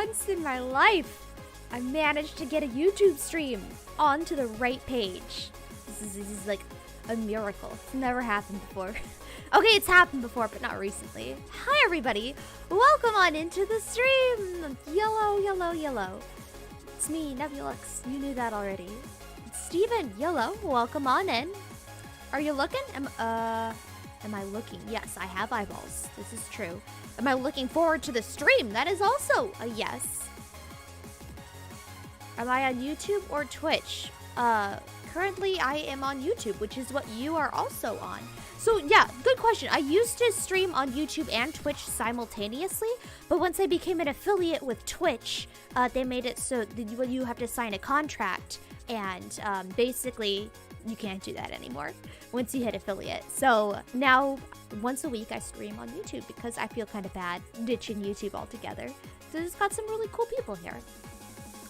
once in my life, I managed to get a YouTube stream onto the right page. This is like a miracle. It's never happened before. Okay, it's happened before, but not recently. Hi, everybody. Welcome on into the stream. Yellow, yellow, yellow. It's me, Nebulux. You knew that already. It's Steven. Yellow. Welcome on in. Are you looking? Am I looking? Yes, I have eyeballs. This is true. Am I looking forward to the stream? That is also a yes. Am I on YouTube or Twitch? Currently I am on YouTube, which is what you are also on. So yeah, good question. I used to stream on YouTube and Twitch simultaneously, but once I became an affiliate with Twitch, they made it so that you have to sign a contract, and basically you can't do that anymore once you hit affiliate. So now once a week I stream on YouTube because I feel kind of bad ditching YouTube altogether. So it's got some really cool people here.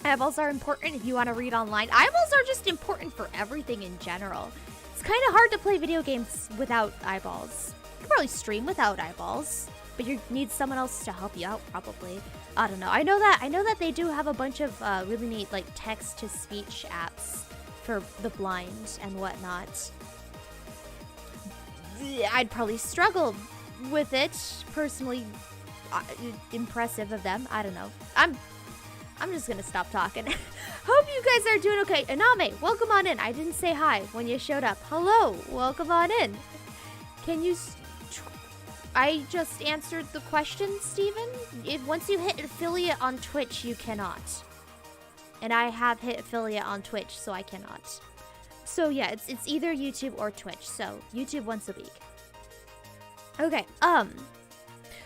Eyeballs are important if you want to read online. Eyeballs are just important for everything in general. It's kind of hard to play video games without eyeballs. You can probably stream without eyeballs, but you need someone else to help you out probably. I don't know. I know that they do have a bunch of really neat like text-to-speech apps for the blind and whatnot. I'd probably struggle with it personally. Impressive of them. I don't know. I'm just gonna stop talking. Hope you guys are doing okay. Iname, welcome on in. I didn't say hi when you showed up. Hello, welcome on in. Can you... I just answered the question, Steven. Once you hit affiliate on Twitch, you cannot. And I have hit affiliate on Twitch, so I cannot. So yeah, it's either YouTube or Twitch. So YouTube once a week. Okay,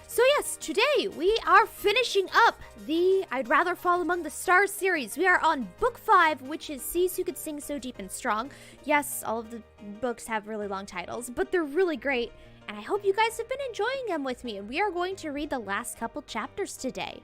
so yes, today we are finishing up the I'd Rather Fall Among the Stars series. We are on book 5, which is Seas Who Could Sing So Deep and Strong. Yes, all of the books have really long titles, but they're really great, and I hope you guys have been enjoying them with me. And we are going to read the last couple chapters today.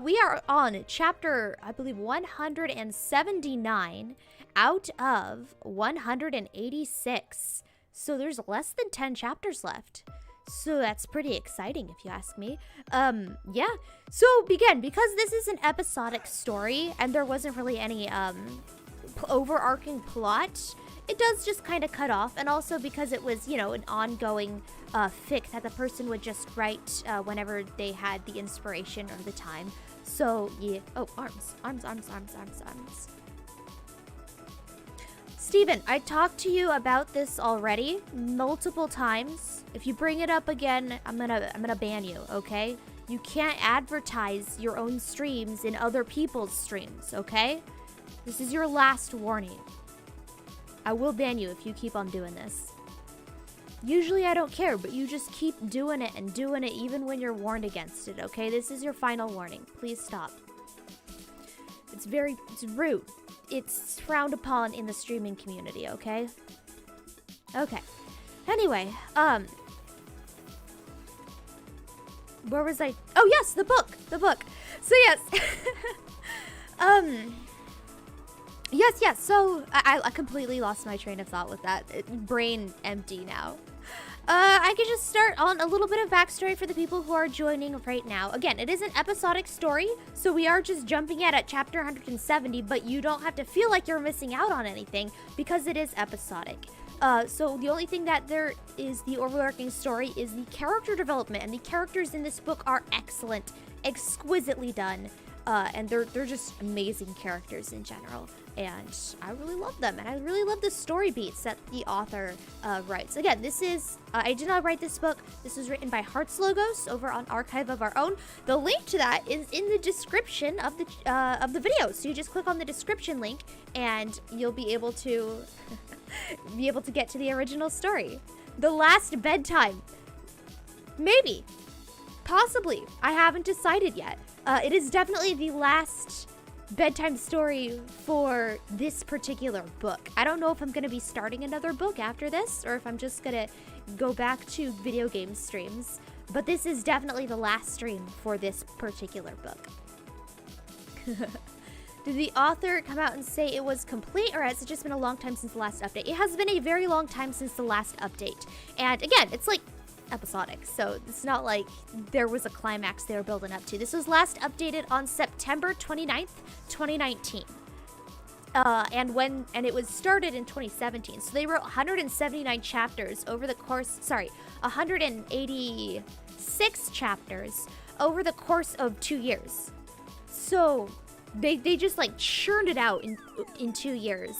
We are on chapter, I believe, 179 out of 186. So there's less than 10 chapters left. So that's pretty exciting if you ask me. Yeah. So begin, because this is an episodic story and there wasn't really any overarching plot, it does just kind of cut off. And also because it was, you know, an ongoing fic that the person would just write whenever they had the inspiration or the time. So yeah. Oh, arms. Steven, I talked to you about this already multiple times. If you bring it up again, I'm gonna ban you, okay? You can't advertise your own streams in other people's streams, okay? This is your last warning. I will ban you if you keep on doing this. Usually I don't care, but you just keep doing it and doing it even when you're warned against it, okay? This is your final warning. Please stop. It's rude. It's frowned upon in the streaming community, okay? Okay. Anyway, where was I? Oh, yes, the book. So, yes. Yes. So, I completely lost my train of thought with that. Brain empty now. I could just start on a little bit of backstory for the people who are joining right now. Again, it is an episodic story, so we are just jumping at chapter 170, but you don't have to feel like you're missing out on anything because it is episodic. So the only thing that there is the overarching story is the character development, and the characters in this book are excellent, exquisitely done, and they're just amazing characters in general. And I really love them, and I really love the story beats that the author writes. Again, this is, I did not write this book. This was written by heartslogos over on Archive of Our Own. The link to that is in the description of the video. So you just click on the description link, and you'll be able to get to the original story. The last bedtime. Maybe. Possibly. I haven't decided yet. It is definitely the last bedtime story for this particular book. I don't know if I'm going to be starting another book after this, or if I'm just going to go back to video game streams. But this is definitely the last stream for this particular book. Did the author come out and say it was complete, or has it just been a long time since the last update? It has been a very long time since the last update. And again, it's like episodic, so it's not like there was a climax they were building up to. This was last updated on September 29th, 2019. And it was started in 2017. So they wrote 179 chapters over the course, 186 chapters over the course of 2 years. So they just like churned it out in 2 years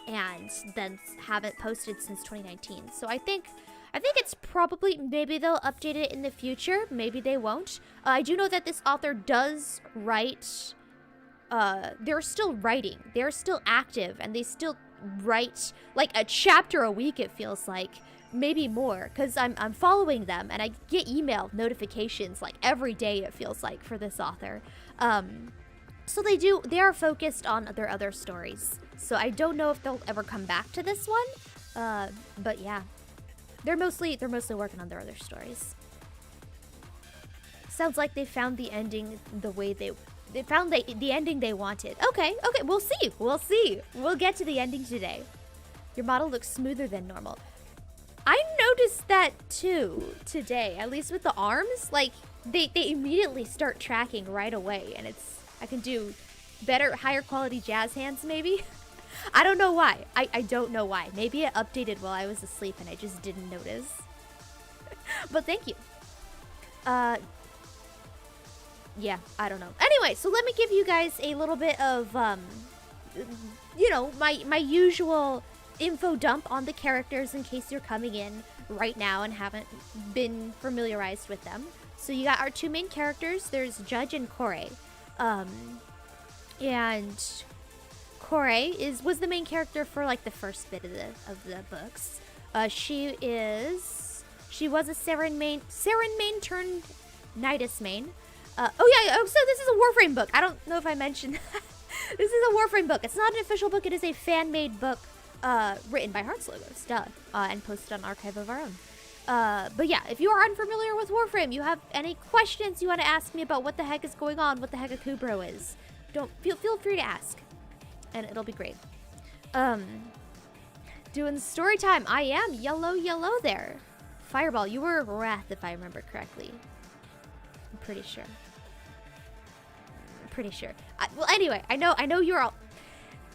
and then haven't posted since 2019. So I think it's probably, maybe they'll update it in the future, maybe they won't. I do know that this author does write. They're still writing. They're still active, and they still write like a chapter a week, it feels like. Maybe more, because I'm following them, and I get email notifications like every day, it feels like, for this author. So they are focused on their other stories. So I don't know if they'll ever come back to this one. But yeah. They're mostly working on their other stories. Sounds like they found the ending the way they found the ending they wanted. Okay, we'll see. We'll get to the ending today. Your model looks smoother than normal. I noticed that too today, at least with the arms. Like, they immediately start tracking right away, and I can do better, higher quality jazz hands maybe. I don't know why. I don't know why. Maybe it updated while I was asleep and I just didn't notice. But thank you. Yeah, I don't know. Anyway, so let me give you guys a little bit of, my usual info dump on the characters in case you're coming in right now and haven't been familiarized with them. So you got our two main characters. There's Judge and Kore. And Kore was the main character for like the first bit of the books. She was a Seren main turned Nidus main. So this is a Warframe book. I don't know if I mentioned that. This is a Warframe book. It's not an official book. It is a fan-made book written by heartslogos, and posted on Archive of Our Own. But yeah, if you are unfamiliar with Warframe, you have any questions you want to ask me about what the heck is going on, what the heck a Kubro is, feel free to ask, and it'll be great. Doing story time. I am yellow there. Fireball, you were Wrath if I remember correctly. I'm pretty sure. Well, anyway, I know you're all.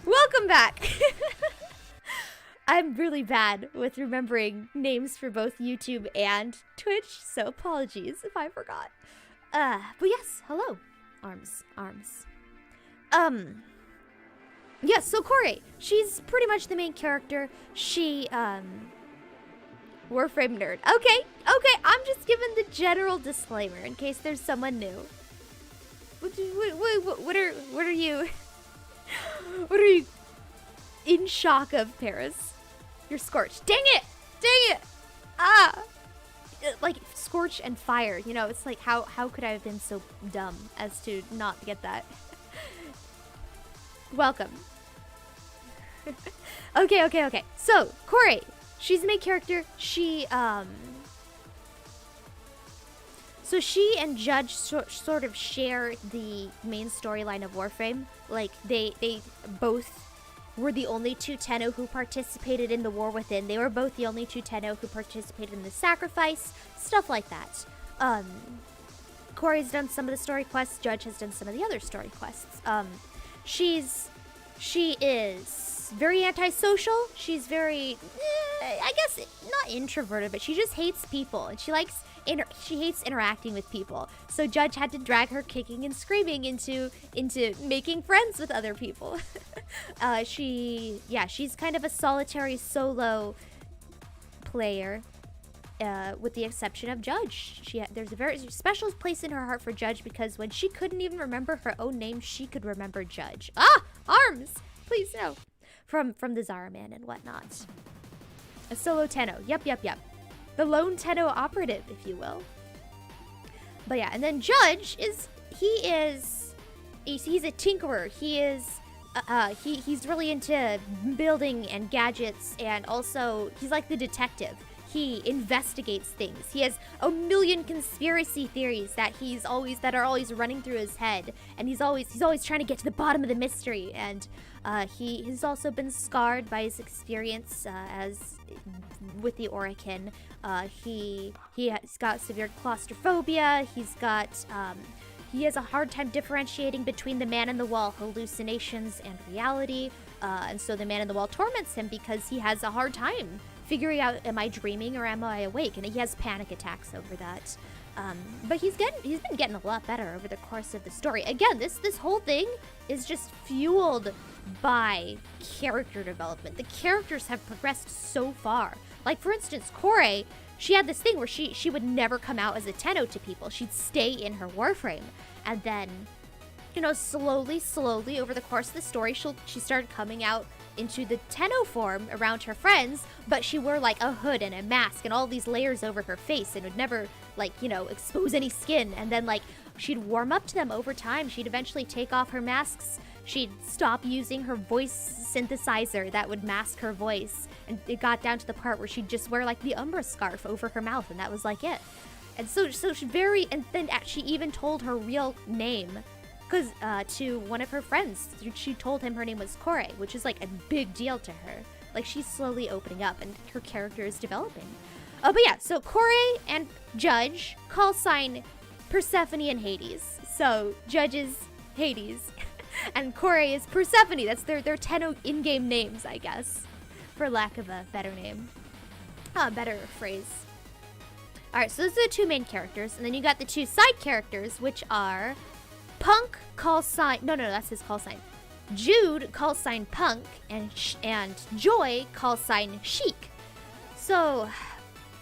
Welcome back. I'm really bad with remembering names for both YouTube and Twitch, so apologies if I forgot. But yes, hello. Arms. Yes, so Kore, she's pretty much the main character. She, Warframe nerd. Okay, I'm just giving the general disclaimer in case there's someone new. What are you in shock of, Paris? You're scorched. Dang it! Ah! Like, scorch and fire, it's like, how could I have been so dumb as to not get that? Welcome. Okay. So, Kore, she's the main character. So she and Judge sort of share the main storyline of Warframe. Like, they both were the only two Tenno who participated in the War Within. They were both the only two Tenno who participated in the Sacrifice. Stuff like that. Kore's done some of the story quests. Judge has done some of the other story quests. She is very antisocial. She's very, I guess, not introverted, but she just hates people. And she hates interacting with people. So Judge had to drag her kicking and screaming into making friends with other people. She's kind of a solitary solo player, with the exception of Judge. There's a very special place in her heart for Judge because when she couldn't even remember her own name, she could remember Judge. Ah! Arms! Please no. From the Zara Man and whatnot. A solo Tenno. Yep. The lone Tenno operative, if you will. But yeah, and then Judge he's a tinkerer. He's really into building and gadgets, and also he's like the detective. he investigates things. He has a million conspiracy theories that are always running through his head, and he's always trying to get to the bottom of the mystery. And he has also been scarred by his experience with the Orakin. He's got severe claustrophobia. He has a hard time differentiating between the man in the wall hallucinations and reality. And so the man in the wall torments him because he has a hard time figuring out, am I dreaming or am I awake? And he has panic attacks over that. But he's been getting a lot better over the course of the story. Again, this whole thing is just fueled by character development. The characters have progressed so far. Like, for instance, Kore, she had this thing where she would never come out as a Tenno to people. She'd stay in her Warframe. And then, slowly over the course of the story, she started coming out into the Tenno form around her friends, but she wore like a hood and a mask and all these layers over her face and would never expose any skin. And then she'd warm up to them over time. She'd eventually take off her masks. She'd stop using her voice synthesizer that would mask her voice. And it got down to the part where she'd just wear the Umbra scarf over her mouth, and that was it. And so and then she even told her real name to one of her friends. She told him her name was Kore, which is a big deal to her. She's slowly opening up and her character is developing. But yeah, so Kore and Judge call sign Persephone and Hades. So Judge is Hades and Kore is Persephone. That's their Tenno in-game names, I guess, for lack of a better name. Better phrase. Alright, so those are the two main characters, and then you got the two side characters, which are Punk, call sign... No, that's his call sign. Jude, call sign Punk, and Joy, call sign Chic. So,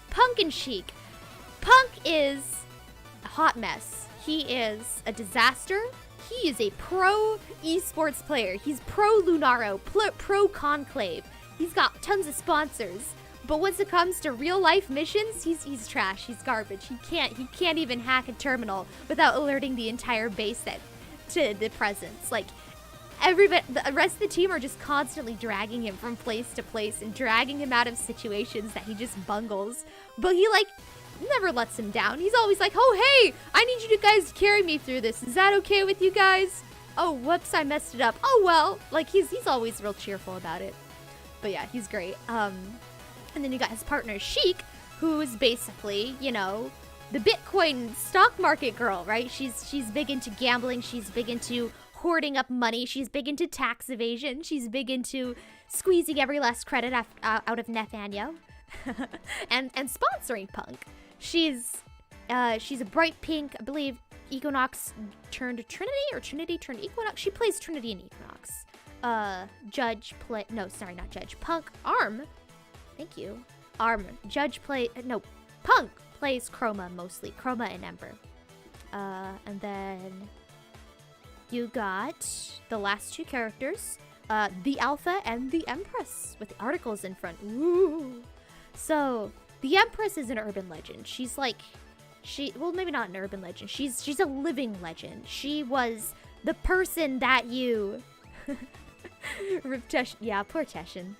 Punk and Chic. Punk is a hot mess. He is a disaster. He is a pro esports player. He's pro Lunaro, pro Conclave. He's got tons of sponsors. But once it comes to real life missions, he's trash. He's garbage. He can't even hack a terminal without alerting the entire base to the presence. Everybody, the rest of the team are just constantly dragging him from place to place and dragging him out of situations that he just bungles. But he never lets him down. He's always oh hey, I need you guys to carry me through this. Is that okay with you guys? Oh whoops, I messed it up. Oh well. He's always real cheerful about it. But yeah, he's great. And then you got his partner, Chic, who is basically, the Bitcoin stock market girl, right? She's big into gambling. She's big into hoarding up money. She's big into tax evasion. She's big into squeezing every last credit out of Nathaniel and sponsoring Punk. She's a bright pink, I believe, Equinox turned Trinity or Trinity turned Equinox. She plays Trinity and Equinox. Punk, Arm. Thank you. Punk plays Chroma mostly. Chroma and Ember. And then you got the last two characters, the Alpha and the Empress, with the articles in front. Ooh. So, the Empress is an urban legend. She's well, maybe not an urban legend. She's a living legend. She was the person that you... Yeah, poor Teshin.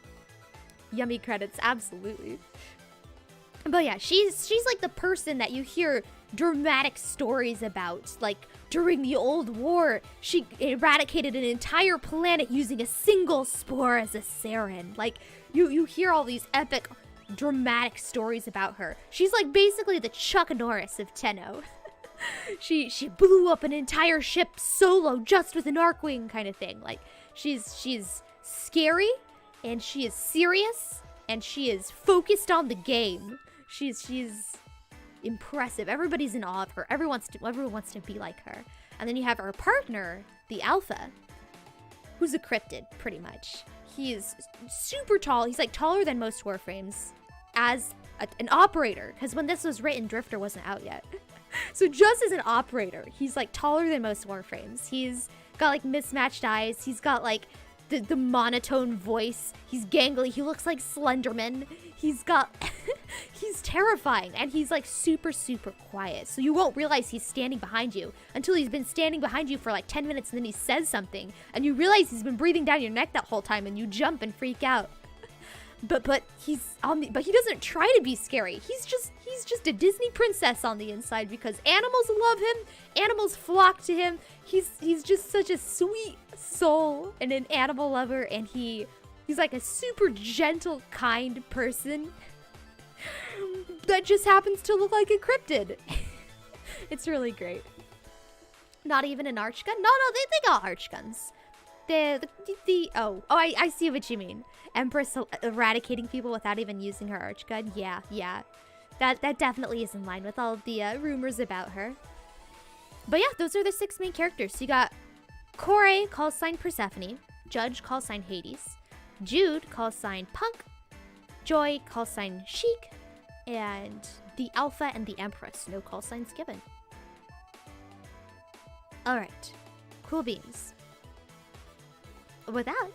Yummy credits, absolutely. But yeah, she's the person that you hear dramatic stories about. During the old war, she eradicated an entire planet using a single spore as a sarin. You hear all these epic, dramatic stories about her. She's basically the Chuck Norris of Tenno. She blew up an entire ship solo just with an Arcwing kind of thing. She's scary, and she is serious, and she is focused on the game. She's impressive. Everybody's in awe of her. Everyone wants to be like her. And then you have her partner, the Alpha, who's a cryptid, pretty much. He is super tall. He's taller than most Warframes as an operator, because when this was written, Drifter wasn't out yet. So just as an operator, he's taller than most Warframes. He's got mismatched eyes. He's got the monotone voice. He's gangly. He looks like Slenderman. He's terrifying, and he's super, super quiet. So you won't realize he's standing behind you until he's been standing behind you for 10 minutes, and then he says something, and you realize he's been breathing down your neck that whole time, and you jump and freak out. But he's but he doesn't try to be scary. He's just a Disney princess on the inside because animals love him. Animals flock to him. He's just such a sweet soul and an animal lover, and he's like a super gentle, kind person that just happens to look like a cryptid. It's really great. Not even an arch gun? No, they got arch guns. I see what you mean. Empress eradicating people without even using her arch gun. Yeah. That definitely is in line with all the rumors about her. But yeah, those are the 6 main characters. So you got Kore, call sign Persephone. Judge, call sign Hades. Jude, call sign Punk. Joy, call sign Sheik. And the Alpha and the Empress. No call signs given. Alright. Cool beans. With that,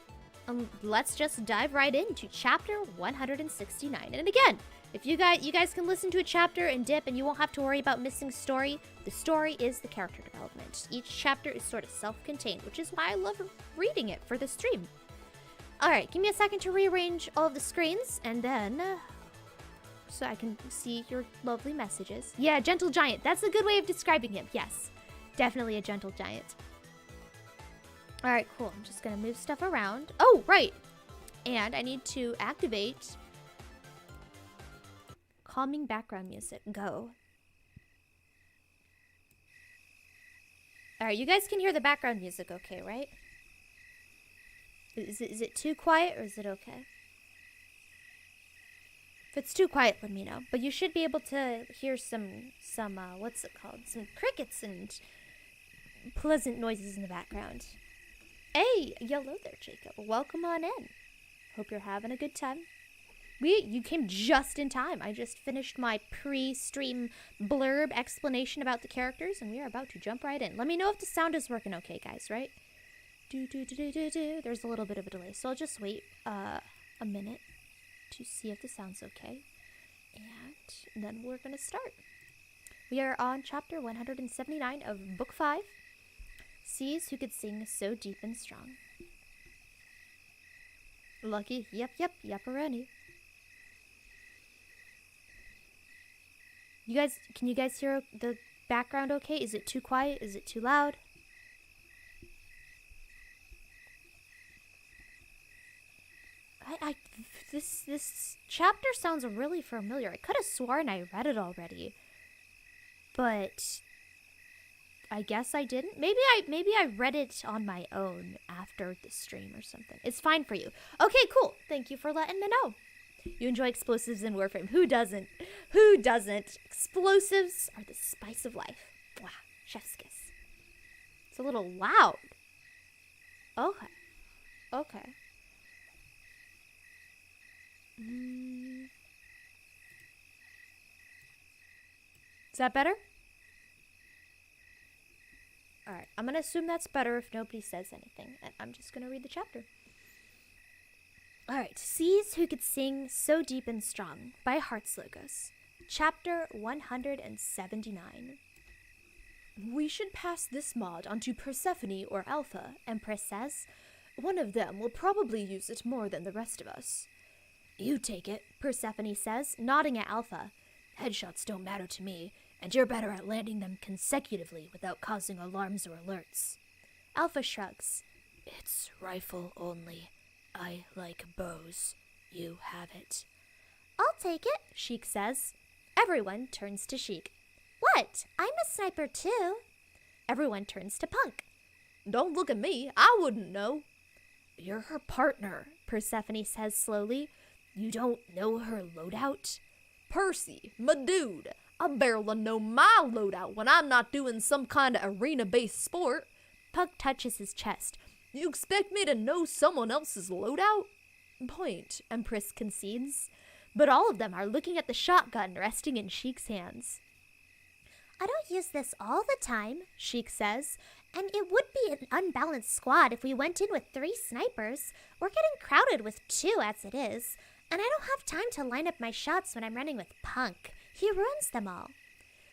let's just dive right into chapter 169. And again, if you guys can listen to a chapter and dip and you won't have to worry about missing story, the story is the character development. Each chapter is sort of self-contained, which is why I love reading it for the stream. Alright, give me a second to rearrange all of the screens, and then so I can see your lovely messages. Yeah, gentle giant. That's a good way of describing him. Yes, definitely a gentle giant. Alright, cool. I'm just gonna move stuff around. Oh, right! And I need to activate calming background music. Go. Alright, you guys can hear the background music okay, right? Is it too quiet or is it okay? If it's too quiet, let me know. But you should be able to hear some what's it called? Some crickets and pleasant noises in the background. Hey, hello there, Jacob. Welcome on in. Hope you're having a good time. You came just in time. I just finished my pre-stream blurb explanation about the characters, and we are about to jump right in. Let me know if the sound is working okay, guys, right? There's a little bit of a delay, so I'll just wait a minute to see if the sound's okay. And then we're going to start. We are on chapter 179 of book 5. Sees who could sing so deep and strong. Lucky, yep, already. Can you guys hear the background okay? Is it too quiet? Is it too loud? This chapter sounds really familiar. I could have sworn I read it already, but I guess I didn't. Maybe I read it on my own after the stream or something. It's fine for you. Okay, cool. Thank you for letting me know. You enjoy explosives in Warframe. Who doesn't? Who doesn't? Explosives are the spice of life. Wow, chef's kiss. It's a little loud. Okay. Is that better? Alright, I'm gonna assume that's better if nobody says anything. And I'm just gonna read the chapter. Alright, Sees Who Could Sing So Deep and Strong by heartslogos. Chapter 179. We should pass this mod onto Persephone or Alpha, Empress says. One of them will probably use it more than the rest of us. You take it, Persephone says, nodding at Alpha. Headshots don't matter to me, and you're better at landing them consecutively without causing alarms or alerts. Alpha shrugs. It's rifle only. I like bows. You have it. I'll take it, Sheik says. Everyone turns to Sheik. What? I'm a sniper too. Everyone turns to Punk. Don't look at me. I wouldn't know. You're her partner, Persephone says slowly. You don't know her loadout? Percy, my dude, I barely know my loadout when I'm not doing some kind of arena-based sport. Punk touches his chest. You expect me to know someone else's loadout? Point, Empress concedes. But all of them are looking at the shotgun resting in Sheik's hands. I don't use this all the time, Sheik says. And it would be an unbalanced squad if we went in with 3 snipers. We're getting crowded with 2 as it is. And I don't have time to line up my shots when I'm running with Punk. He ruins them all.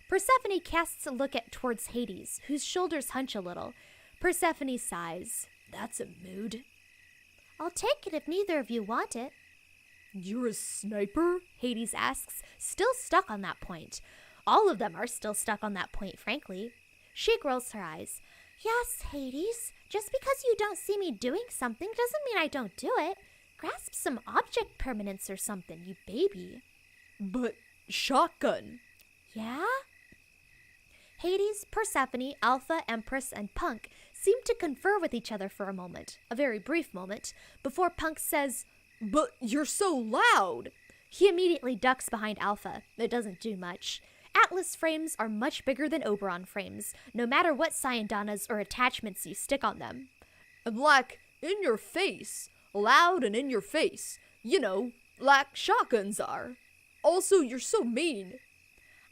Persephone casts a look towards Hades, whose shoulders hunch a little. Persephone sighs. That's a mood. I'll take it if neither of you want it. You're a sniper? Hades asks, still stuck on that point. All of them are still stuck on that point, frankly. She rolls her eyes. Yes, Hades. Just because you don't see me doing something doesn't mean I don't do it. Grasp some object permanence or something, you baby. But shotgun. Yeah? Hades, Persephone, Alpha, Empress, and Punk seem to confer with each other for a moment, a very brief moment, before Punk says, But you're so loud! He immediately ducks behind Alpha. It doesn't do much. Atlas frames are much bigger than Oberon frames, no matter what Sciendanas or attachments you stick on them. And like, in your face. Loud and in your face. You know, like shotguns are. Also, you're so mean.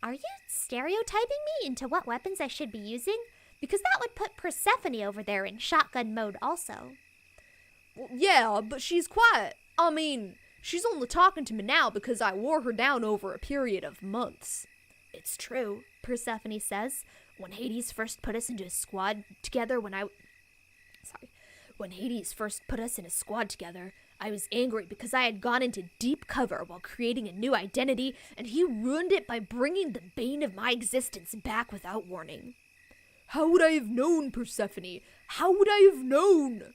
Are you stereotyping me into what weapons I should be using? Because that would put Persephone over there in shotgun mode also. Well, yeah, but she's quiet. I mean, she's only talking to me now because I wore her down over a period of months. It's true, Persephone says. When Hades first put us into a squad together When Hades first put us in a squad together, I was angry because I had gone into deep cover while creating a new identity, and he ruined it by bringing the bane of my existence back without warning. How would I have known, Persephone? How would I have known?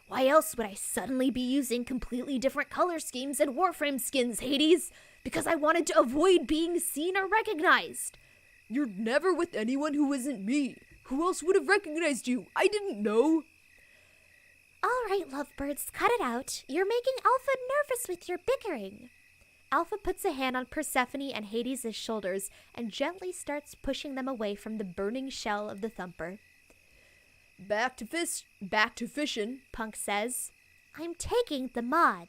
Why else would I suddenly be using completely different color schemes and Warframe skins, Hades? Because I wanted to avoid being seen or recognized. You're never with anyone who isn't me. Who else would have recognized you? I didn't know. All right, lovebirds, cut it out. You're making Alpha nervous with your bickering. Alpha puts a hand on Persephone and Hades' shoulders and gently starts pushing them away from the burning shell of the thumper. Back to fishing, Punk says. I'm taking the mod.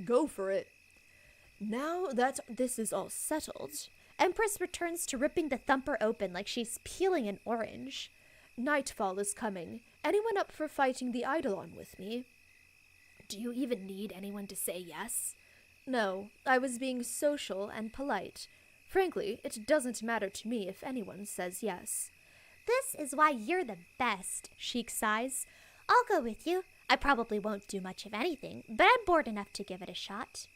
Go for it. Now that this is all settled, Empress returns to ripping the thumper open like she's peeling an orange. Nightfall is coming. Anyone up for fighting the Eidolon with me? Do you even need anyone to say yes? No, I was being social and polite. Frankly, it doesn't matter to me if anyone says yes. This is why you're the best, Sheik sighs. I'll go with you. I probably won't do much of anything, but I'm bored enough to give it a shot.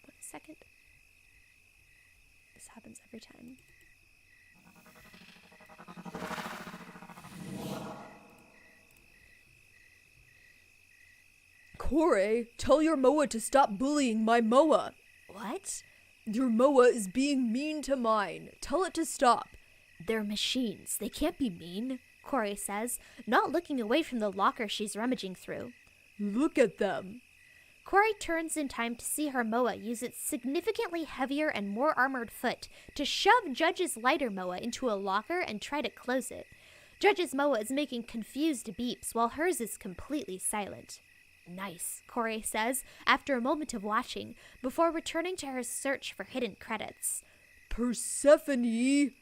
Wait a second. This happens every time. Kore, tell your Moa to stop bullying my Moa. What? Your Moa is being mean to mine. Tell it to stop. They're machines. They can't be mean, Kore says, not looking away from the locker she's rummaging through. Look at them. Kore turns in time to see her Moa use its significantly heavier and more armored foot to shove Judge's lighter Moa into a locker and try to close it. Judge's Moa is making confused beeps while hers is completely silent. Nice, Kore says after a moment of watching before returning to her search for hidden credits. Persephone!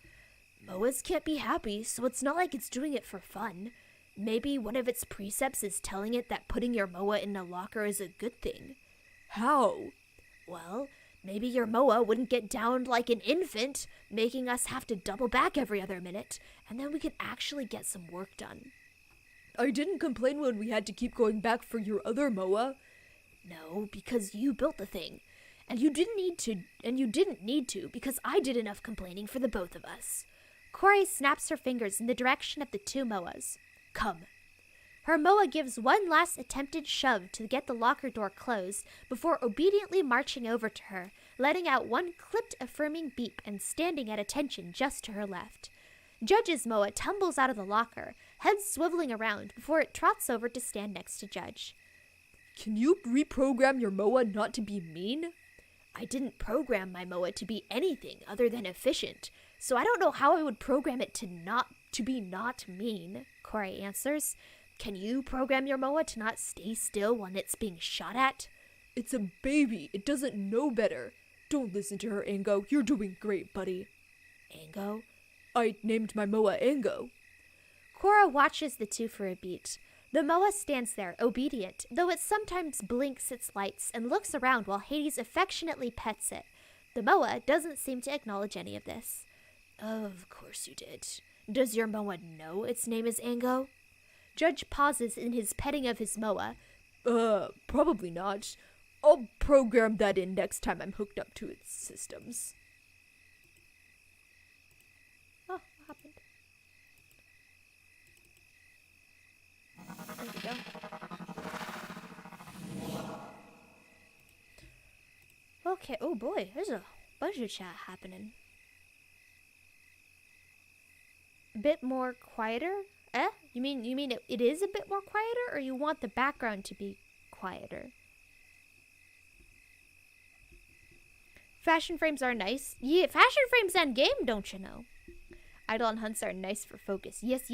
Moas can't be happy, so it's not like it's doing it for fun. Maybe one of its precepts is telling it that putting your Moa in a locker is a good thing. How? Well, maybe your Moa wouldn't get downed like an infant, making us have to double back every other minute, and then we could actually get some work done. I didn't complain when we had to keep going back for your other Moa. No, because you built the thing. And you didn't need to because I did enough complaining for the both of us. Kore snaps her fingers in the direction of the two Moas. Come. Her Moa gives one last attempted shove to get the locker door closed before obediently marching over to her, letting out one clipped affirming beep and standing at attention just to her left. Judge's Moa tumbles out of the locker, head swiveling around before it trots over to stand next to Judge. Can you reprogram your Moa not to be mean? I didn't program my Moa to be anything other than efficient, so I don't know how I would program it to be not mean, Kore answers. Can you program your Moa to not stay still when it's being shot at? It's a baby. It doesn't know better. Don't listen to her, Ango. You're doing great, buddy. Ango? I named my Moa Ango. Kore watches the two for a beat. The Moa stands there, obedient, though it sometimes blinks its lights and looks around while Hades affectionately pets it. The Moa doesn't seem to acknowledge any of this. Of course you did. Does your Moa know its name is Ango? Judge pauses in his petting of his moa. Probably not. I'll program that in next time I'm hooked up to its systems. Oh, what happened? There we go. Okay, oh boy, there's a bunch of chat happening. A bit more quieter? You mean it is a bit more quieter, or you want the background to be quieter? Fashion frames are nice. Yeah, fashion frames end game, don't you know? Eidolon hunts are nice for focus. Yes.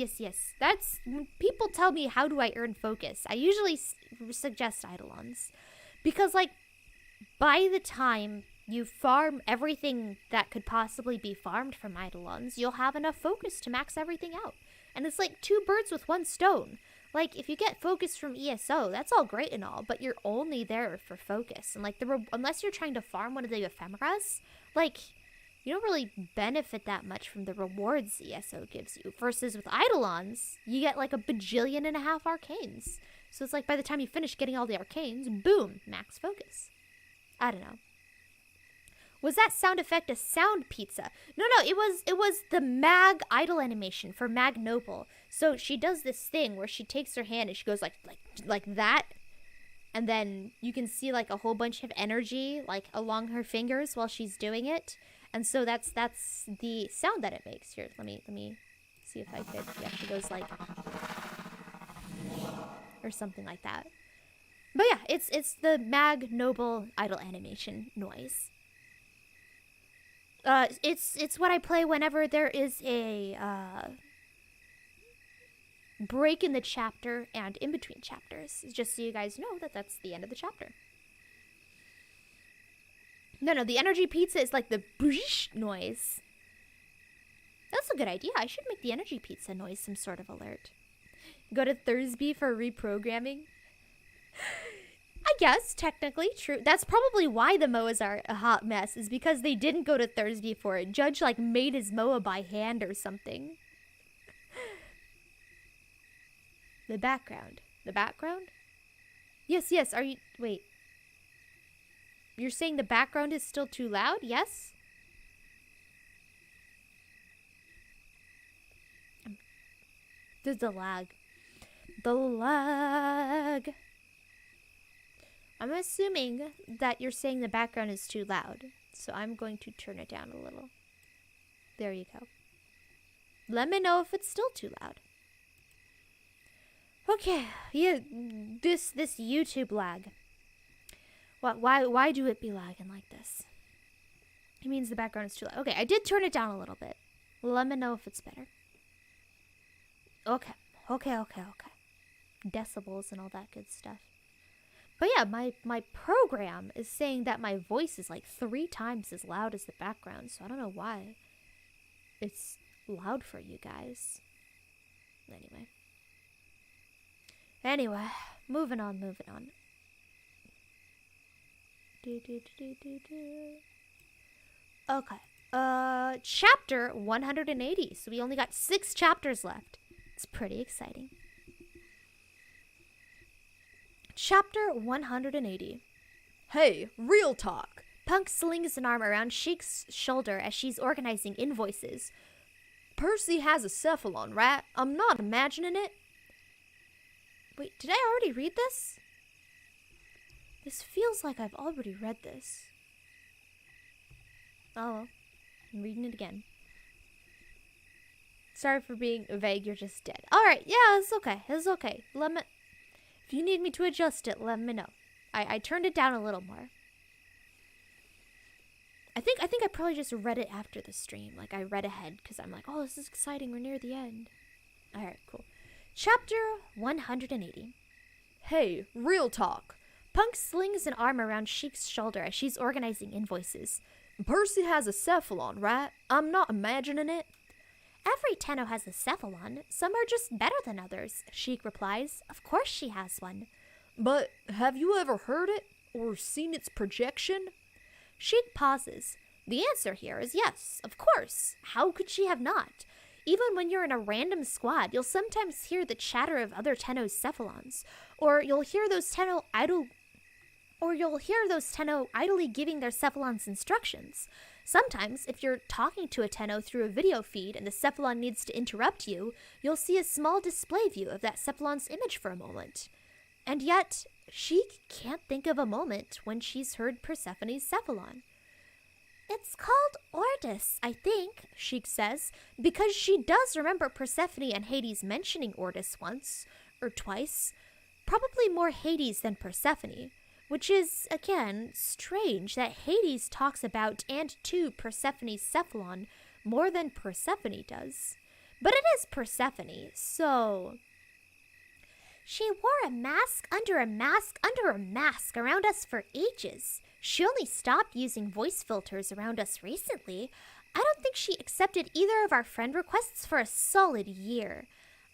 That's when people tell me how do I earn focus. I usually suggest Eidolons, because like by the time you farm everything that could possibly be farmed from Eidolons, you'll have enough focus to max everything out. And it's like 2 birds with 1 stone. Like, if you get focus from ESO, that's all great and all, but you're only there for focus. And like, unless you're trying to farm one of the ephemeras, like, you don't really benefit that much from the rewards ESO gives you. Versus with Eidolons, you get like 1.5 billion arcanes. So it's like by the time you finish getting all the arcanes, boom, max focus. I don't know. Was that sound effect a sound pizza? No, it was the Mag idol animation for Mag Noble. So she does this thing where she takes her hand and she goes like that. And then you can see like a whole bunch of energy like along her fingers while she's doing it. And so that's the sound that it makes. Here, let me see if I could. Yeah, she goes like or something like that. But yeah, it's the Mag Noble idol animation noise. It's what I play whenever there is a break in the chapter and in between chapters, just so you guys know that that's the end of the chapter. No, the energy pizza is like the boosh noise. That's a good idea. I should make the energy pizza noise some sort of alert. Go to Thursby for reprogramming. I guess, technically, true. That's probably why the MOAs are a hot mess, is because they didn't go to Thursby for it. Judge, like, made his MOA by hand or something. The background. The background? Yes, are you... Wait. You're saying the background is still too loud? Yes? There's the lag. The lag... I'm assuming that you're saying the background is too loud, so I'm going to turn it down a little. There you go. Let me know if it's still too loud. Okay, yeah, this YouTube lag. Why do it be lagging like this? It means the background is too loud. Okay, I did turn it down a little bit. Let me know if it's better. Okay. Decibels and all that good stuff. But yeah, my program is saying that my voice is like 3 times as loud as the background, so I don't know why it's loud for you guys. Anyway, moving on. Okay, chapter 180, so we only got 6 chapters left. It's pretty exciting. Chapter 180. Hey, real talk. Punk slings an arm around Sheik's shoulder as she's organizing invoices. Percy has a cephalon, right? I'm not imagining it. Wait, did I already read this? This feels like I've already read this. Oh, well, I'm reading it again. Sorry for being vague, you're just dead. Alright, yeah, it's okay. If you need me to adjust it, let me know. I turned it down a little more. I think I probably just read it after the stream. Like, I read ahead because I'm like, oh, this is exciting. We're near the end. Alright, cool. Chapter 180. Hey, real talk. Punk slings an arm around Sheik's shoulder as she's organizing invoices. Percy has a cephalon, right? I'm not imagining it. Every Tenno has a cephalon. Some are just better than others, Sheik replies. Of course she has one. But have you ever heard it or seen its projection? Sheik pauses. The answer here is yes, of course. How could she have not? Even when you're in a random squad, you'll sometimes hear the chatter of other Tenno's cephalons, or you'll hear those Tenno idly giving their cephalons instructions. Sometimes, if you're talking to a Tenno through a video feed and the cephalon needs to interrupt you, you'll see a small display view of that cephalon's image for a moment. And yet, she can't think of a moment when she's heard Persephone's cephalon. It's called Ordis, I think, Sheik says, because she does remember Persephone and Hades mentioning Ordis once, or twice. Probably more Hades than Persephone, which is, again, strange that Hades talks about and to Persephone's cephalon more than Persephone does. But it is Persephone, so... She wore a mask under a mask under a mask around us for ages. She only stopped using voice filters around us recently. I don't think she accepted either of our friend requests for a solid year.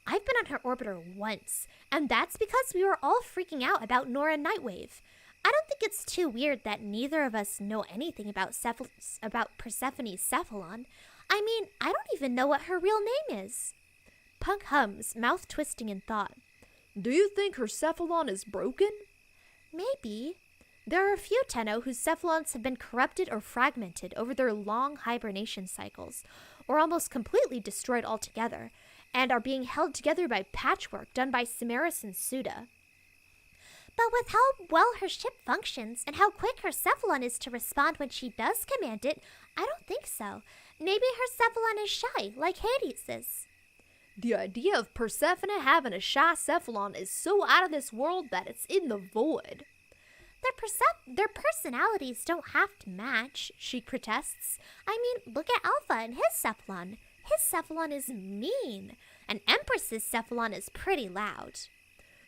I've been on her orbiter once, and that's because we were all freaking out about Nora Nightwave. I don't think it's too weird that neither of us know anything about Persephone's cephalon. I mean, I don't even know what her real name is. Punk hums, mouth twisting in thought. Do you think her cephalon is broken? Maybe. There are a few Tenno whose cephalons have been corrupted or fragmented over their long hibernation cycles, or almost completely destroyed altogether, and are being held together by patchwork done by Cimeris and Suda. But with how well her ship functions and how quick her cephalon is to respond when she does command it, I don't think so. Maybe her cephalon is shy, like Hades is. The idea of Persephone having a shy cephalon is so out of this world that it's in the void. Their personalities don't have to match, she protests. I mean, look at Alpha and his cephalon. His cephalon is mean, and Empress's cephalon is pretty loud.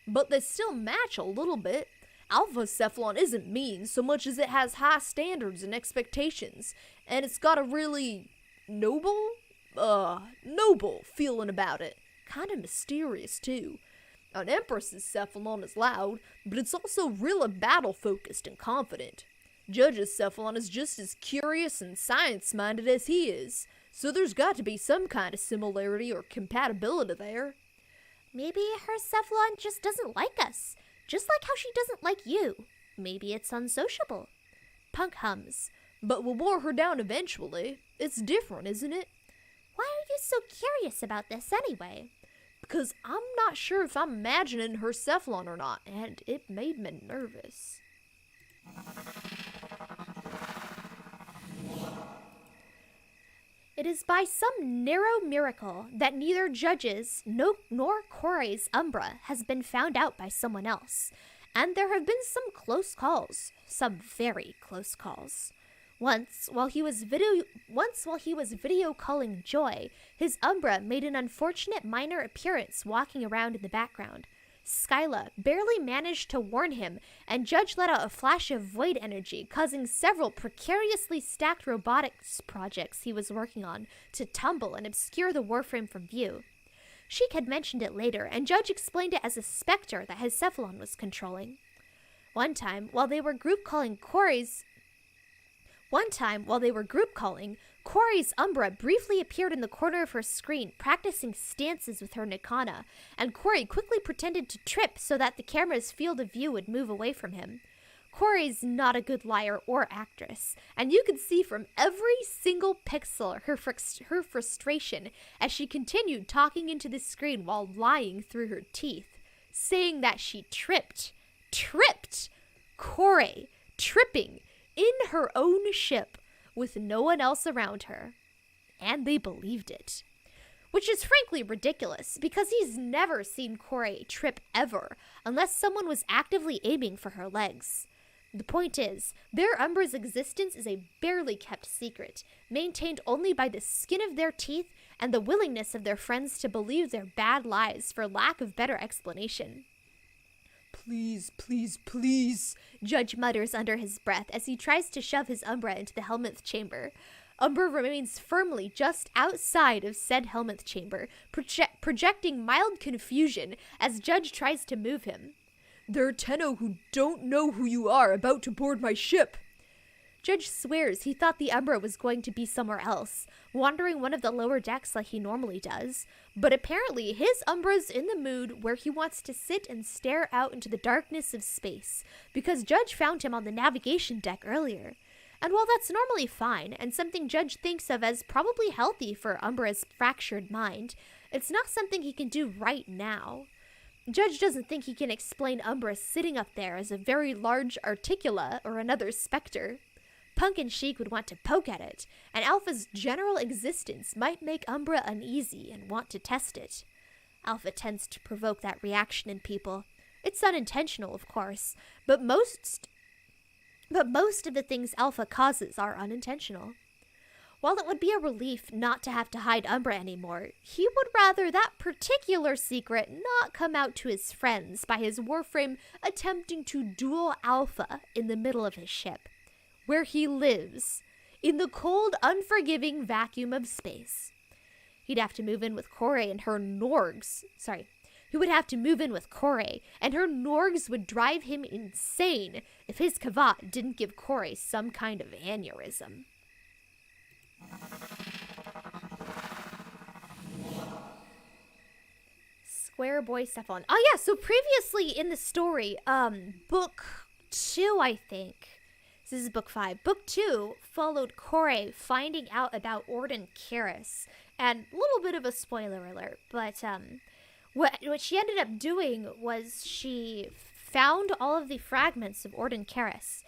But they still match a little bit. Alpha's cephalon isn't mean so much as it has high standards and expectations, and it's got a really noble feeling about it. Kinda mysterious, too. An Empress's cephalon is loud, but it's also really battle-focused and confident. Judge's cephalon is just as curious and science-minded as he is, so there's got to be some kind of similarity or compatibility there. Maybe her cephalon just doesn't like us, just like how she doesn't like you. Maybe it's unsociable. Punk hums. But we'll wear her down eventually. It's different, isn't it? Why are you so curious about this anyway? Because I'm not sure if I'm imagining her cephalon or not, and it made me nervous. It is by some narrow miracle that neither Judge's nor Corey's Umbra has been found out by someone else, and there have been some close calls, some very close calls. Once, while he was video calling Joy, his Umbra made an unfortunate minor appearance walking around in the background. Skyla barely managed to warn him, and Judge let out a flash of void energy, causing several precariously stacked robotics projects he was working on to tumble and obscure the Warframe from view. Sheik had mentioned it later, and Judge explained it as a specter that his cephalon was controlling. One time, while they were group calling, Corey's Umbra briefly appeared in the corner of her screen, practicing stances with her Nikana, and Corey quickly pretended to trip so that the camera's field of view would move away from him. Corey's not a good liar or actress, and you could see from every single pixel her frustration as she continued talking into the screen while lying through her teeth, saying that she tripped. Corey, tripping in her own ship with no one else around her. And they believed it. Which is frankly ridiculous, because he's never seen Corey trip ever, unless someone was actively aiming for her legs. The point is, their Umbra's existence is a barely kept secret, maintained only by the skin of their teeth and the willingness of their friends to believe their bad lies for lack of better explanation. Please, please, please, Judge mutters under his breath as he tries to shove his Umbra into the helminth chamber. Umbra remains firmly just outside of said helminth chamber, projecting mild confusion as Judge tries to move him. There are Tenno who don't know who you are about to board my ship. Judge swears he thought the Umbra was going to be somewhere else, wandering one of the lower decks like he normally does, but apparently his Umbra's in the mood where he wants to sit and stare out into the darkness of space, because Judge found him on the navigation deck earlier. And while that's normally fine, and something Judge thinks of as probably healthy for Umbra's fractured mind, it's not something he can do right now. Judge doesn't think he can explain Umbra sitting up there as a very large articula or another specter. Punk and Sheik would want to poke at it, and Alpha's general existence might make Umbra uneasy and want to test it. Alpha tends to provoke that reaction in people. It's unintentional, of course, but most of the things Alpha causes are unintentional. While it would be a relief not to have to hide Umbra anymore, he would rather that particular secret not come out to his friends by his Warframe attempting to duel Alpha in the middle of his ship, where he lives, in the cold, unforgiving vacuum of space. He'd have to move in with Corey and her Norgs. He would have to move in with Corey, and her Norgs would drive him insane if his Kavat didn't give Corey some kind of aneurysm. Square Boy Cephalon. Oh yeah, so previously in the story, book 2, I think. This is book 5. Book 2 followed Corey finding out about Orden Karis. And a little bit of a spoiler alert, but what she ended up doing was she found all of the fragments of Orden Karis,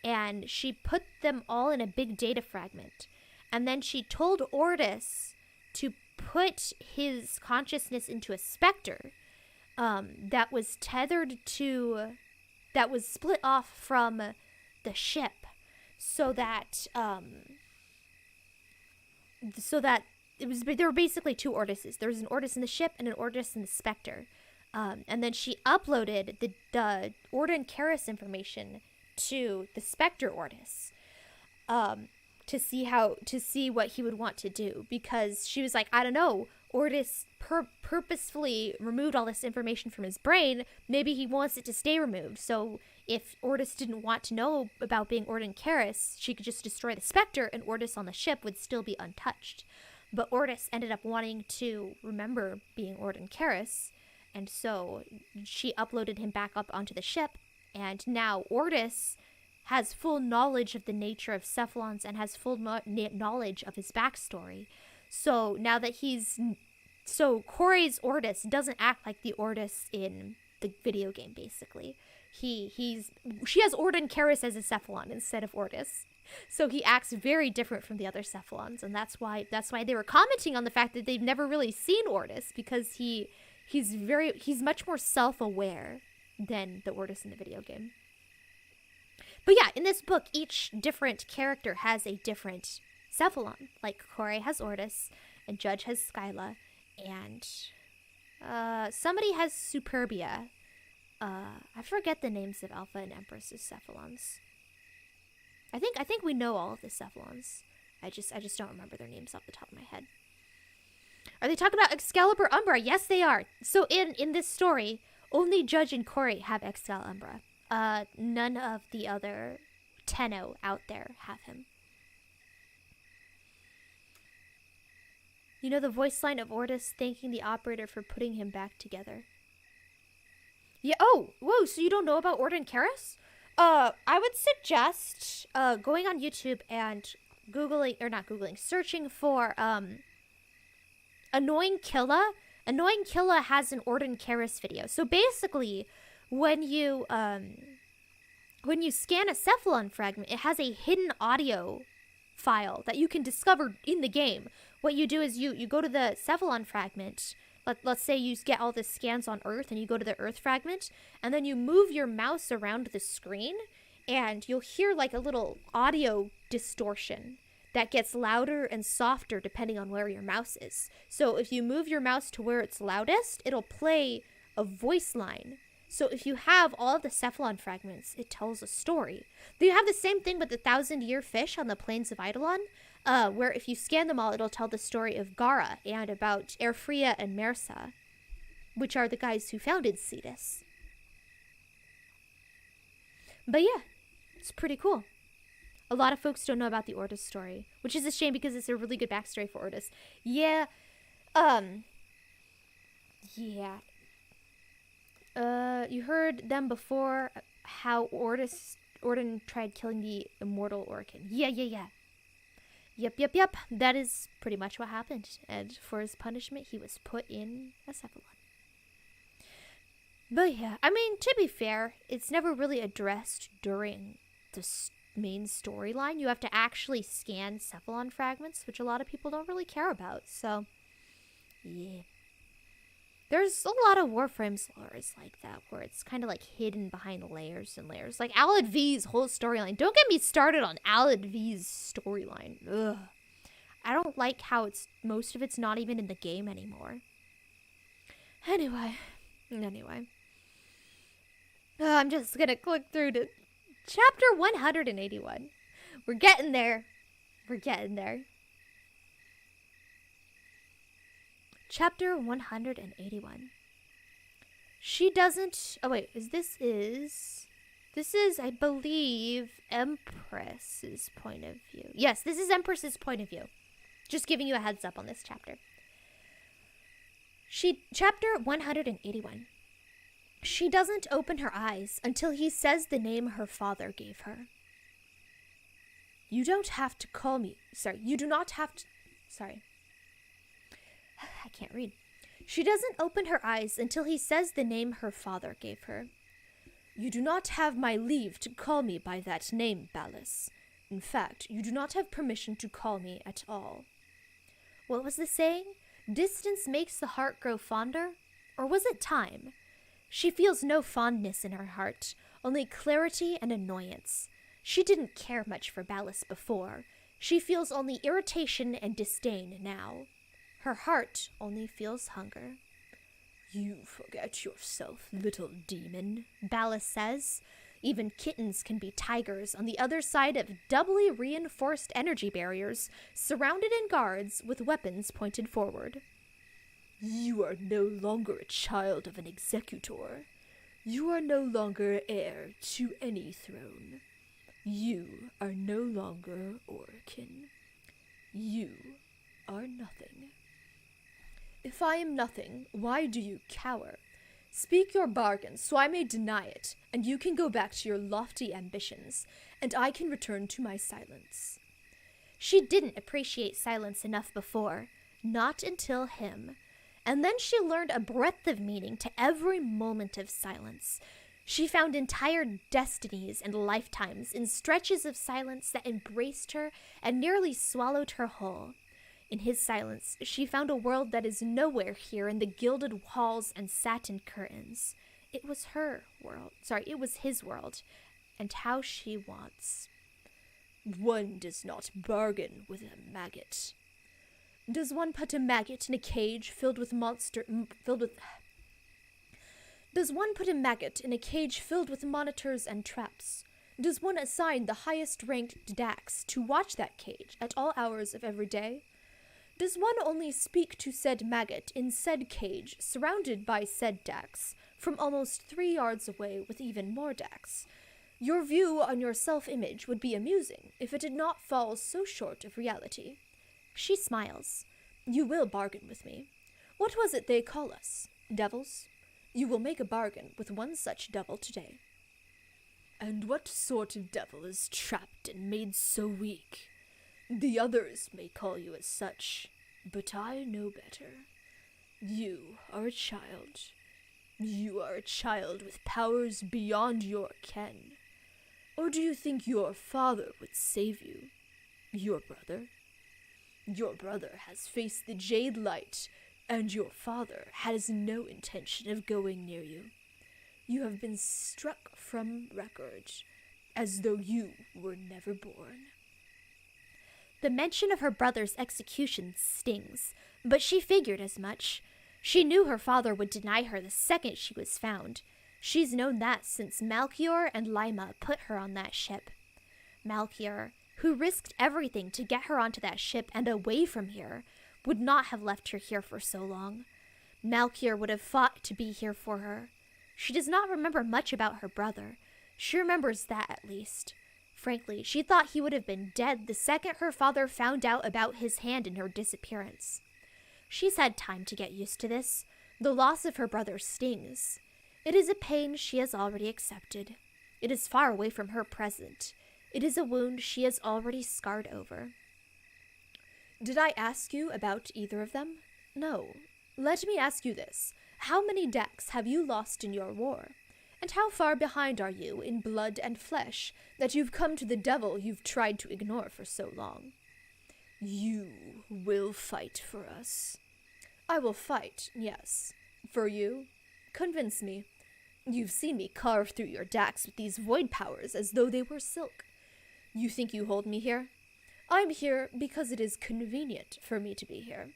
and she put them all in a big data fragment. And then she told Ordis to put his consciousness into a specter that was tethered to, that was split off from the ship, so that there were basically two Ordises. There was an Ordis in the ship and an Ordis in the specter. And then she uploaded the Orden Karis information to the Spectre Ordis. To see what he would want to do, because she was like, I don't know, Ordis purposefully removed all this information from his brain. Maybe he wants it to stay removed. So if Ordis didn't want to know about being Orden Karis, she could just destroy the Spectre, and Ordis on the ship would still be untouched. But Ordis ended up wanting to remember being Orden Karis, and so she uploaded him back up onto the ship, and now Ordis has full knowledge of the nature of Cephalons and has full knowledge of his backstory. So now that Corey's Ordis doesn't act like the Ordis in the video game, basically. She has Orden Karis as a Cephalon instead of Ordis. So he acts very different from the other Cephalons, and that's why they were commenting on the fact that they've never really seen Ordis, because he's much more self-aware than the Ordis in the video game. But yeah, in this book, each different character has a different Cephalon. Like, Corey has Ordis, and Judge has Skyla, and somebody has Superbia. I forget the names of Alpha and Empress's Cephalons. I think we know all of the Cephalons. I just don't remember their names off the top of my head. Are they talking about Excalibur Umbra? Yes, they are. So in this story, only Judge and Corey have Excalibur Umbra. None of the other Tenno out there have him. You know the voice line of Ordis thanking the operator for putting him back together. Yeah, oh, whoa, so you don't know about Orden Karis? I would suggest going on YouTube and searching for Annoying Killa. Annoying Killa has an Orden Karis video. So basically, when you scan a Cephalon fragment, it has a hidden audio file that you can discover in the game. What you do is you go to the Cephalon fragment. Let's say you get all the scans on Earth, and you go to the Earth fragment, and then you move your mouse around the screen, and you'll hear like a little audio distortion that gets louder and softer depending on where your mouse is. So if you move your mouse to where it's loudest, it'll play a voice line. So if you have all of the Cephalon fragments, it tells a story. They have the same thing with the 1,000-year fish on the plains of Eidolon, where if you scan them all, it'll tell the story of Gara and about Airfria and Mersa, which are the guys who founded Cetus. But yeah, it's pretty cool. A lot of folks don't know about the Ortis story, which is a shame because it's a really good backstory for Ortis. Yeah, yeah. You heard them before, how Ordin tried killing the immortal Orkin. Yeah. Yep. That is pretty much what happened. And for his punishment, he was put in a cephalon. But yeah, I mean, to be fair, it's never really addressed during the main storyline. You have to actually scan cephalon fragments, which a lot of people don't really care about. So, yeah. There's a lot of Warframe lores like that, where it's kind of like hidden behind layers and layers. Like Alad V's whole storyline. Don't get me started on Alad V's storyline. Ugh. I don't like how most of it's not even in the game anymore. Anyway. I'm just gonna click through to chapter 181. We're getting there. Chapter 181. She doesn't... Oh, wait. This is, I believe, Empress's point of view. Yes, this is Empress's point of view. Just giving you a heads up on this chapter. Chapter 181. She doesn't open her eyes until he says the name her father gave her. You don't have to call me... You do not have to... I can't read. She doesn't open her eyes until he says the name her father gave her. You do not have my leave to call me by that name, Ballas. In fact, you do not have permission to call me at all. What was the saying? Distance makes the heart grow fonder? Or was it time? She feels no fondness in her heart, only clarity and annoyance. She didn't care much for Ballas before. She feels only irritation and disdain now. Her heart only feels hunger. You forget yourself, little demon, Ballas says. Even kittens can be tigers on the other side of doubly reinforced energy barriers, surrounded in guards with weapons pointed forward. You are no longer a child of an executor. You are no longer heir to any throne. You are no longer Orkin. You are nothing. If I am nothing, why do you cower? Speak your bargain, so I may deny it, and you can go back to your lofty ambitions, and I can return to my silence. She didn't appreciate silence enough before, not until him. And then she learned a breadth of meaning to every moment of silence. She found entire destinies and lifetimes in stretches of silence that embraced her and nearly swallowed her whole. In his silence, she found a world that is nowhere here in the gilded halls and satin curtains. It was her world. It was his world, and how she wants. One does not bargain with a maggot. Does one put a maggot in a cage filled with Does one put a maggot in a cage filled with monitors and traps? Does one assign the highest-ranked Dax to watch that cage at all hours of every day? Does one only speak to said maggot in said cage, surrounded by said Dax, from almost 3 yards away with even more Dax? Your view on your self-image would be amusing if it did not fall so short of reality. She smiles. You will bargain with me. What was it they call us? Devils? You will make a bargain with one such devil today. And what sort of devil is trapped and made so weak? The others may call you as such, but I know better. You are a child. You are a child with powers beyond your ken. Or do you think your father would save you? Your brother? Your brother has faced the Jade Light, and your father has no intention of going near you. You have been struck from record, as though you were never born. The mention of her brother's execution stings, but she figured as much. She knew her father would deny her the second she was found. She's known that since Malchior and Lima put her on that ship. Malchior, who risked everything to get her onto that ship and away from here, would not have left her here for so long. Malchior would have fought to be here for her. She does not remember much about her brother. She remembers that, at least. Frankly, she thought he would have been dead the second her father found out about his hand in her disappearance. She's had time to get used to this. The loss of her brother stings. It is a pain she has already accepted. It is far away from her present. It is a wound she has already scarred over. Did I ask you about either of them? No. Let me ask you this. How many decks have you lost in your war? And how far behind are you in blood and flesh that you've come to the devil you've tried to ignore for so long? You will fight for us. I will fight, yes. For you? Convince me. You've seen me carve through your decks with these void powers as though they were silk. You think you hold me here? I'm here because it is convenient for me to be here.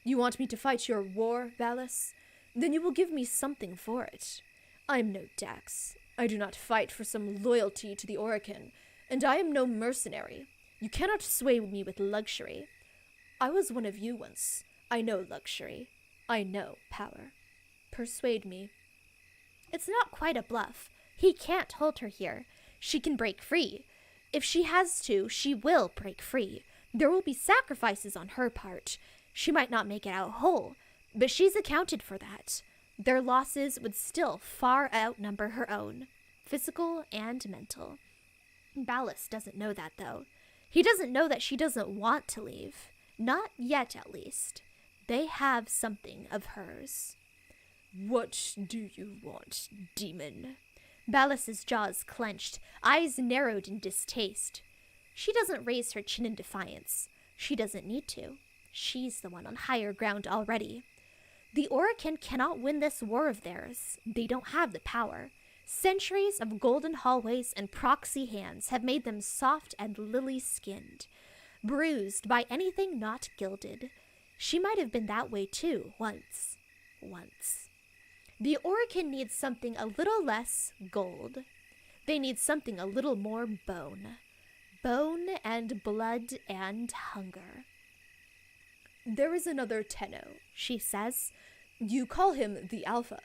You want me to fight your war, Valis? Then you will give me something for it. I'm no Dax. I do not fight for some loyalty to the Orokin, and I am no mercenary. You cannot sway me with luxury. I was one of you once. I know luxury. I know power. Persuade me. It's not quite a bluff. He can't hold her here. She can break free. If she has to, she will break free. There will be sacrifices on her part. She might not make it out whole, but she's accounted for that. Their losses would still far outnumber her own, physical and mental. Ballas doesn't know that, though. He doesn't know that she doesn't want to leave. Not yet, at least. They have something of hers. What do you want, demon? Ballas's jaws clenched, eyes narrowed in distaste. She doesn't raise her chin in defiance. She doesn't need to. She's the one on higher ground already. The Orokin cannot win this war of theirs. They don't have the power. Centuries of golden hallways and proxy hands have made them soft and lily-skinned, bruised by anything not gilded. She might have been that way too, once. The Orokin needs something a little less gold. They need something a little more bone. Bone and blood and hunger. There is another Tenno, she says. You call him the Alpha.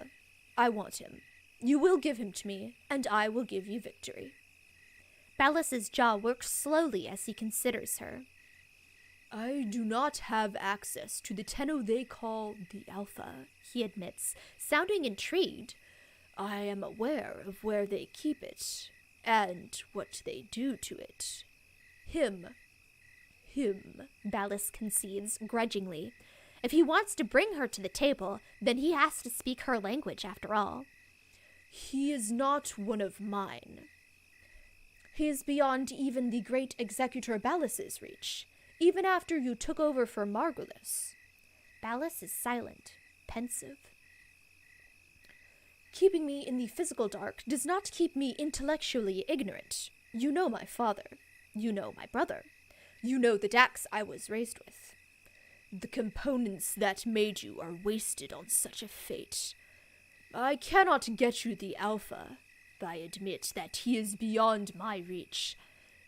I want him. You will give him to me, and I will give you victory. Ballas's jaw works slowly as he considers her. I do not have access to the Tenno they call the Alpha, he admits, sounding intrigued. I am aware of where they keep it, and what they do to it. Him, Ballas concedes, grudgingly. If he wants to bring her to the table, then he has to speak her language after all. He is not one of mine. He is beyond even the great Executor Ballas's reach, even after you took over for Margulis. Ballas is silent, pensive. Keeping me in the physical dark does not keep me intellectually ignorant. You know my father. You know my brother. You know the Dax I was raised with. The components that made you are wasted on such a fate. I cannot get you the Alpha. I admit that he is beyond my reach.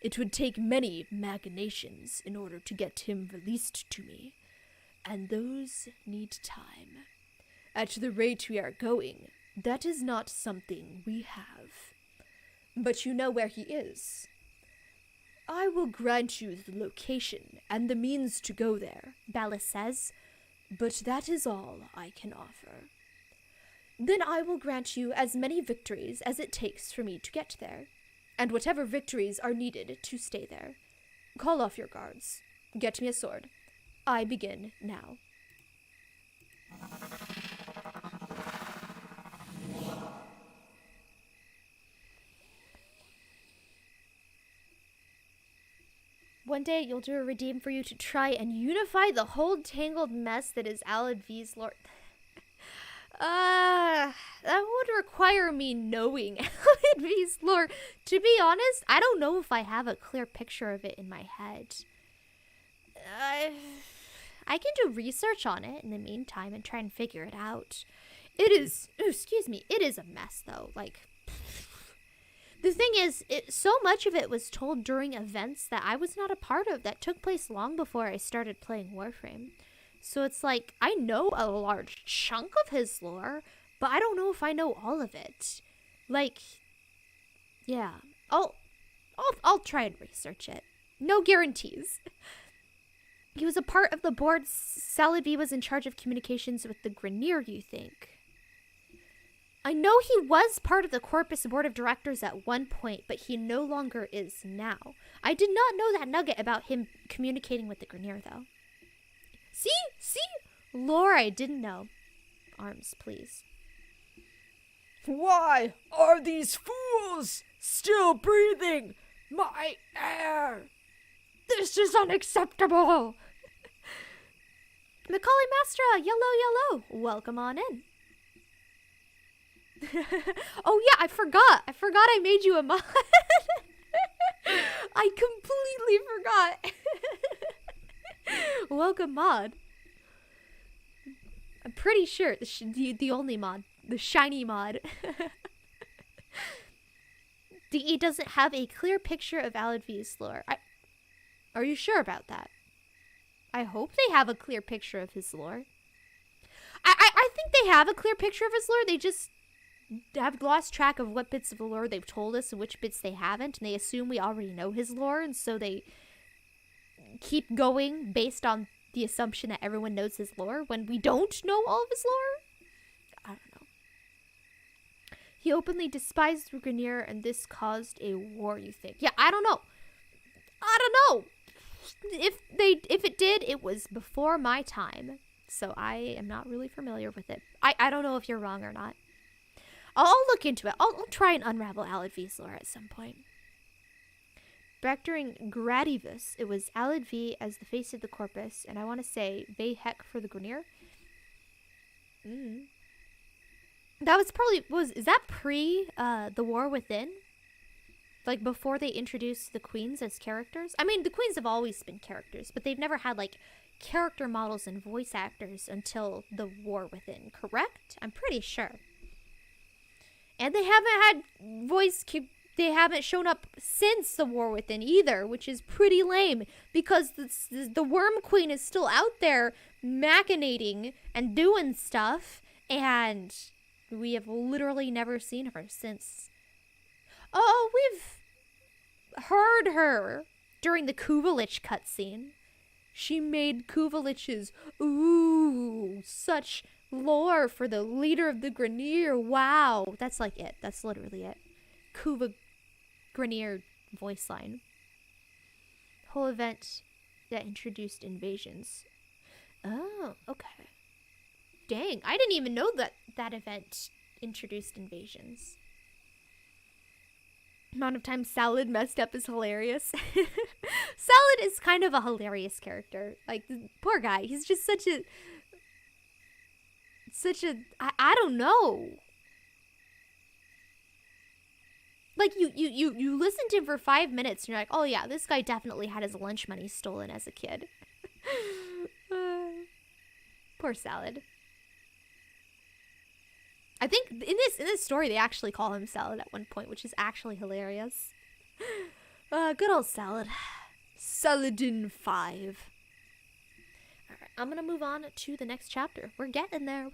It would take many machinations in order to get him released to me, and those need time. At the rate we are going, that is not something we have. But you know where he is. I will grant you the location and the means to go there, Ballas says, but that is all I can offer. Then I will grant you as many victories as it takes for me to get there, and whatever victories are needed to stay there. Call off your guards. Get me a sword. I begin now. One day you'll do a redeem for you to try and unify the whole tangled mess that is Alad V's lore. That would require me knowing Alad V's lore. To be honest, I don't know if I have a clear picture of it in my head. I can do research on it in the meantime and try and figure it out. It is a mess though. Like, the thing is, so much of it was told during events that I was not a part of that took place long before I started playing Warframe. So it's like, I know a large chunk of his lore, but I don't know if I know all of it. Like, yeah. I'll I'll try and research it. No guarantees. He was a part of the board. Saladvi was in charge of communications with the Grenier, you think? I know he was part of the Corpus board of directors at one point, but he no longer is now. I did not know that nugget about him communicating with the Grenier, though. See? Lore I didn't know. Arms, please. Why are these fools still breathing my air? This is unacceptable. Macaulay Mastra, yellow. Welcome on in. Oh yeah, I forgot I made you a mod. I completely forgot. Welcome mod. I'm pretty sure the only mod, the shiny mod. DE doesn't have a clear picture of Aladvi's lore. Are you sure about that? I hope they have a clear picture of his lore. I think they have a clear picture of his lore. They just have lost track of what bits of the lore they've told us and which bits they haven't, and they assume we already know his lore, and so they keep going based on the assumption that everyone knows his lore when we don't know all of his lore. I don't know. He openly despised the Grenier, and this caused a war, you think? Yeah, I don't know. If it did, it was before my time, so I am not really familiar with it. I don't know if you're wrong or not. I'll look into it. I'll try and unravel Aladvi's lore at some point. Back during Gradivus, it was Aladvi as the face of the Corpus, and I want to say Bayhek for the Grenier. That was probably, is that pre the War Within? Like before they introduced the queens as characters? I mean, the queens have always been characters, but they've never had like character models and voice actors until the War Within, correct? I'm pretty sure. And they haven't had they haven't shown up since the War Within either, which is pretty lame because the Worm Queen is still out there machinating and doing stuff, and we have literally never seen her since. Oh, we've heard her during the Kuvalich cutscene. She made Kuvalich's, ooh, such lore for the leader of the Grenier. Wow. That's like it. That's literally it. Kuva Grenier voice line. Whole event that introduced invasions. Oh, okay. Dang, I didn't even know that event introduced invasions. Amount of time Salad messed up is hilarious. Salad is kind of a hilarious character. Like, poor guy. He's just such a I don't know. Like, you listen to him for 5 minutes and you're like, oh yeah, this guy definitely had his lunch money stolen as a kid. Poor Salad. I think in this story they actually call him Salad at one point, which is actually hilarious. Good old Salad. Saladin 5. Alright, I'm gonna move on to the next chapter. We're getting there.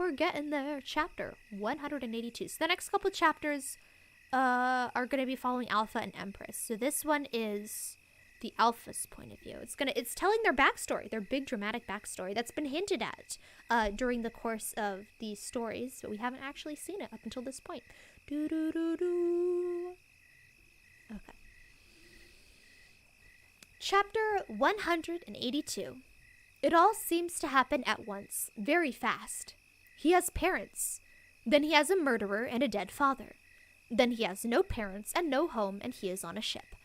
Chapter 182. So the next couple chapters are gonna be following Alpha and Empress. So this one is the Alpha's point of view. It's telling their backstory, their big dramatic backstory that's been hinted at during the course of these stories, but we haven't actually seen it up until this point. Okay. Chapter 182. It all seems to happen at once, very fast. He has parents. Then he has a murderer and a dead father. Then he has no parents and no home, and he is on a ship.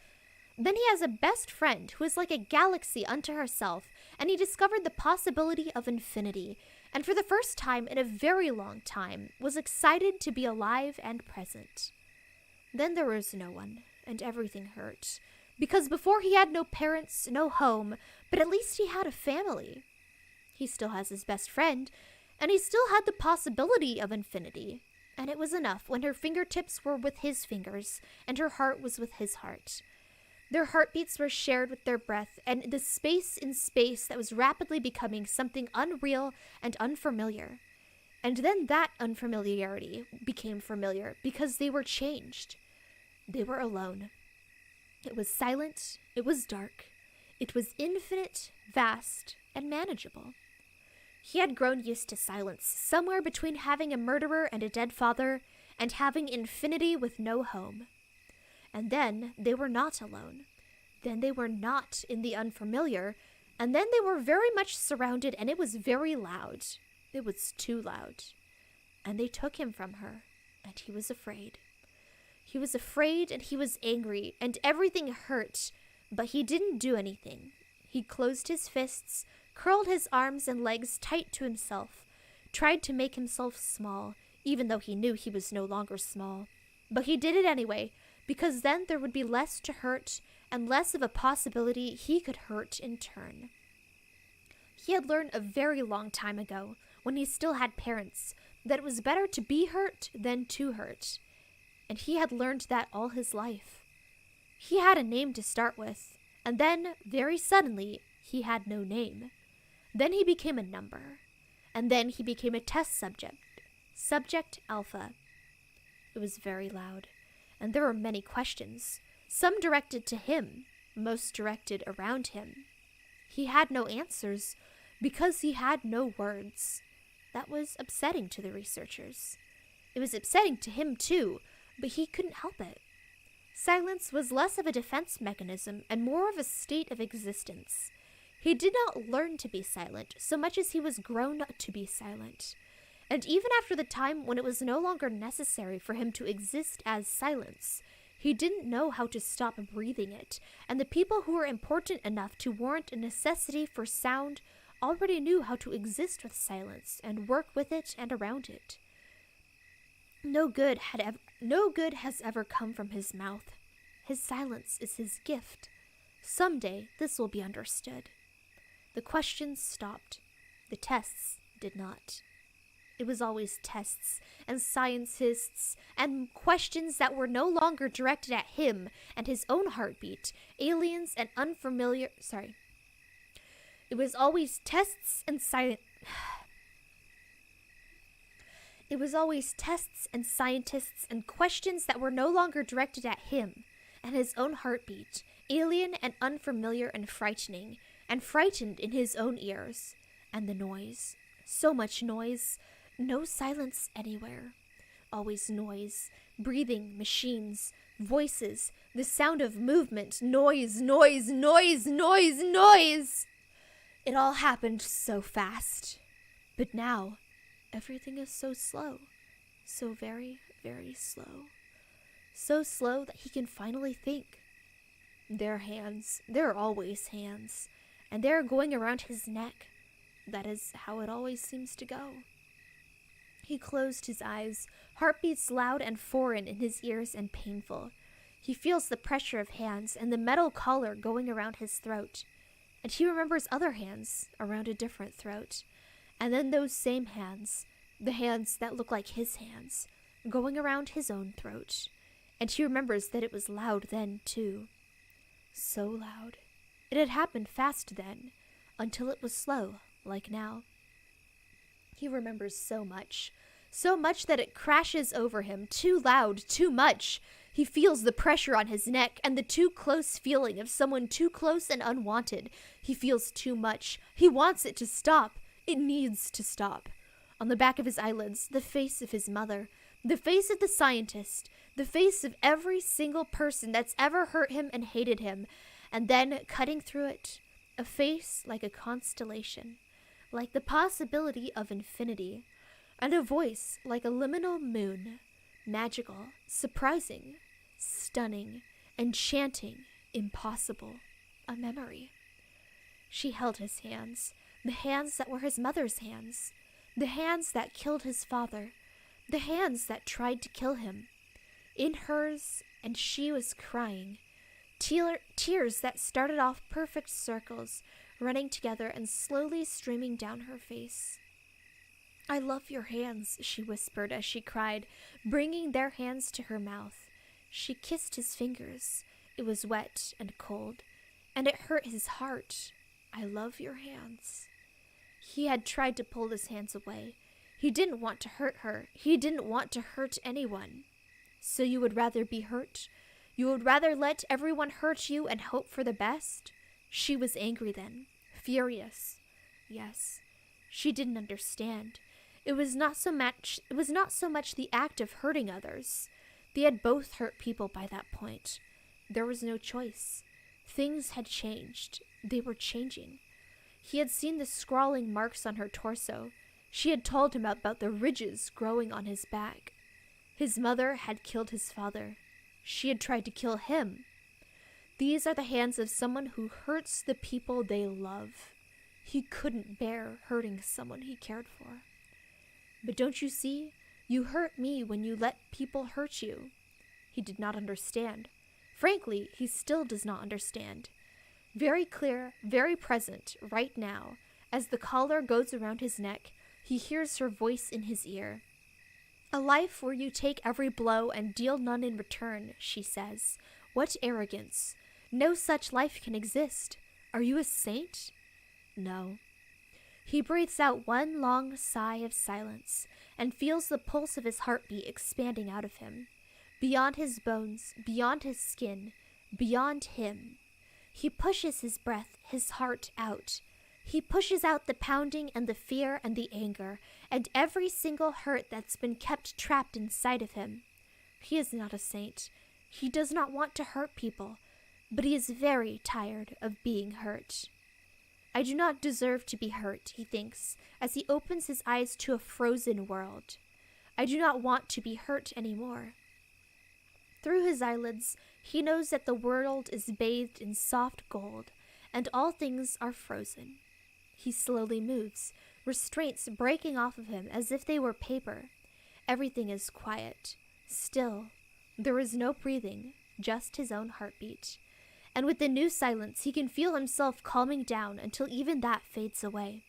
Then he has a best friend who is like a galaxy unto herself, and he discovered the possibility of infinity, and for the first time in a very long time was excited to be alive and present. Then there was no one, and everything hurt, because before he had no parents, no home, but at least he had a family. He still has his best friend, and he still had the possibility of infinity, and it was enough when her fingertips were with his fingers, and her heart was with his heart. Their heartbeats were shared with their breath, and the space in space that was rapidly becoming something unreal and unfamiliar. And then that unfamiliarity became familiar because they were changed. They were alone. It was silent, it was dark, it was infinite, vast, and manageable. He had grown used to silence, somewhere between having a murderer and a dead father, and having infinity with no home. And then they were not alone. Then they were not in the unfamiliar, and then they were very much surrounded, and it was very loud. It was too loud. And they took him from her, and he was afraid. He was afraid, and he was angry, and everything hurt, but he didn't do anything. He closed his fists, curled his arms and legs tight to himself, tried to make himself small, even though he knew he was no longer small. But he did it anyway, because then there would be less to hurt and less of a possibility he could hurt in turn. He had learned a very long time ago, when he still had parents, that it was better to be hurt than to hurt. And he had learned that all his life. He had a name to start with, and then, very suddenly, he had no name. Then he became a number, and then he became a test subject. Subject Alpha. It was very loud, and there were many questions, some directed to him, most directed around him. He had no answers, because he had no words. That was upsetting to the researchers. It was upsetting to him too, but he couldn't help it. Silence was less of a defense mechanism and more of a state of existence. He did not learn to be silent so much as he was grown to be silent. And even after the time when it was no longer necessary for him to exist as silence, he didn't know how to stop breathing it, and the people who were important enough to warrant a necessity for sound already knew how to exist with silence and work with it and around it. No good has ever come from his mouth. His silence is his gift. Someday this will be understood. The questions stopped. The tests did not. It was always tests and scientists and questions that were no longer directed at him and his own heartbeat, aliens and unfamiliar... It was always tests and It was always tests and scientists and questions that were no longer directed at him and his own heartbeat, alien and unfamiliar and frightened in his own ears. And the noise. So much noise. No silence anywhere. Always noise. Breathing, machines, voices, the sound of movement, noise, noise, noise, noise, noise. It all happened so fast. But now, everything is so slow. So very, very slow. So slow that he can finally think. Their hands, there are always hands, and they are going around his neck. That is how it always seems to go. He closed his eyes, heartbeats loud and foreign in his ears and painful. He feels the pressure of hands and the metal collar going around his throat. And he remembers other hands around a different throat. And then those same hands, the hands that look like his hands, going around his own throat. And he remembers that it was loud then, too. So loud. It had happened fast then, until it was slow, like now. He remembers so much that it crashes over him, too loud, too much. He feels the pressure on his neck and the too close feeling of someone too close and unwanted. He feels too much. He wants it to stop. It needs to stop. On the back of his eyelids, the face of his mother, the face of the scientist, the face of every single person that's ever hurt him and hated him, and then, cutting through it, a face like a constellation, like the possibility of infinity, and a voice like a liminal moon, magical, surprising, stunning, enchanting, impossible, a memory. She held his hands, the hands that were his mother's hands, the hands that killed his father, the hands that tried to kill him. In hers, and she was crying, tears that started off perfect circles, running together and slowly streaming down her face. "I love your hands," she whispered as she cried, bringing their hands to her mouth. She kissed his fingers. It was wet and cold, and it hurt his heart. "I love your hands." He had tried to pull his hands away. He didn't want to hurt her. He didn't want to hurt anyone. "So you would rather be hurt? You would rather let everyone hurt you and hope for the best? She was angry then, furious. Yes, she didn't understand. It was not so much the act of hurting others. They had both hurt people by that point. There was no choice. Things had changed. They were changing. He had seen the scrawling marks on her torso. She had told him about the ridges growing on his back. His mother had killed his father. She had tried to kill him. These are the hands of someone who hurts the people they love. He couldn't bear hurting someone he cared for. But don't you see? You hurt me when you let people hurt you. He did not understand. Frankly, he still does not understand. Very clear, very present, right now, as the collar goes around his neck, he hears her voice in his ear. A life where you take every blow and deal none in return, she says. What arrogance. No such life can exist. Are you a saint? No. He breathes out one long sigh of silence and feels the pulse of his heartbeat expanding out of him. Beyond his bones, beyond his skin, beyond him. He pushes his breath, his heart out. He pushes out the pounding and the fear and the anger and every single hurt that's been kept trapped inside of him. He is not a saint. He does not want to hurt people, but he is very tired of being hurt. I do not deserve to be hurt, he thinks, as he opens his eyes to a frozen world. I do not want to be hurt anymore. Through his eyelids, he knows that the world is bathed in soft gold, and all things are frozen. He slowly moves, restraints breaking off of him as if they were paper. Everything is quiet, still. There is no breathing, just his own heartbeat. And with the new silence, he can feel himself calming down until even that fades away.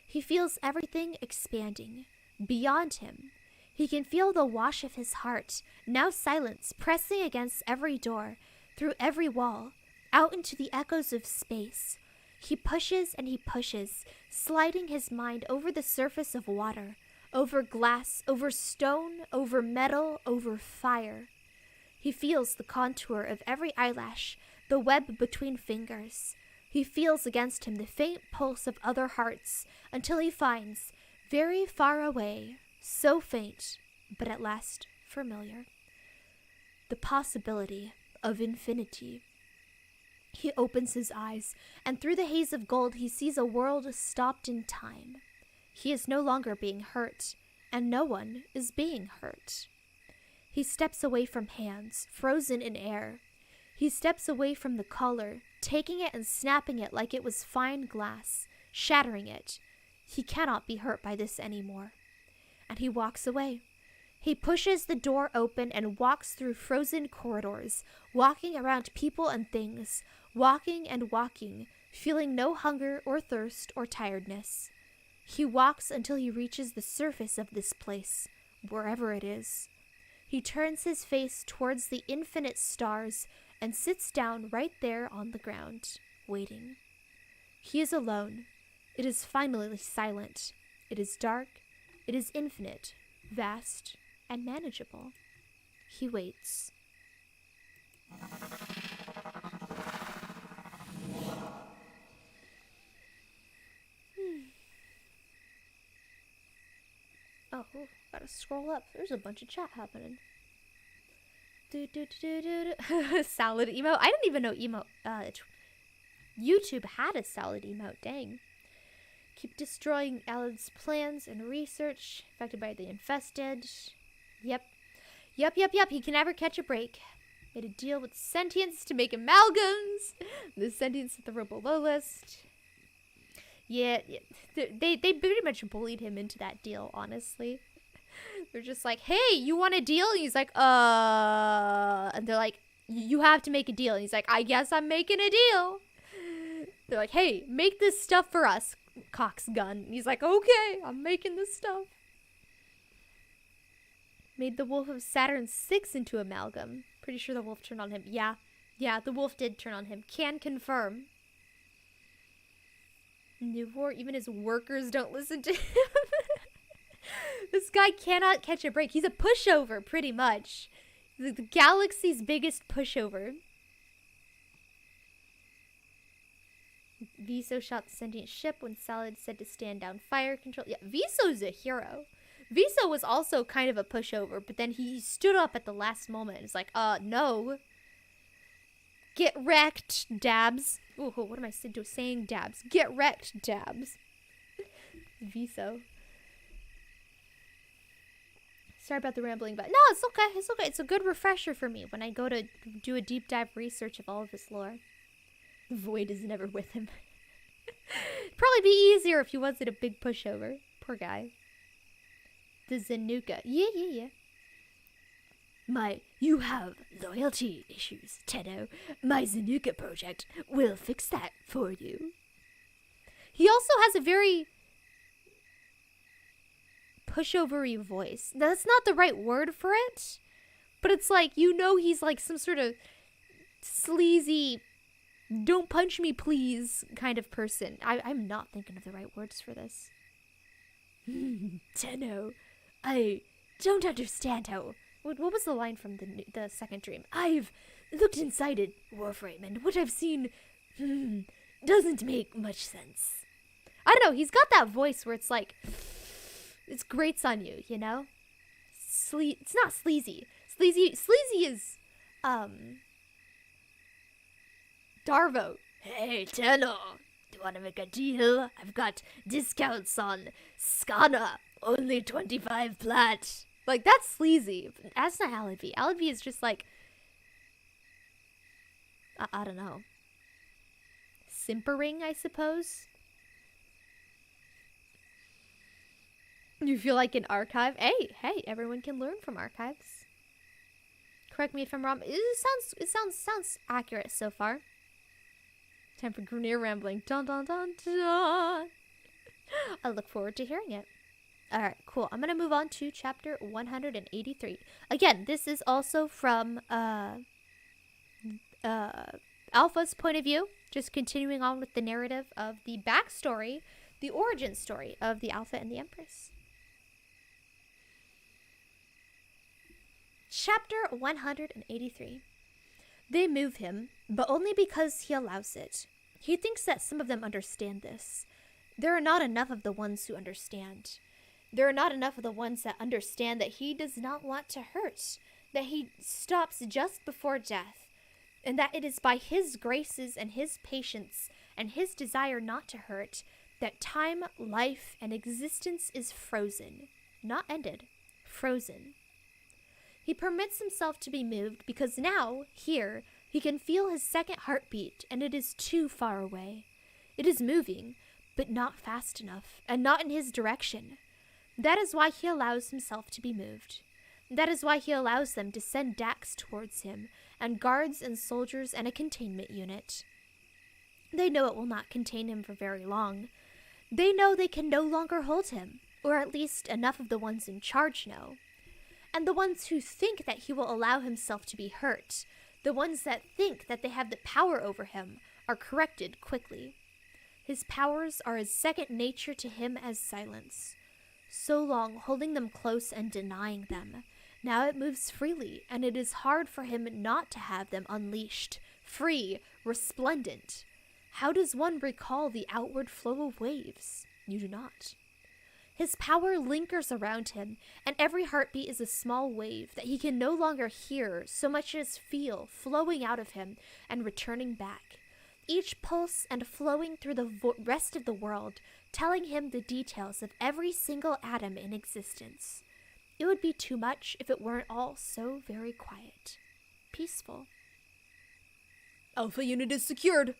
He feels everything expanding, beyond him. He can feel the wash of his heart, now silence, pressing against every door, through every wall, out into the echoes of space. He pushes and he pushes, sliding his mind over the surface of water, over glass, over stone, over metal, over fire. He feels the contour of every eyelash, the web between fingers. He feels against him the faint pulse of other hearts, until he finds, very far away, so faint, but at last familiar, the possibility of infinity. He opens his eyes, and through the haze of gold he sees a world stopped in time. He is no longer being hurt, and no one is being hurt. He steps away from hands, frozen in air. He steps away from the collar, taking it and snapping it like it was fine glass, shattering it. He cannot be hurt by this anymore. And he walks away. He pushes the door open and walks through frozen corridors, walking around people and things, walking and walking, feeling no hunger or thirst or tiredness. He walks until he reaches the surface of this place, wherever it is. He turns his face towards the infinite stars and sits down right there on the ground, waiting. He is alone. It is finally silent. It is dark. It is infinite, vast, and manageable. He waits. Oh, gotta scroll up. There's a bunch of chat happening. Salad emote. I didn't even know YouTube had a salad emote. Dang. Keep destroying Alan's plans and research. Affected by the infested. Yep. He can never catch a break. Made a deal with sentience to make amalgams. The sentience at the row below list. Yeah. They pretty much bullied him into that deal, honestly. They're just like, hey, you want a deal? And he's like, and they're like, you have to make a deal. And he's like, I guess I'm making a deal. They're like, hey, make this stuff for us, Cox gun. And he's like, okay, I'm making this stuff. Made the Wolf of Saturn 6 into amalgam. Pretty sure the wolf turned on him. Yeah, the wolf did turn on him. Can confirm. New war, even his workers don't listen to him. This guy cannot catch a break. He's a pushover, pretty much. The galaxy's biggest pushover. Viso shot the sentient ship when Salad said to stand down fire control. Yeah, Viso's a hero. Viso was also kind of a pushover, but then he stood up at the last moment. It's like, no. Get wrecked, Dabs. Ooh, what am I saying, Dabs? Get wrecked, Dabs. Viso. Sorry about the rambling, but no, it's okay. It's okay. It's a good refresher for me when I go to do a deep dive research of all of his lore. The void is never with him. Probably be easier if he wasn't a big pushover. Poor guy. The Zanuka. Yeah. You have loyalty issues, Tedo. My Zanuka project will fix that for you. He also has a very pushovery voice. That's not the right word for it, but it's like, he's like some sort of sleazy, don't punch me please kind of person. I'm not thinking of the right words for this. Tenno, I don't understand how... What was the line from the second dream? I've looked inside it, Warframe, and what I've seen doesn't make much sense. I don't know, he's got that voice where it's like, it grates on you, you know? It's not sleazy. Sleazy is, Darvo. Hey, Tenno, do you want to make a deal? I've got discounts on Skana, only 25 plat. Like, that's sleazy. That's not Alibi. Alibi is just like, I don't know. Simpering, I suppose? You feel like an archive? Hey, everyone can learn from archives. Correct me if I'm wrong. It sounds accurate so far. Time for Grenier rambling. Dun dun dun dun. I look forward to hearing it. Alright, cool. I'm gonna move on to chapter 183. Again, this is also from Alpha's point of view. Just continuing on with the narrative of the backstory, the origin story of the Alpha and the Empress. Chapter 183. They move him, but only because he allows it. He thinks that some of them understand this. There are not enough of the ones who understand. There are not enough of the ones that understand that he does not want to hurt, that he stops just before death, and that it is by his graces and his patience and his desire not to hurt that time, life, and existence is frozen. Not ended. Frozen. He permits himself to be moved because now, here, he can feel his second heartbeat, and it is too far away. It is moving, but not fast enough, and not in his direction. That is why he allows himself to be moved. That is why he allows them to send Dax towards him, and guards and soldiers and a containment unit. They know it will not contain him for very long. They know they can no longer hold him, or at least enough of the ones in charge know. And the ones who think that he will allow himself to be hurt, the ones that think that they have the power over him, are corrected quickly. His powers are as second nature to him as silence. So long holding them close and denying them. Now it moves freely, and it is hard for him not to have them unleashed, free, resplendent. How does one recall the outward flow of waves? You do not. His power lingers around him, and every heartbeat is a small wave that he can no longer hear so much as feel flowing out of him and returning back. Each pulse and flowing through the rest of the world, telling him the details of every single atom in existence. It would be too much if it weren't all so very quiet. Peaceful. Alpha unit is secured.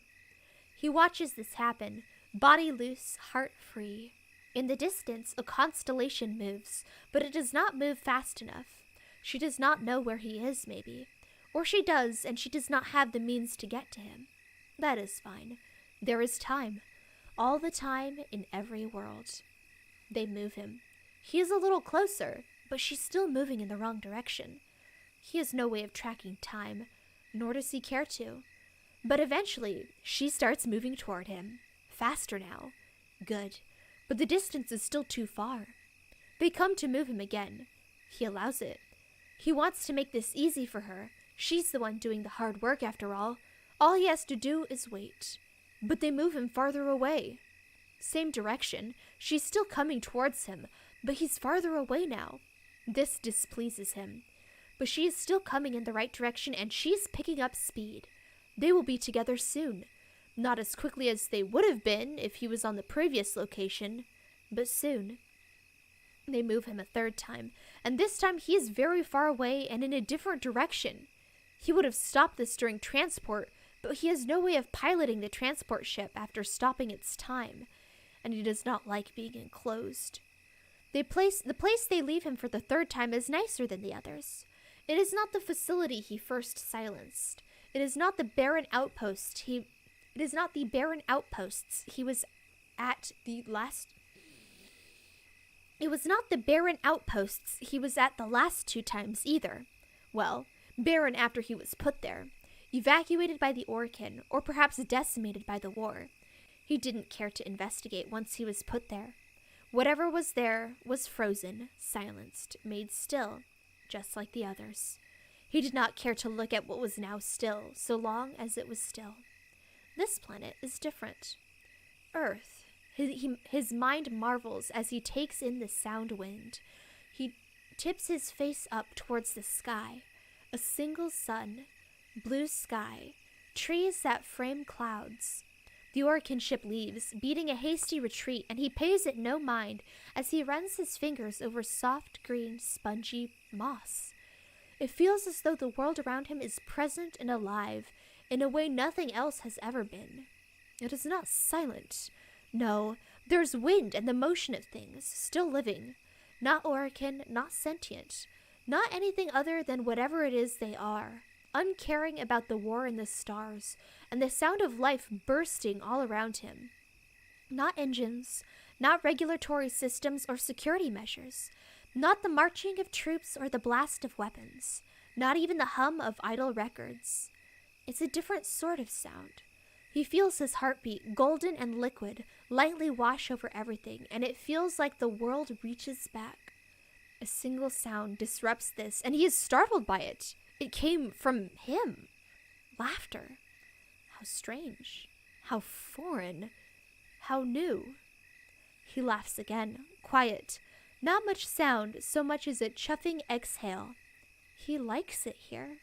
He watches this happen, body loose, heart free. In the distance, a constellation moves, but it does not move fast enough. She does not know where he is, maybe. Or she does, and she does not have the means to get to him. That is fine. There is time. All the time in every world. They move him. He is a little closer, but she's still moving in the wrong direction. He has no way of tracking time, nor does he care to. But eventually, she starts moving toward him. Faster now. Good. But the distance is still too far. They come to move him again. He allows it. He wants to make this easy for her. She's the one doing the hard work after all. All he has to do is wait. But they move him farther away. Same direction. She's still coming towards him, but he's farther away now. This displeases him. But she is still coming in the right direction, and she's picking up speed. They will be together soon. Not as quickly as they would have been if he was on the previous location, but soon. They move him a third time, and this time he is very far away and in a different direction. He would have stopped this during transport, but he has no way of piloting the transport ship after stopping its time, and he does not like being enclosed. The place they leave him for the third time is nicer than the others. It is not the facility he first silenced. It is not the barren outposts he was at the last. It was not the barren outposts he was at the last 2 times either. Well, barren after he was put there, evacuated by the Orkin, or perhaps decimated by the war. He didn't care to investigate once he was put there. Whatever was there was frozen, silenced, made still, just like the others. He did not care to look at what was now still, so long as it was still. This planet is different. Earth. His mind marvels as he takes in the sound wind. He tips his face up towards the sky. A single sun, blue sky, trees that frame clouds. The Orkin ship leaves, beating a hasty retreat, and he pays it no mind as he runs his fingers over soft green, spongy moss. It feels as though the world around him is present and alive in a way nothing else has ever been. It is not silent. No, there's wind and the motion of things, still living. Not Orkin, not sentient. Not anything other than whatever it is they are. Uncaring about the war in the stars, and the sound of life bursting all around him. Not engines, not regulatory systems or security measures. Not the marching of troops or the blast of weapons. Not even the hum of idle records. It's a different sort of sound. He feels his heartbeat, golden and liquid, lightly wash over everything, and it feels like the world reaches back. A single sound disrupts this, and he is startled by it. It came from him. Laughter. How strange. How foreign. How new. He laughs again, quiet. Not much sound, so much as a chuffing exhale. He likes it here.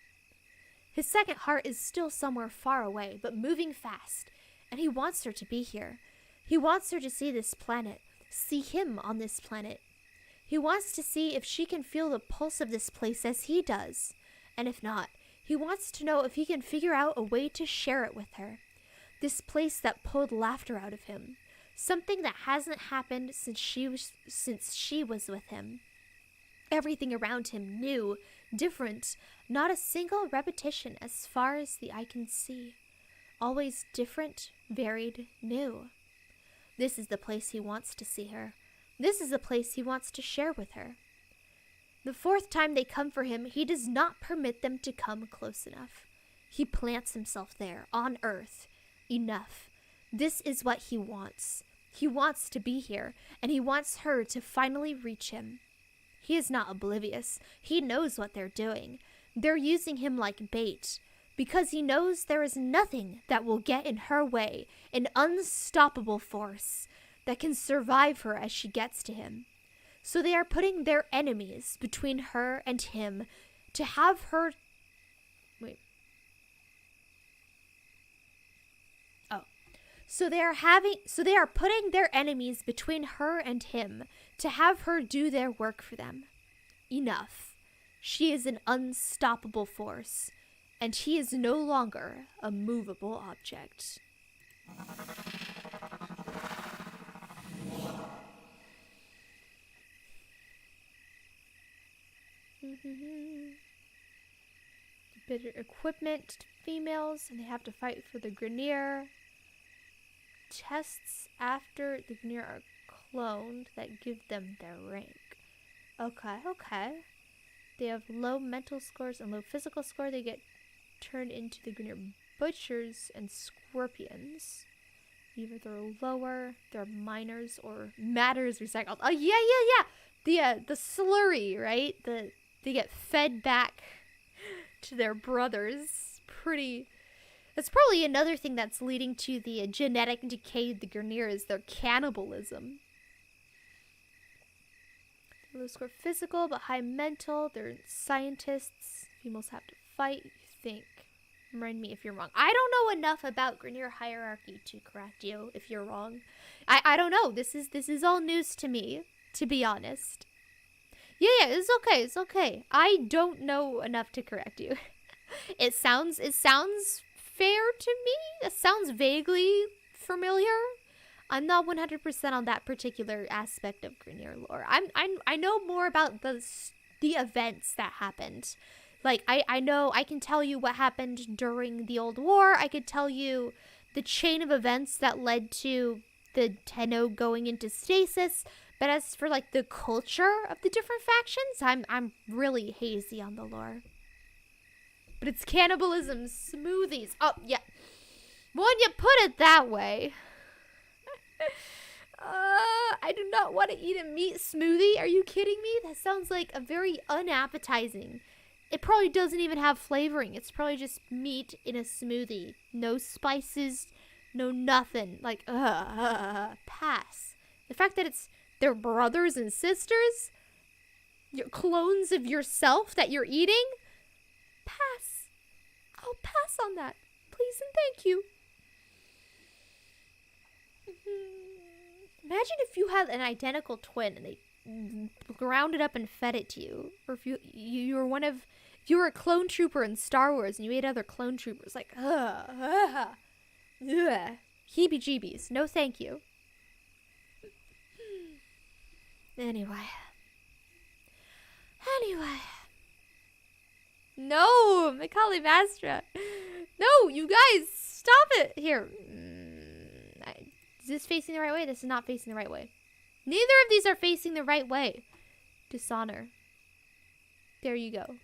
His second heart is still somewhere far away, but moving fast, and he wants her to be here. He wants her to see this planet, see him on this planet. He wants to see if she can feel the pulse of this place as he does, and if not, he wants to know if he can figure out a way to share it with her. This place that pulled laughter out of him, something that hasn't happened since she was with him. Everything around him new, different, not a single repetition as far as the eye can see. Always different, varied, new. This is the place he wants to see her. This is the place he wants to share with her. The 4th time they come for him, he does not permit them to come close enough. He plants himself there, on Earth. Enough. This is what he wants. He wants to be here, and he wants her to finally reach him. He is not oblivious. He knows what they're doing. They're using him like bait, because he knows there is nothing that will get in her way, an unstoppable force that can survive her as she gets to him. So they are putting their enemies between her and him to have her... So they are putting their enemies between her and him to have her do their work for them. Enough. She is an unstoppable force, and he is no longer a movable object. Better equipment to females, and they have to fight for the Grenier. Tests after the Grenier are cloned that give them their rank. Okay. They have low mental scores and low physical score. They get turned into the Grenier Butchers and Scorpions. Either they're lower, they're minors, or matters recycled. Oh, yeah. The slurry, right? They get fed back to their brothers. That's probably another thing that's leading to the genetic decay of the Grineer is their cannibalism. Low score physical, but high mental. They're scientists. Females have to fight. You think. Remind me if you're wrong. I don't know enough about Grineer hierarchy to correct you if you're wrong. I don't know. This is all news to me, to be honest. Yeah, it's okay. It's okay. I don't know enough to correct you. It sounds fair to me. It sounds vaguely familiar. I'm not 100% on that particular aspect of Grineer lore. I know more about the events that happened. Like, I know, I can tell you what happened during the Old War. I could tell you the chain of events that led to the Tenno going into stasis. But as for, like, the culture of the different factions, I'm really hazy on the lore. But it's cannibalism smoothies. Oh, yeah. When you put it that way. I do not want to eat a meat smoothie. Are you kidding me? That sounds like a very unappetizing. It probably doesn't even have flavoring. It's probably just meat in a smoothie. No spices, no nothing. Like, pass. The fact that they're brothers and sisters, your clones of yourself that you're eating, pass. I'll pass on that. Please and thank you. Imagine if you had an identical twin and they ground it up and fed it to you. Or if you were a clone trooper in Star Wars and you ate other clone troopers. Like, heebie-jeebies. No thank you. Anyway. No, Macaulay Mastra. No, you guys, stop it. Here. Is this facing the right way? This is not facing the right way. Neither of these are facing the right way. Dishonor. There you go.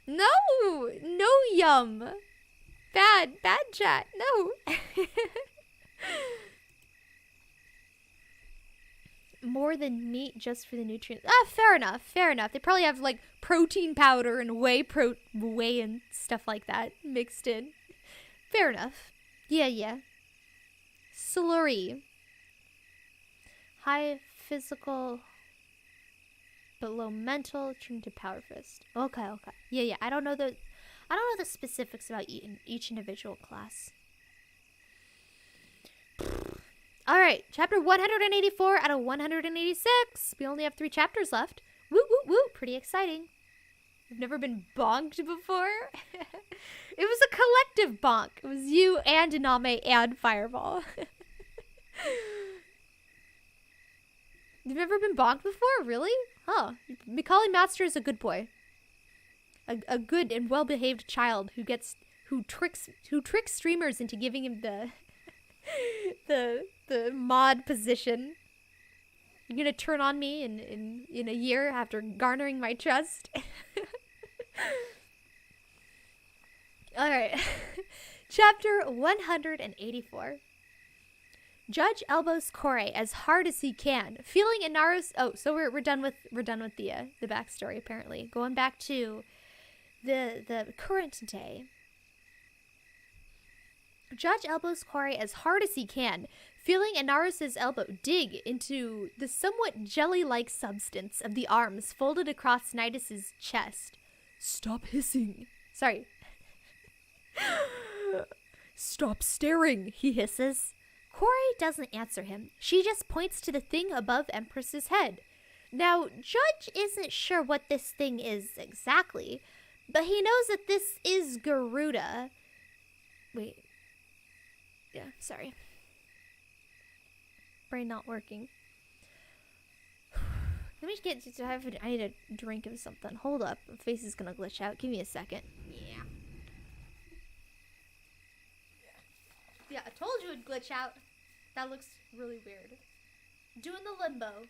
No, yum. Bad chat. No. More than meat just for the nutrients. Fair enough. They probably have like protein powder and whey and stuff like that mixed in. Fair enough. Yeah. Slurry. High physical but low mental, turned to power fist. Okay. Yeah. I don't know the specifics about each individual class. All right, chapter 184 out of 186. We only have 3 chapters left. Woo. Pretty exciting. I've never been bonked before. It was a collective bonk. It was you and Iname and Fireball. You've never been bonked before? Really? Huh. Macaulay Master is a good boy. A good and well-behaved child who tricks streamers into giving him the mod position. You're gonna turn on me in a year after garnering my trust. Alright. Chapter 184. Judge elbows Kore as hard as he can, feeling Inaru's... Oh, so we're done with the backstory, apparently. Going back to the current day. Judge elbows Kore as hard as he can, feeling Inaru's elbow dig into the somewhat jelly-like substance of the arms folded across Nidus's chest. Stop hissing. Sorry. Stop staring, he hisses. Kore doesn't answer him. She just points to the thing above Empress's head. Now, Judge isn't sure what this thing is exactly, but he knows that this is Garuda. Wait. Yeah, sorry. Brain not working. Let me get... I need a drink of something. Hold up. My face is gonna glitch out. Give me a second. Yeah, I told you it'd glitch out. That looks really weird. Doing the limbo.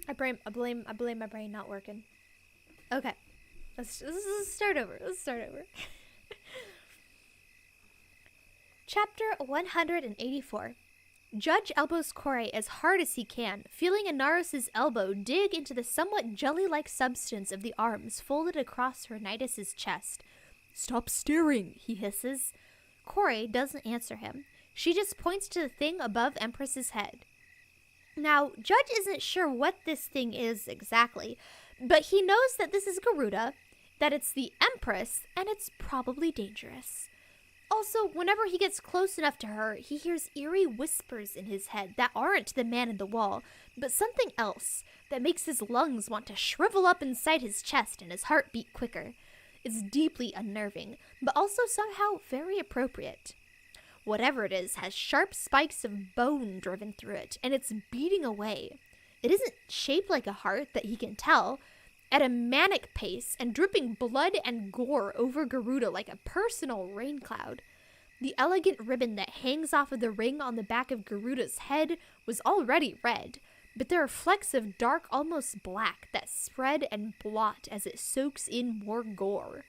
I blame my brain not working. Okay. Let's start over. Chapter 184. Judge elbows Corey as hard as he can, feeling Inaros' elbow dig into the somewhat jelly-like substance of the arms folded across Rhinitis' chest. "Stop staring," he hisses. Corey doesn't answer him. She just points to the thing above Empress's head. Now, Judge isn't sure what this thing is exactly, but he knows that this is Garuda, that it's the Empress, and it's probably dangerous. Also, whenever he gets close enough to her, he hears eerie whispers in his head that aren't the man in the wall, but something else that makes his lungs want to shrivel up inside his chest and his heart beat quicker. It's deeply unnerving, but also somehow very appropriate. Whatever it is has sharp spikes of bone driven through it, and it's beating away. It isn't shaped like a heart that he can tell, at a manic pace and dripping blood and gore over Garuda like a personal rain cloud. The elegant ribbon that hangs off of the ring on the back of Garuda's head was already red, but there are flecks of dark, almost black, that spread and blot as it soaks in more gore.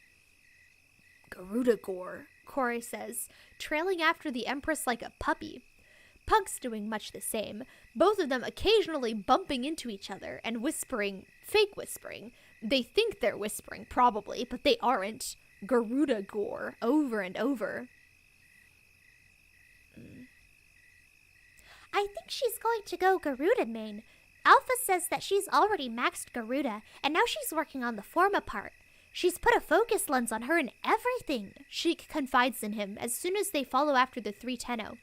"Garuda gore," Corey says, trailing after the Empress like a puppy. Punk's doing much the same, both of them occasionally bumping into each other and whispering, fake whispering. They think they're whispering, probably, but they aren't. Garuda gore, over and over. "I think she's going to go Garuda main. Alpha says that she's already maxed Garuda, and now she's working on the Forma part. She's put a focus lens on her and everything," Sheik confides in him as soon as they follow after the 310.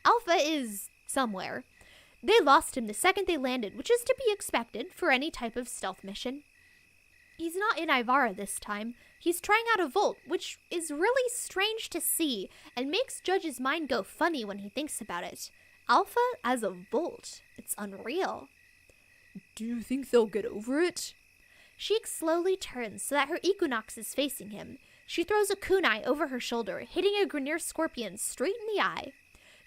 Alpha is somewhere. They lost him the second they landed, which is to be expected for any type of stealth mission. He's not in Ivara this time. He's trying out a Volt, which is really strange to see and makes Judge's mind go funny when he thinks about it. Alpha as a Volt. It's unreal. "Do you think they'll get over it?" Sheik slowly turns so that her Equinox is facing him. She throws a kunai over her shoulder, hitting a Grineer Scorpion straight in the eye.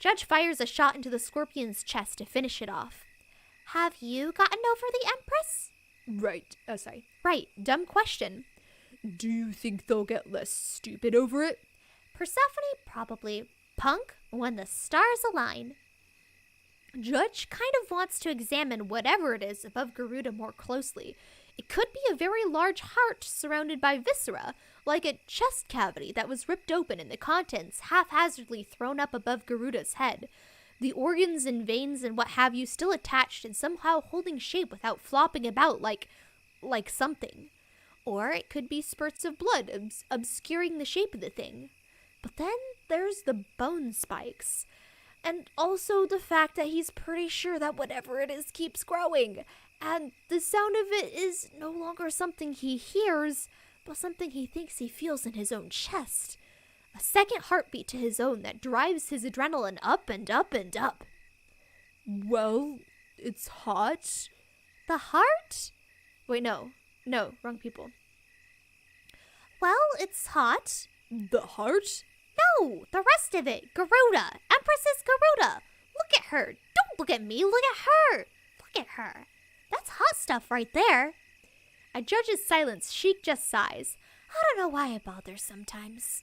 Judge fires a shot into the Scorpion's chest to finish it off. "Have you gotten over the Empress?" Right, dumb question. "Do you think they'll get less stupid over it?" Persephone, probably. Punk, when the stars align. Judge kind of wants to examine whatever it is above Garuda more closely. It could be a very large heart surrounded by viscera, like a chest cavity that was ripped open and the contents haphazardly thrown up above Garuda's head. The organs and veins and what have you still attached and somehow holding shape without flopping about like something. Or it could be spurts of blood obscuring the shape of the thing. But then there's the bone spikes. And also the fact that he's pretty sure that whatever it is keeps growing. And the sound of it is no longer something he hears, but something he thinks he feels in his own chest. A second heartbeat to his own that drives his adrenaline up and up and up. "Well, it's hot." The heart? Wait, no, wrong people. "Well, it's hot." "The heart?" "No, the rest of it. Garuda. Empress is Garuda. Look at her. Don't look at me. Look at her. Look at her. That's hot stuff right there." At Judge's silence, Sheik just sighs. "I don't know why it bothers sometimes."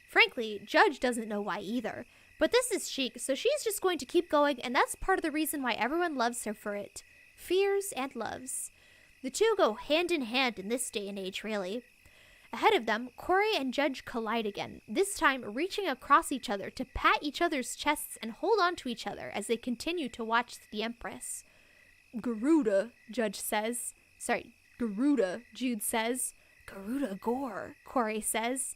Frankly, Judge doesn't know why either. But this is Sheik, so she's just going to keep going, and that's part of the reason why everyone loves her for it. Fears and loves. The two go hand in hand in this day and age, really. Ahead of them, Corey and Judge collide again, this time reaching across each other to pat each other's chests and hold on to each other as they continue to watch the Empress. "Garuda," Judge says. Garuda, Jude says. "Garuda gore," Corey says.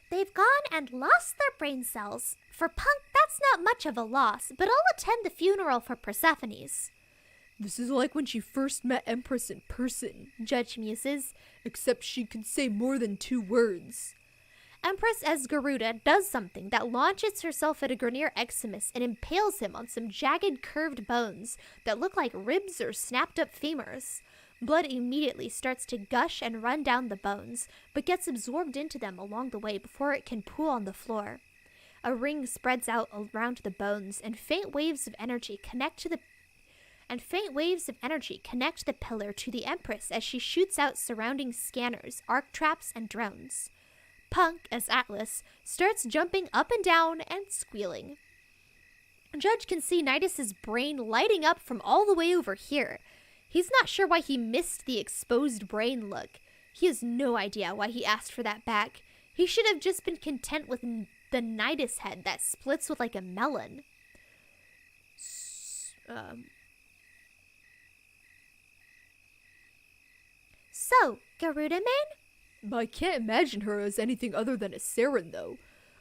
"They've gone and lost their brain cells. For Punk, that's not much of a loss, but I'll attend the funeral for Persephone's." "This is like when she first met Empress in person," Judge muses. "Except she could say more than 2 words. Empress as Garuda does something that launches herself at a Grineer Eximus and impales him on some jagged curved bones that look like ribs or snapped up femurs. Blood immediately starts to gush and run down the bones, but gets absorbed into them along the way before it can pool on the floor. A ring spreads out around the bones, and faint waves of energy connect to the and faint waves of energy connect the pillar to the Empress as she shoots out surrounding scanners, arc traps, and drones. Punk, as Atlas, starts jumping up and down and squealing. Judge can see Nidus's brain lighting up from all the way over here. He's not sure why he missed the exposed brain look. He has no idea why he asked for that back. He should have just been content with the Nidus head that splits with like a melon. So, Garuda Man? I can't imagine her as anything other than a Saren, though.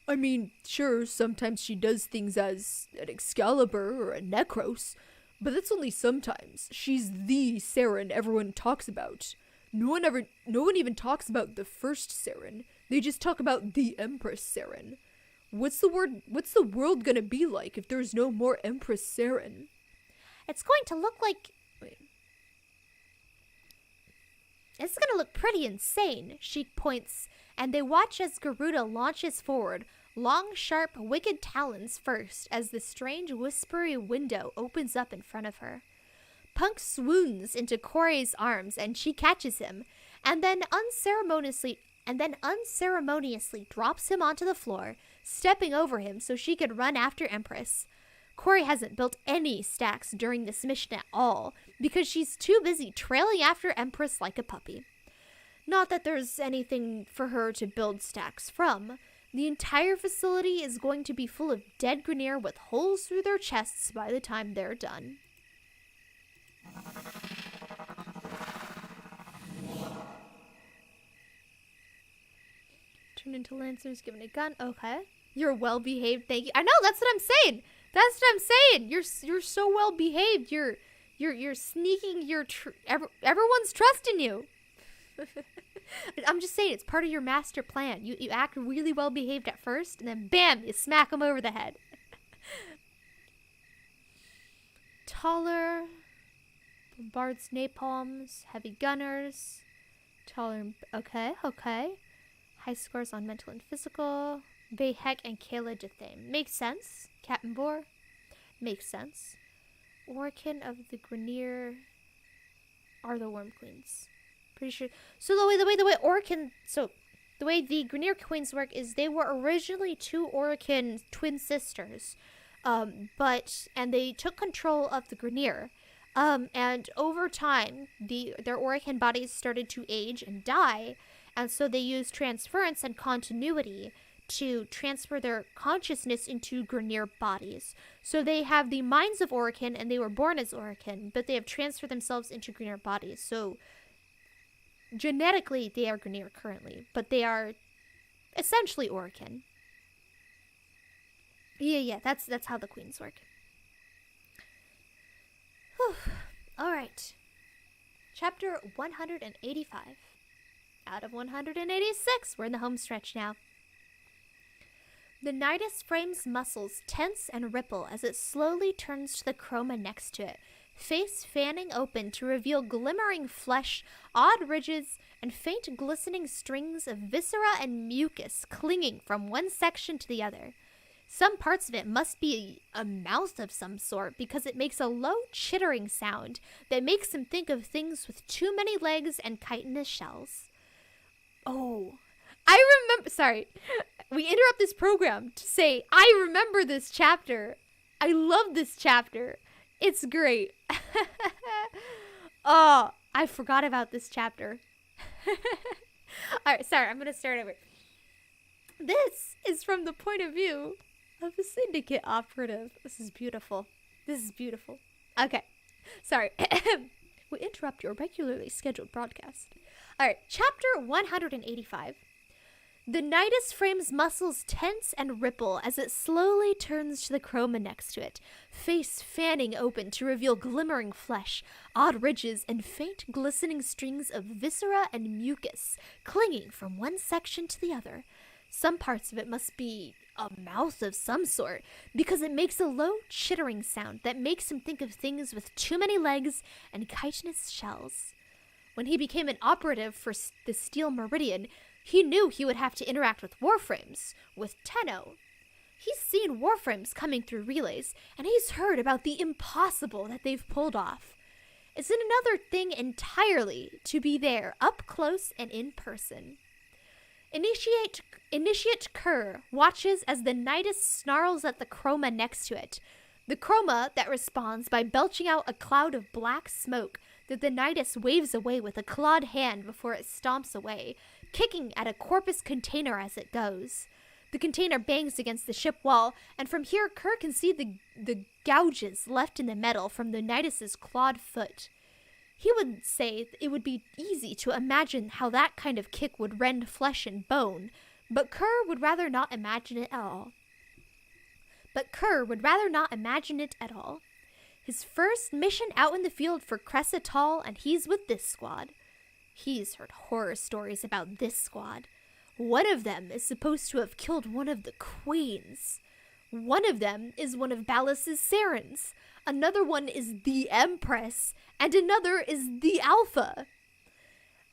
I mean, sure, sometimes she does things as an Excalibur or a Necros, but that's only sometimes. She's the Saren everyone talks about. No one even talks about the first Saren. They just talk about the Empress Saren. What's the world gonna be like if there's no more Empress Saren? It's going to look like... Wait. It's gonna look pretty insane, she points, and they watch as Garuda launches forward, long, sharp, wicked talons first, as the strange, whispery window opens up in front of her. Punk swoons into Korei's arms, and she catches him, and then unceremoniously drops him onto the floor, stepping over him so she could run after Empress. Korey hasn't built any stacks during this mission at all, because she's too busy trailing after Empress like a puppy. Not that there's anything for her to build stacks from. The entire facility is going to be full of dead Grineer with holes through their chests by the time they're done. Turn into Lancers, given a gun. Okay. You're well behaved, thank you. I know, that's what I'm saying. That's what I'm saying. You're so well behaved. You're sneaking everyone's trusting you. I'm just saying, it's part of your master plan. You act really well behaved at first, and then bam, you smack them over the head. Taller, bombards napalms, heavy gunners, taller. Okay. High scores on mental and physical. Bayhek and Kayla Jathame. Makes sense. Captain Boar. Makes sense. Orkin of the Grineer are the Worm Queens. Pretty sure. So the way the Grineer Queens work is they were originally two Orkin twin sisters, and they took control of the Grineer. And over time, their Orkin bodies started to age and die, and so they used transference and continuity to transfer their consciousness into Grineer bodies. So they have the minds of Orkin, and they were born as Orkin, but they have transferred themselves into Grineer bodies. So genetically, they are Grineer currently, but they are essentially Orkin. Yeah, that's how the queens work. Whew. All right. Chapter 185. Out of 186, we're in the home stretch now. The Nidus frame's muscles tense and ripple as it slowly turns to the chroma next to it, face fanning open to reveal glimmering flesh, odd ridges, and faint glistening strings of viscera and mucus clinging from one section to the other. Some parts of it must be a mouth of some sort because it makes a low chittering sound that makes him think of things with too many legs and chitinous shells. Oh, I remember. Sorry, we interrupt this program to say I remember this chapter. I love this chapter. It's great. Oh, I forgot about this chapter. All right, sorry, I'm gonna start over. This is from the point of view of a syndicate operative. This is beautiful. Okay, sorry. We interrupt your regularly scheduled broadcast. All right, chapter 185. The Nidus frame's muscles tense and ripple as it slowly turns to the chroma next to it, face fanning open to reveal glimmering flesh, odd ridges, and faint glistening strings of viscera and mucus clinging from one section to the other. Some parts of it must be a mouth of some sort, because it makes a low chittering sound that makes him think of things with too many legs and chitinous shells. When he became an operative for the Steel Meridian, he knew he would have to interact with Warframes, with Tenno. He's seen Warframes coming through relays, and he's heard about the impossible that they've pulled off. It's another thing entirely to be there, up close and in person. Initiate Kerr watches as the Nidus snarls at the chroma next to it. The chroma that responds by belching out a cloud of black smoke that the Nidus waves away with a clawed hand before it stomps away, kicking at a corpus container as it goes. The container bangs against the ship wall, and from here Kerr can see the gouges left in the metal from the Nidus's clawed foot. He would say it would be easy to imagine how that kind of kick would rend flesh and bone, but Kerr would rather not imagine it at all. His first mission out in the field for Cressatal, and he's with this squad. He's heard horror stories about this squad. One of them is supposed to have killed one of the queens. One of them is one of Balas's Sarens. Another one is the Empress, and another is the Alpha.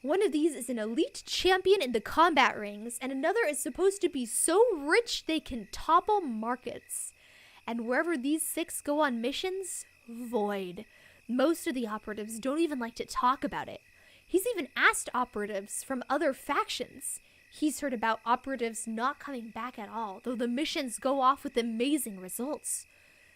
One of these is an elite champion in the combat rings, and another is supposed to be so rich they can topple markets. And wherever these 6 go on missions, void. Most of the operatives don't even like to talk about it. He's even asked operatives from other factions. He's heard about operatives not coming back at all, though the missions go off with amazing results.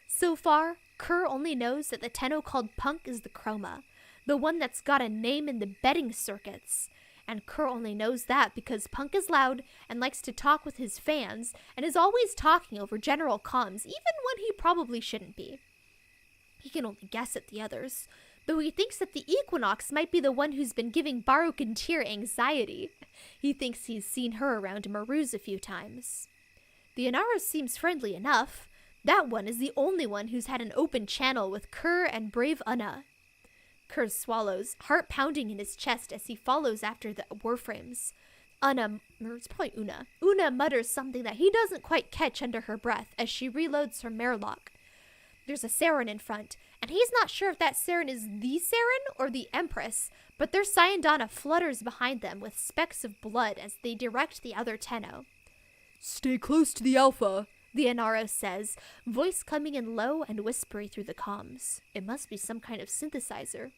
So far, Kerr only knows that the Tenno called Punk is the Chroma, the one that's got a name in the betting circuits. And Kerr only knows that because Punk is loud and likes to talk with his fans and is always talking over general comms, even when he probably shouldn't be. He can only guess at the others, though he thinks that the Equinox might be the one who's been giving Baruch and Tyr anxiety. He thinks he's seen her around Maruz a few times. The Inaros seems friendly enough. That one is the only one who's had an open channel with Kerr and brave Una. Kerr swallows, heart pounding in his chest as he follows after the Warframes. It's probably Una. Una mutters something that he doesn't quite catch under her breath as she reloads her Merlock. There's a Saren in front, and he's not sure if that Saren is the Saren or the Empress, but their Syandana flutters behind them with specks of blood as they direct the other Tenno. Stay close to the Alpha, the Inaros says, voice coming in low and whispery through the comms. It must be some kind of synthesizer.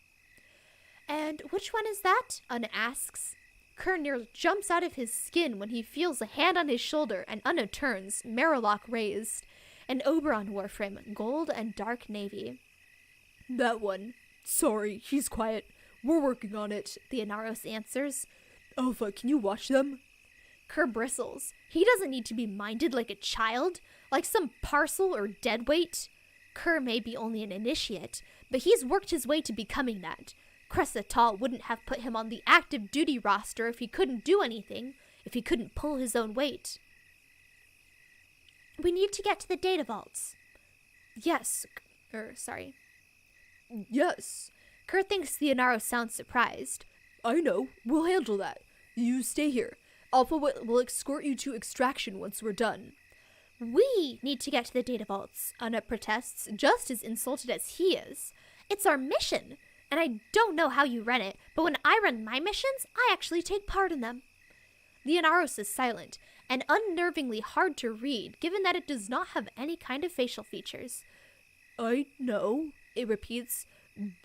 And which one is that? Una asks. Kerr nearly jumps out of his skin when he feels a hand on his shoulder and Una turns, Merlock raised. An Oberon Warframe, gold and dark navy. That one. Sorry, he's quiet. We're working on it, the Inaros answers. Alpha, can you watch them? Kerr bristles. He doesn't need to be minded like a child, like some parcel or deadweight. Kerr may be only an initiate, but he's worked his way to becoming that. Cressatal wouldn't have put him on the active duty roster if he couldn't do anything, if he couldn't pull his own weight. We need to get to the data vaults. Yes. Yes. Kerr thinks the Inaros sounds surprised. I know. We'll handle that. You stay here. Alpha will escort you to extraction once we're done. We need to get to the data vaults, Una protests, just as insulted as he is. It's our mission, and I don't know how you run it, but when I run my missions, I actually take part in them. The Inaros is silent, and unnervingly hard to read, given that it does not have any kind of facial features. I know, it repeats,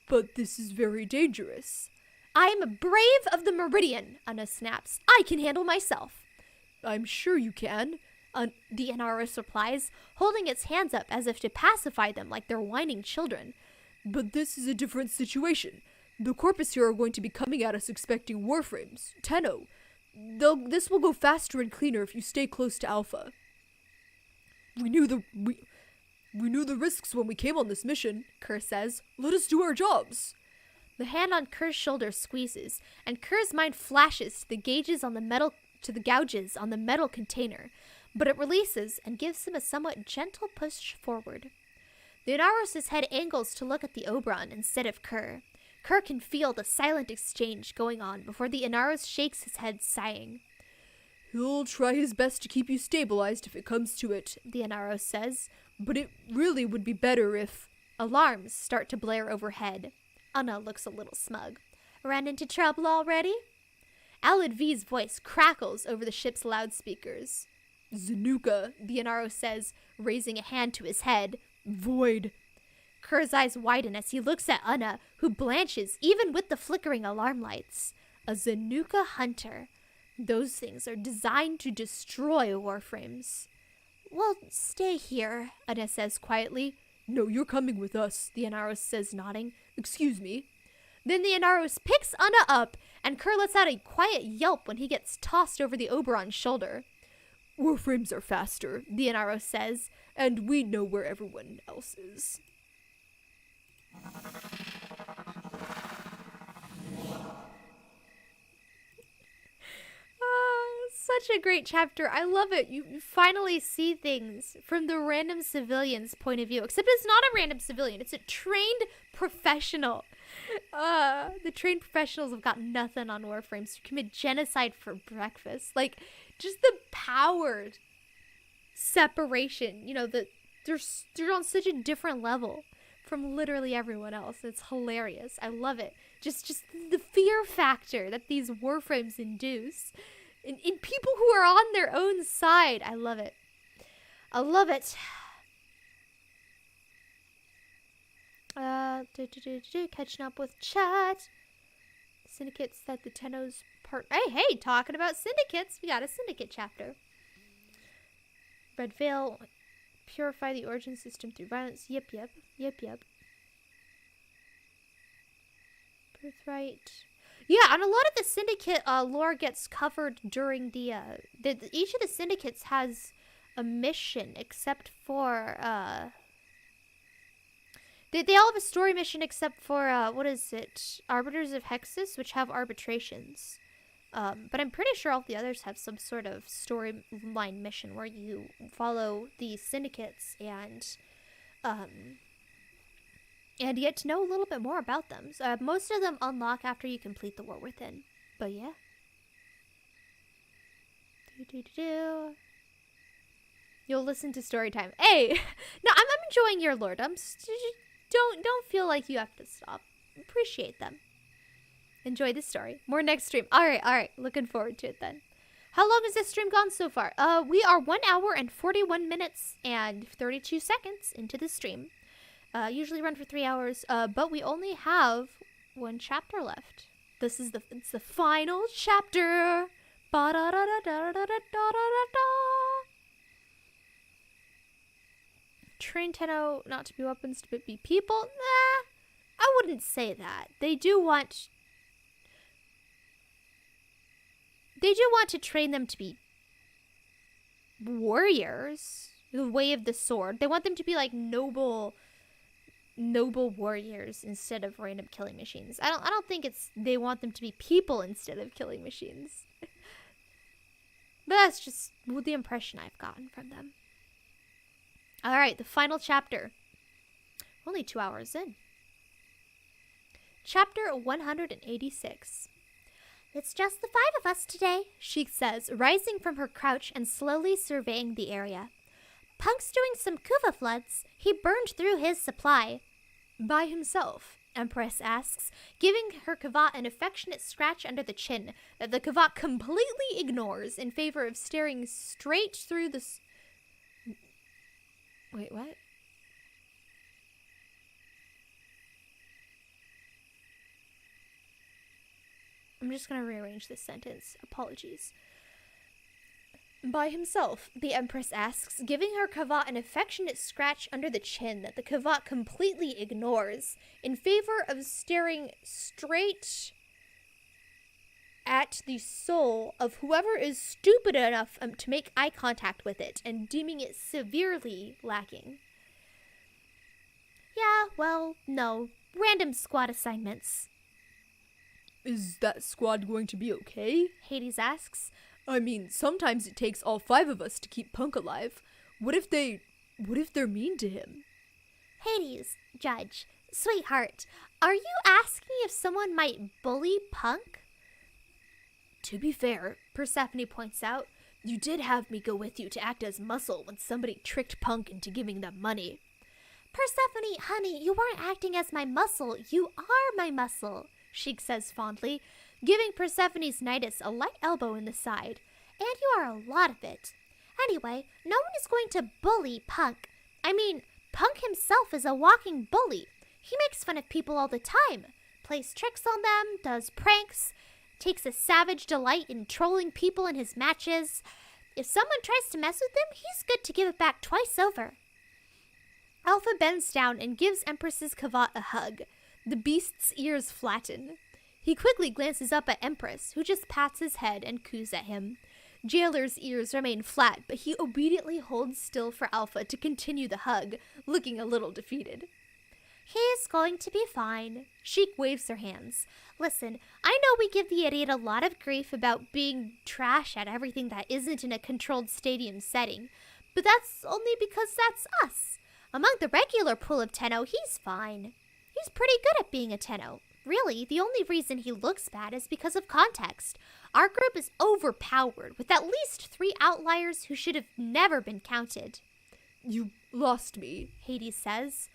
but this is very dangerous. I am a brave of the Meridian, Una snaps. I can handle myself. I'm sure you can, the Inaros replies, holding its hands up as if to pacify them like they're whining children. But this is a different situation. The Corpus here are going to be coming at us expecting Warframes, Tenno. This will go faster and cleaner if you stay close to Alpha. We knew the risks when we came on this mission, Kerr says. Let us do our jobs. The hand on Kerr's shoulder squeezes, and Kerr's mind flashes to the gauges on the metal container, but it releases and gives him a somewhat gentle push forward. The Inaros' head angles to look at the Oberon instead of Kerr. Kerr can feel the silent exchange going on before the Inaros shakes his head, sighing. He'll try his best to keep you stabilized if it comes to it, the Inaros says, but it really would be better if... Alarms start to blare overhead. Una looks a little smug. Ran into trouble already? Alid V's voice crackles over the ship's loudspeakers. Zanuka, the Inaro says, raising a hand to his head. Void. Kerr's eyes widen as he looks at Anna, who blanches even with the flickering alarm lights. A Zanuka hunter. Those things are designed to destroy Warframes. We'll stay here, Anna says quietly. No, you're coming with us, the Inaros says, nodding. Excuse me. Then the Inaros picks Anna up, and Kerr lets out a quiet yelp when he gets tossed over the Oberon's shoulder. Warframes are faster, the Inaros says, and we know where everyone else is. Such a great chapter. I love it. You finally see things from the random civilian's point of view. Except it's not a random civilian. It's a trained professional. The trained professionals have got nothing on Warframes to commit genocide for breakfast. Like, just the powered separation. You know, they're on such a different level from literally everyone else. It's hilarious. I love it. Just the fear factor that these Warframes induce in people who are on their own side. I love it. I love it. Catching up with chat. Syndicates that the Tenno's part. Hey, talking about syndicates. We got a syndicate chapter. Red Veil. Purify the origin system through violence. Yep. Birthright. Yeah, and a lot of the syndicate lore gets covered during the each of the syndicates has a mission, except for they all have a story mission except for what is it? Arbiters of Hexus, which have arbitrations. But I'm pretty sure all the others have some sort of storyline mission where you follow the syndicates and get to know a little bit more about them. So, most of them unlock after you complete the War Within. But yeah. You'll listen to story time. Hey! No, I'm enjoying your lordoms. Don't feel like you have to stop. Appreciate them. Enjoy the story. More next stream. Alright. Looking forward to it then. How long has this stream gone so far? We are 1 hour and 41 minutes and 32 seconds into the stream. Usually run for 3 hours, but we only have one chapter left. It's the final chapter. Train Tenno not to be weapons, but be people? Nah, I wouldn't say that. They do want to train them to be warriors. The way of the sword. They want them to be like noble warriors instead of random killing machines. I don't think they want them to be people instead of killing machines. But that's just the impression I've gotten from them. Alright, the final chapter. Only 2 hours in. Chapter 186. It's just the 5 of us today, she says, rising from her crouch and slowly surveying the area. Punk's doing some kuva floods. He burned through his supply. By himself, Empress asks, giving her kavat an affectionate scratch under the chin that the kavat completely ignores in favor of staring straight through the... Wait, what? I'm just going to rearrange this sentence. Apologies. By himself, the Empress asks, giving her kavat an affectionate scratch under the chin that the kavat completely ignores, in favor of staring straight at the soul of whoever is stupid enough to make eye contact with it, and deeming it severely lacking. Yeah, well, no. Random squad assignments. Is that squad going to be okay? Hades asks. I mean, sometimes it takes all 5 of us to keep Punk alive. What if they're mean to him? Hades, Judge, sweetheart, are you asking if someone might bully Punk? To be fair, Persephone points out, you did have me go with you to act as muscle when somebody tricked Punk into giving them money. Persephone, honey, you weren't acting as my muscle. You are my muscle, Sheik says fondly, giving Persephone's Nidus a light elbow in the side. And you are a lot of it. Anyway, no one is going to bully Punk. I mean, Punk himself is a walking bully. He makes fun of people all the time, plays tricks on them, does pranks, takes a savage delight in trolling people in his matches. If someone tries to mess with him, he's good to give it back twice over. Alpha bends down and gives Empress's Kavat a hug. The beast's ears flatten. He quickly glances up at Empress, who just pats his head and coos at him. Jailer's ears remain flat, but he obediently holds still for Alpha to continue the hug, looking a little defeated. He's going to be fine. Sheik waves her hands. Listen, I know we give the idiot a lot of grief about being trash at everything that isn't in a controlled stadium setting, but that's only because that's us. Among the regular pool of Tenno, he's fine. He's pretty good at being a Tenno. Really, the only reason he looks bad is because of context. Our group is overpowered, with at least 3 outliers who should have never been counted. You lost me, Hades says.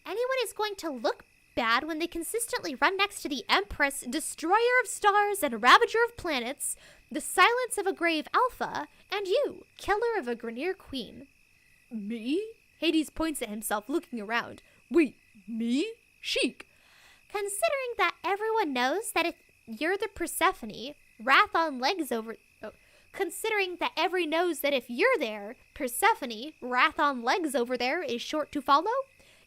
Anyone is going to look bad when they consistently run next to the Empress, Destroyer of Stars and Ravager of Planets, the Silence of a Grave Alpha, and you, Killer of a Grineer Queen. Me? Hades points at himself, looking around. Wait, me? Sheik. Considering that everyone knows that if you're the Persephone, wrath on legs over... Considering that everyone knows that if you're there, Persephone, wrath on legs over there, is short to follow?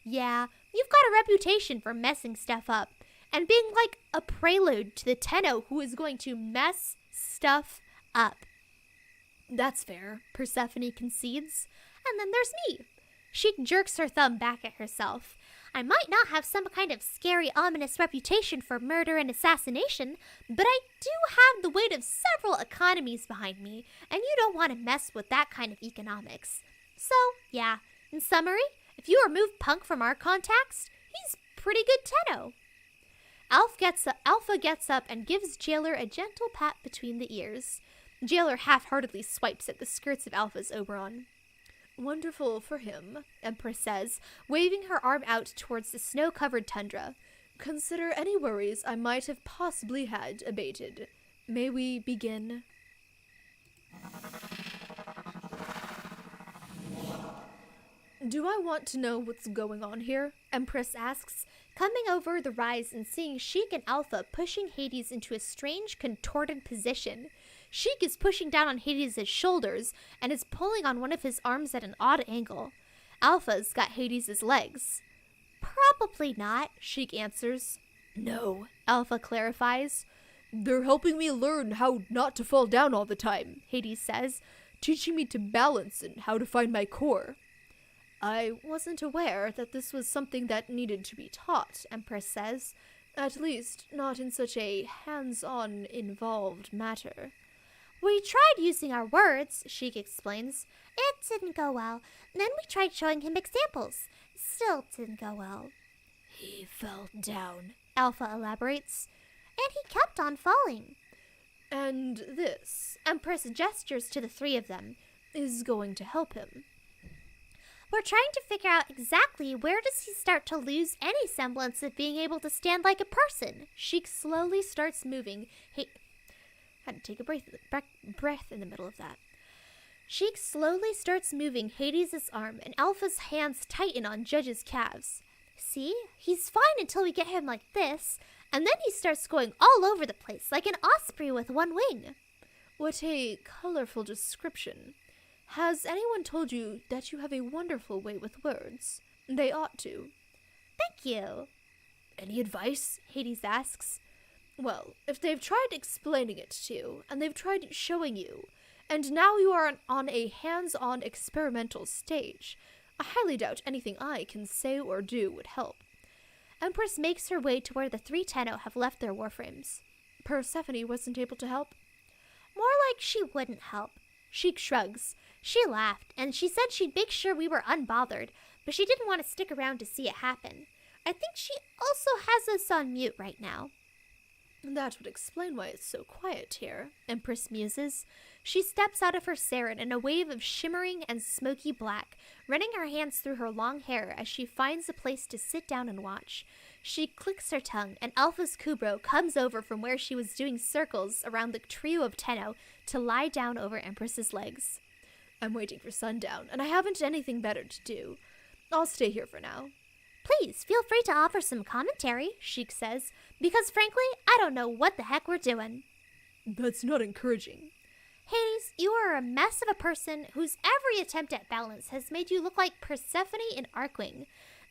Yeah, you've got a reputation for messing stuff up, and being like a prelude to the Tenno who is going to mess stuff up. That's fair, Persephone concedes. And then there's me. Sheik jerks her thumb back at herself. I might not have some kind of scary, ominous reputation for murder and assassination, but I do have the weight of several economies behind me, and you don't want to mess with that kind of economics. So, yeah, in summary, if you remove Punk from our context, he's pretty good Tenno. Alpha gets up and gives Jailer a gentle pat between the ears. Jailer half-heartedly swipes at the skirts of Alpha's Oberon. Wonderful for him, Empress says, waving her arm out towards the snow-covered tundra. Consider any worries I might have possibly had abated. May we begin? Do I want to know what's going on here? Empress asks, coming over the rise and seeing Sheik and Alpha pushing Hades into a strange, contorted position. Sheik is pushing down on Hades' shoulders and is pulling on one of his arms at an odd angle. Alpha's got Hades' legs. Probably not, Sheik answers. No, Alpha clarifies. They're helping me learn how not to fall down all the time, Hades says, teaching me to balance and how to find my core. I wasn't aware that this was something that needed to be taught, Empress says. At least, not in such a hands-on, involved matter. We tried using our words, Sheik explains. It didn't go well. Then we tried showing him examples. Still didn't go well. He fell down, Alpha elaborates. And he kept on falling. And this, Empress gestures to the 3 of them, is going to help him. We're trying to figure out exactly where does he start to lose any semblance of being able to stand like a person. Sheik slowly starts moving. Had to take a breath in the middle of that. Sheik slowly starts moving Hades' arm, and Alpha's hands tighten on Judge's calves. See? He's fine until we get him like this, and then he starts going all over the place, like an osprey with one wing. What a colorful description. Has anyone told you that you have a wonderful way with words? They ought to. Thank you. Any advice? Hades asks. Well, if they've tried explaining it to you, and they've tried showing you, and now you are on a hands-on experimental stage, I highly doubt anything I can say or do would help. Empress makes her way to where the 3 Tenno have left their warframes. Persephone wasn't able to help? More like she wouldn't help. Sheik shrugs. She laughed, and she said she'd make sure we were unbothered, but she didn't want to stick around to see it happen. I think she also has us on mute right now. That would explain why it's so quiet here, Empress muses. She steps out of her saren in a wave of shimmering and smoky black, running her hands through her long hair as she finds a place to sit down and watch. She clicks her tongue, and Alpha's Kubro comes over from where she was doing circles around the trio of Tenno to lie down over Empress's legs. I'm waiting for sundown, and I haven't anything better to do. I'll stay here for now. Please, feel free to offer some commentary, Sheik says, because frankly, I don't know what the heck we're doing. That's not encouraging. Hades, you are a mess of a person whose every attempt at balance has made you look like Persephone in Arkwing.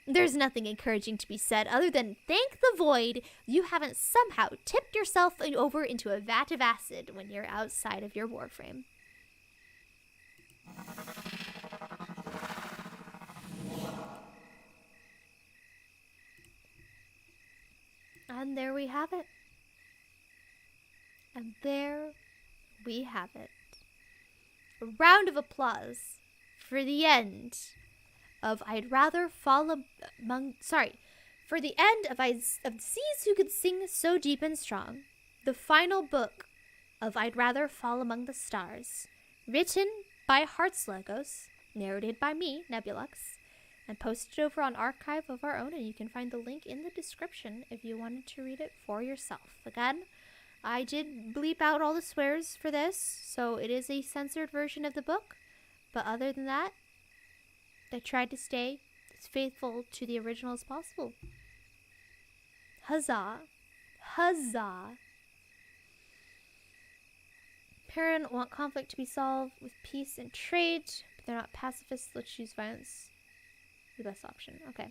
There's nothing encouraging to be said other than thank the void you haven't somehow tipped yourself over into a vat of acid when you're outside of your Warframe. And there we have it. And there we have it. A round of applause for the end of I'd Rather Fall Among... for the end of Seas Who Could Sing So Deep and Strong, the final book of I'd Rather Fall Among the Stars, written by heartslogos, narrated by me, Nebulux, and posted over on Archive of Our Own, and you can find the link in the description if you wanted to read it for yourself. Again, I did bleep out all the swears for this, so it is a censored version of the book, but other than that, I tried to stay as faithful to the original as possible. Huzzah. Huzzah. Parent want conflict to be solved with peace and trade, but they're not pacifists. Let's choose violence. The best option. Okay.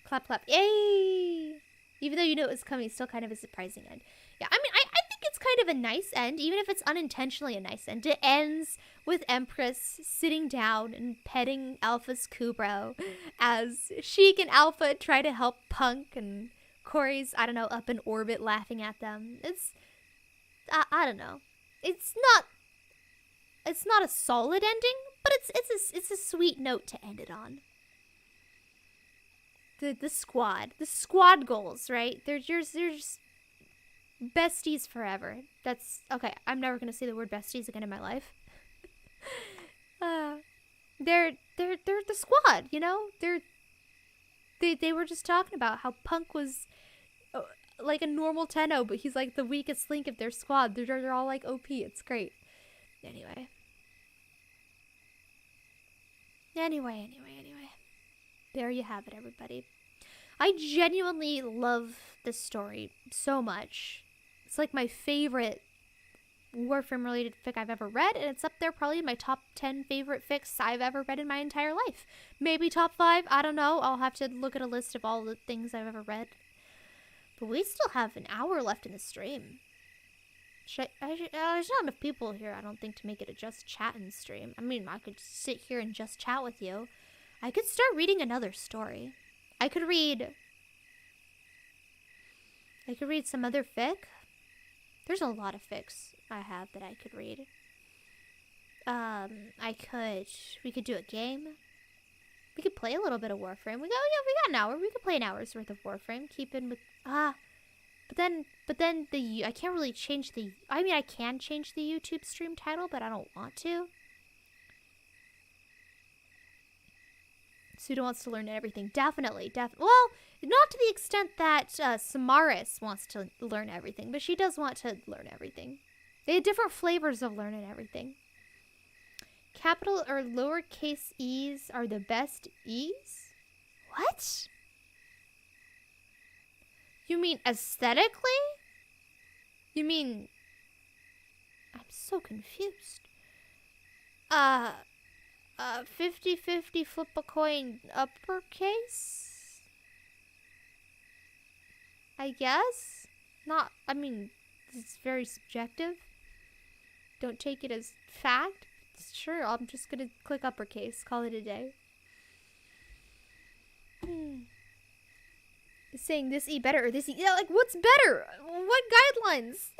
Clap, clap. Yay! Even though you know it was coming, it's still kind of a surprising end. Yeah, I mean, I think it's kind of a nice end, even if it's unintentionally a nice end. It ends with Empress sitting down and petting Alpha's Kubro as Sheik and Alpha try to help Punk, and Corey's, I don't know, up in orbit laughing at them. It's, I don't know. It's not a solid ending, but it's a sweet note to end it on. The squad goals, right? They're just besties forever. That's okay. I'm never gonna say the word besties again in my life. They're the squad, you know. They were just talking about how Punk was like a normal Tenno, but he's like the weakest link of their squad. They're all like OP. It's great. Anyway. There you have it, everybody. I genuinely love this story so much. It's like my favorite Warframe-related fic I've ever read, and it's up there probably in my top 10 favorite fics I've ever read in my entire life. Maybe top 5, I don't know. I'll have to look at a list of all the things I've ever read. But we still have an hour left in the stream. There's not enough people here, I don't think, to make it a just chatting stream. I mean, I could sit here and just chat with you. I could start reading another story. I could read some other fic. There's a lot of fics I have that I could read. We could do a game. We could play a little bit of Warframe. We got an hour. We could play an hour's worth of Warframe. Keep in with, but then I can't really change I can change the YouTube stream title, but I don't want to. Suda wants to learn everything. Definitely. Well, not to the extent that Samaris wants to learn everything, but she does want to learn everything. They have different flavors of learning everything. Capital or lowercase e's are the best e's? What? You mean aesthetically? You mean... I'm so confused. 50-50 flip a coin uppercase? I guess? It's very subjective. Don't take it as fact. Sure, I'm just gonna click uppercase. Call it a day. Saying this E better or this E... Yeah, like, what's better? What guidelines?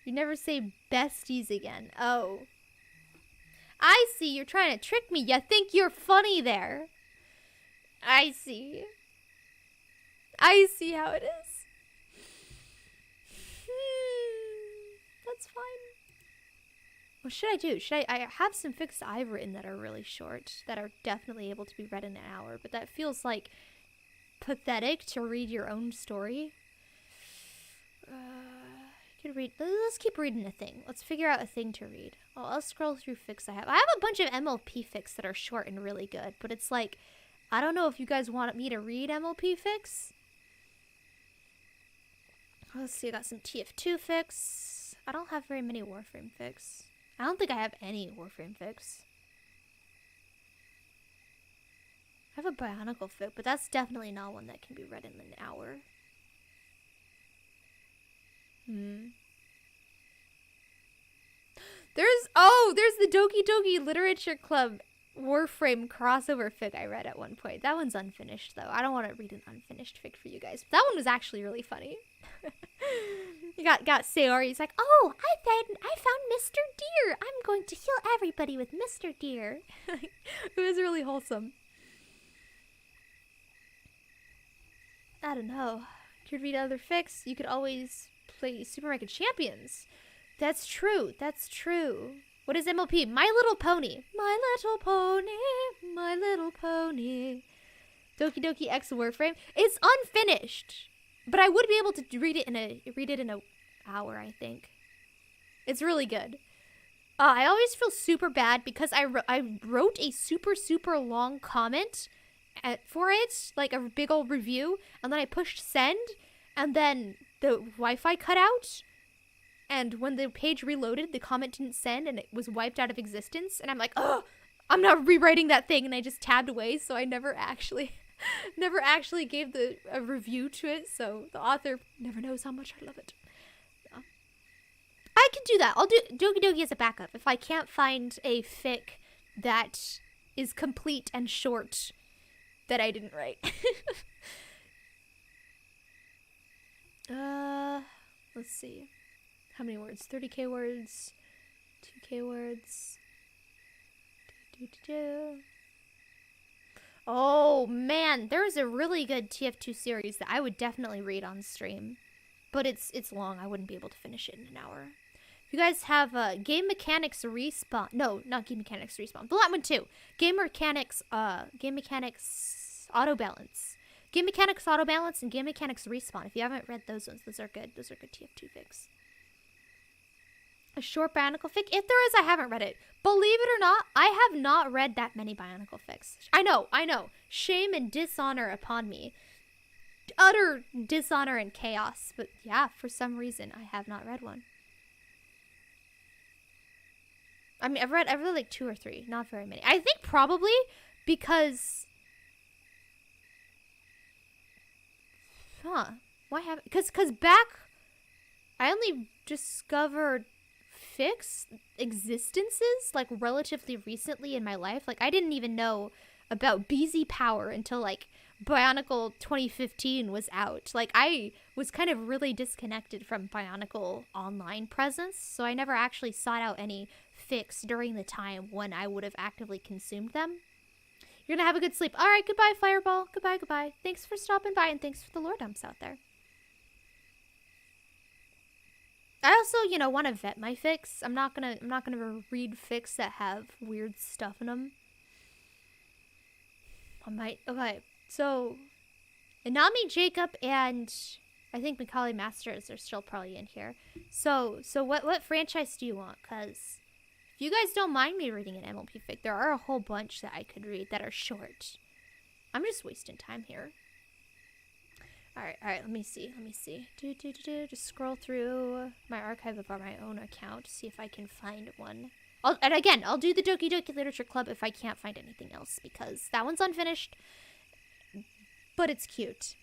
You never say besties again. Oh. I see. You're trying to trick me. You think you're funny there. I see. I see how it is. That's fine. What should I do? I have some fics I've written that are really short, that are definitely able to be read in an hour, but that feels like pathetic to read your own story. I could read. Let's keep reading a thing. Let's figure out a thing to read. Oh, I'll scroll through fics I have. I have a bunch of MLP fics that are short and really good, but it's like, I don't know if you guys want me to read MLP fics. Let's see, I got some TF2 fics. I don't have very many Warframe fics. I don't think I have any Warframe fics. I have a Bionicle fic, but that's definitely not one that can be read in an hour. There's the Doki Doki Literature Club Warframe crossover fic I read at one point. That one's unfinished, though. I don't want to read an unfinished fic for you guys. That one was actually really funny. You got Sayori. He's like, oh, I found Mr. Deer. I'm going to heal everybody with Mr. Deer. It was really wholesome. I don't know. You could read other fics. You could always play Supermarket Champions. That's true. That's true. What is MLP? My Little Pony. My Little Pony. My Little Pony. Doki Doki X Warframe. It's unfinished, but I would be able to read it in an hour. I think it's really good. I always feel super bad because I wrote a super long comment for it, like a big old review, and then I pushed send, and then the Wi-Fi cut out. And when the page reloaded, the comment didn't send and it was wiped out of existence. And I'm like, oh, I'm not rewriting that thing. And I just tabbed away. So I never actually gave a review to it. So the author never knows how much I love it. I can do that. I'll do Doki Doki as a backup. If I can't find a fic that is complete and short that I didn't write. Let's see. How many words? 30k words. 2k words. Oh, man. There's a really good TF2 series that I would definitely read on stream. But it's long. I wouldn't be able to finish it in an hour. If you guys have Game Mechanics Respawn. No, not Game Mechanics Respawn. But that one too. Game Mechanics Auto Balance. Game Mechanics Auto Balance and Game Mechanics Respawn. If you haven't read those ones, those are good. Those are good TF2 fics. A short Bionicle fic? If there is, I haven't read it. Believe it or not, I have not read that many Bionicle fics. I know. Shame and dishonor upon me. Utter dishonor and chaos. But yeah, for some reason, I have not read one. I mean, I've read like 2 or 3. Not very many. I think probably because... Why haven't... Because back... I only discovered... fics existences like relatively recently in my life. Like I didn't even know about BZ Power until like Bionicle 2015 was out. Like I was kind of really disconnected from Bionicle online presence, so I never actually sought out any fics during the time when I would have actively consumed them. You're gonna have a good sleep. All right, goodbye Fireball. Goodbye. Thanks for stopping by and thanks for the lore dumps out there. I also, want to vet my fics. I'm not gonna read fics that have weird stuff in them. I might. Okay, so Inami, Jacob, and I think Macaulay Masters are still probably in here. So what franchise do you want? Cause if you guys don't mind me reading an MLP fic, there are a whole bunch that I could read that are short. I'm just wasting time here. All right, let me see. Just scroll through my archive of my own account, see if I can find one. And again, I'll do the Doki Doki Literature Club if I can't find anything else, because that one's unfinished, but it's cute.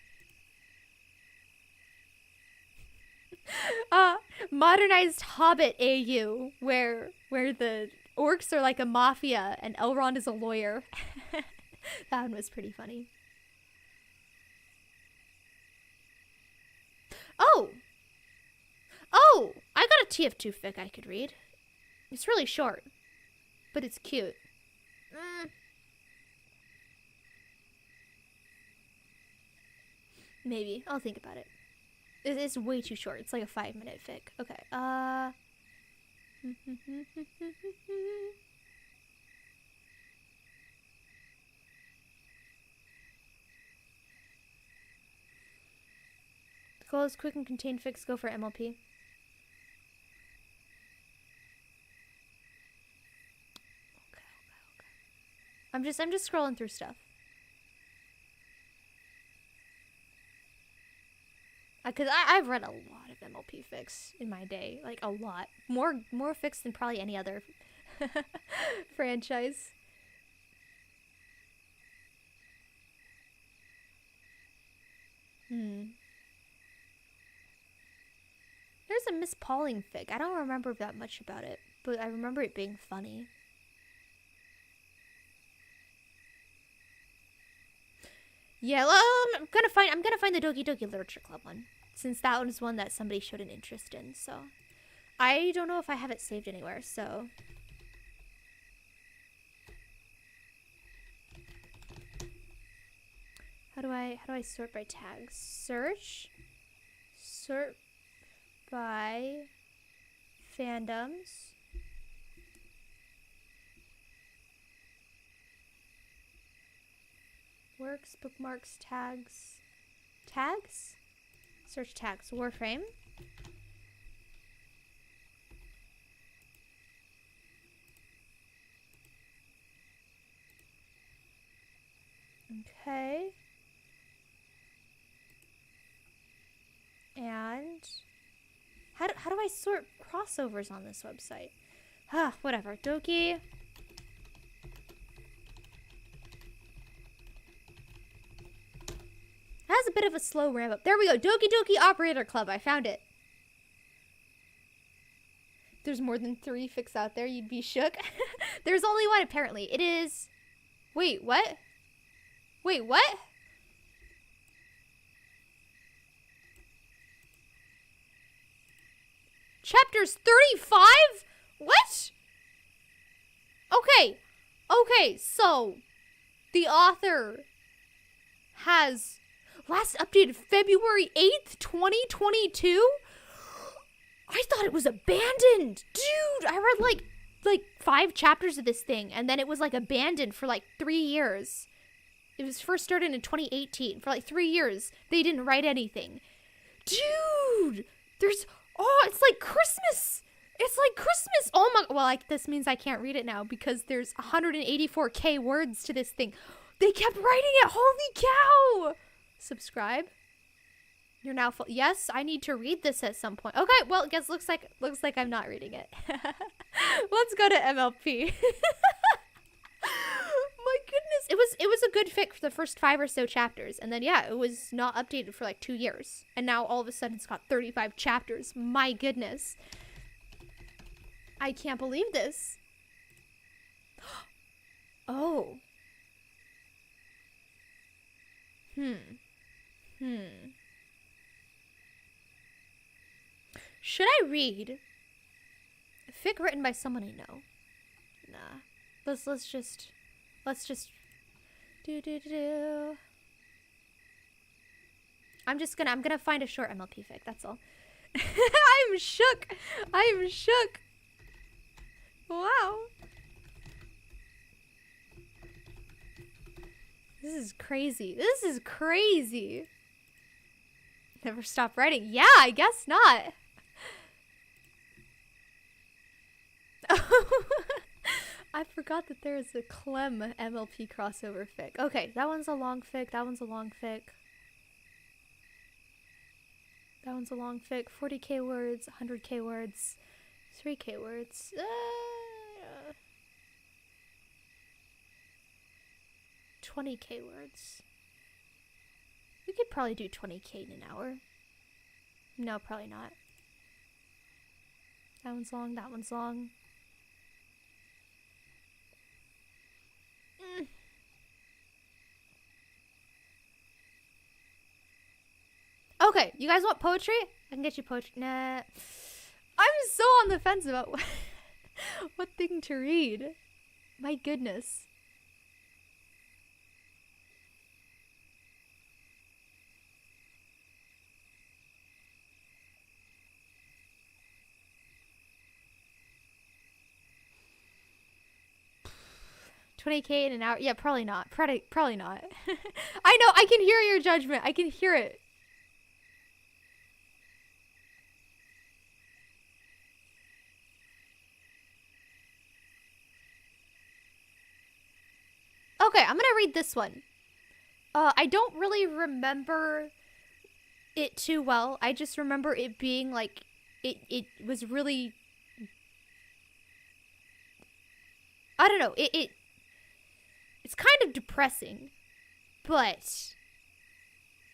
Modernized Hobbit AU, where the orcs are like a mafia and Elrond is a lawyer. That one was pretty funny. Oh, I got a TF2 fic I could read. It's really short, but it's cute. Maybe. I'll think about it. It's way too short. It's like a 5-minute fic. Okay, The goal is quick and contained fics. Go for MLP. I'm just scrolling through stuff. Because I've read a lot of MLP fics in my day. Like, a lot. More fics than probably any other franchise. There's a Miss Pauling fic. I don't remember that much about it, but I remember it being funny. Yeah, well, I'm gonna find the Doki Doki Literature Club one, since that one is one that somebody showed an interest in. So, I don't know if I have it saved anywhere. So, how do I sort by tags? Sort by fandoms. Works, bookmarks, tags. Tags? Search tags. Warframe. Okay. And how do I sort crossovers on this website? Ah, whatever. Doki. Has a bit of a slow ramp up. There we go. Doki Doki Operator Club. I found it. There's more than 3 fics out there. You'd be shook. There's only one apparently. It is... Wait, what? Wait, what? Chapters 35? What? Okay. Okay, so... The author has... Last updated February 8th, 2022? I thought it was abandoned. Dude, I read like 5 chapters of this thing, and then it was like abandoned for like 3 years. It was first started in 2018. For like 3 years, they didn't write anything. Dude, there's... Oh, it's like Christmas. It's like Christmas. Oh my... Well, this means I can't read it now because there's 184k words to this thing. They kept writing it. Holy cow. Subscribe. You're now full. Yes, I need to read this at some point. Okay, well, guess looks like I'm not reading it. Let's go to MLP. My goodness, it was a good fic for the first 5 or so chapters, and then yeah, it was not updated for like 2 years, and now all of a sudden it's got 35 chapters. My goodness, I can't believe this. Oh. Should I read a fic written by someone I know? Nah. Let's just do. I'm gonna find a short MLP fic, that's all. I'm shook. Wow. This is crazy. Never stop writing. Yeah, I guess not. I forgot that there is a Clem MLP crossover fic. Okay, that one's a long fic. 40k words, 100k words, 3k words. 20k words. We could probably do 20k in an hour. No, probably not. That one's long. Okay, you guys want poetry? I can get you poetry. Nah. I'm so on the fence about what thing to read. My goodness. $20k in an hour? Yeah, probably not. Probably not. I know, I can hear your judgment. I can hear it. Okay, I'm gonna read this one. I don't really remember it too well. I just remember it being like, it was really, I don't know, it's kind of depressing, but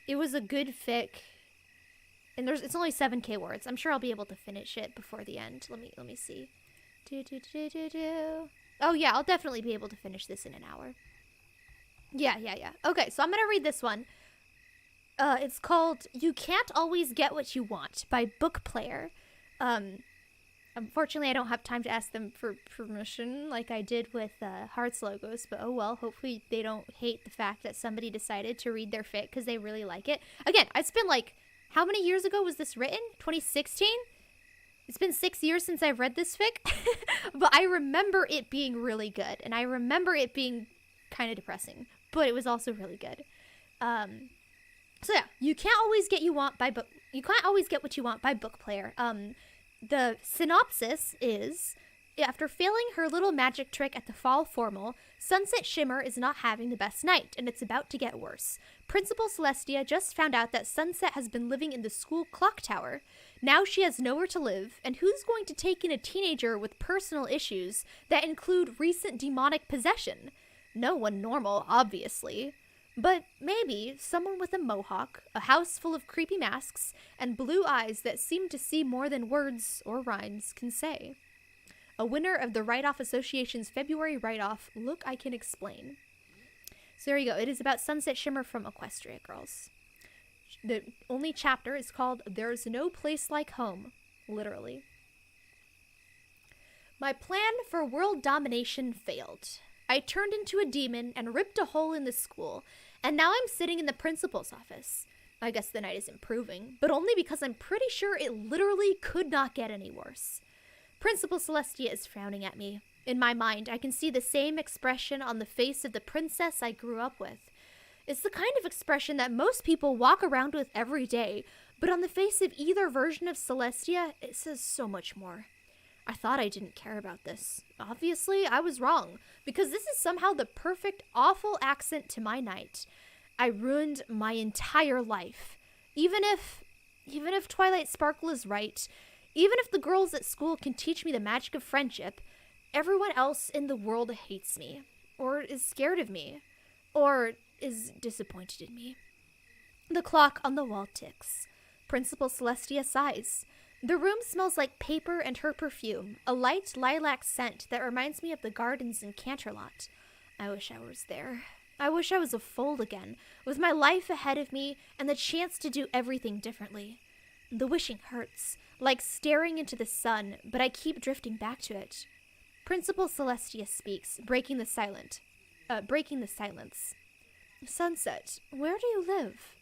it was a good fic. And it's only 7K words. I'm sure I'll be able to finish it before the end. Let me see. Oh yeah, I'll definitely be able to finish this in an hour. Yeah. Okay, so I'm gonna read this one. It's called "You Can't Always Get What You Want" by Bookplayer. Unfortunately, I don't have time to ask them for permission like I did with heartslogos, but oh well. Hopefully, they don't hate the fact that somebody decided to read their fic because they really like it. Again, it's been like, how many years ago was this written? 2016? It's been 6 years since I've read this fic, but I remember it being really good, and I remember it being kind of depressing, but it was also really good. So yeah, you can't always get what you want by Bookplayer. The synopsis is: after failing her little magic trick at the fall formal, Sunset Shimmer is not having the best night, and it's about to get worse. Principal Celestia just found out that Sunset has been living in the school clock tower. Now she has nowhere to live, and who's going to take in a teenager with personal issues that include recent demonic possession? No one normal, obviously. But maybe someone with a mohawk, a house full of creepy masks, and blue eyes that seem to see more than words or rhymes can say. A winner of the Write-Off Association's February write-off, Look I Can Explain. So there you go. It is about Sunset Shimmer from Equestria Girls. The only chapter is called There's No Place Like Home, literally. My plan for world domination failed. I turned into a demon and ripped a hole in the school, and now I'm sitting in the principal's office. I guess the night is improving, but only because I'm pretty sure it literally could not get any worse. Principal Celestia is frowning at me. In my mind, I can see the same expression on the face of the princess I grew up with. It's the kind of expression that most people walk around with every day, but on the face of either version of Celestia, it says so much more. I thought I didn't care about this. Obviously, I was wrong, because this is somehow the perfect, awful accent to my night. I ruined my entire life. Even if Twilight Sparkle is right, even if the girls at school can teach me the magic of friendship, everyone else in the world hates me, or is scared of me, or is disappointed in me. The clock on the wall ticks. Principal Celestia sighs. The room smells like paper and her perfume, a light lilac scent that reminds me of the gardens in Canterlot. I wish I was there. I wish I was a foal again, with my life ahead of me and the chance to do everything differently. The wishing hurts, like staring into the sun, but I keep drifting back to it. Principal Celestia speaks, breaking the silence. Sunset, where do you live?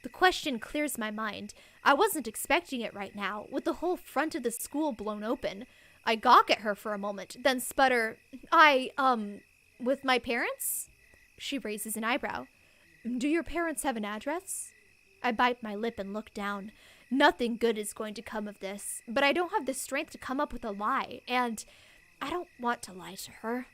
The question clears my mind. I wasn't expecting it right now, with the whole front of the school blown open. I gawk at her for a moment, then sputter, with my parents? She raises an eyebrow. Do your parents have an address? I bite my lip and look down. Nothing good is going to come of this, but I don't have the strength to come up with a lie, and I don't want to lie to her.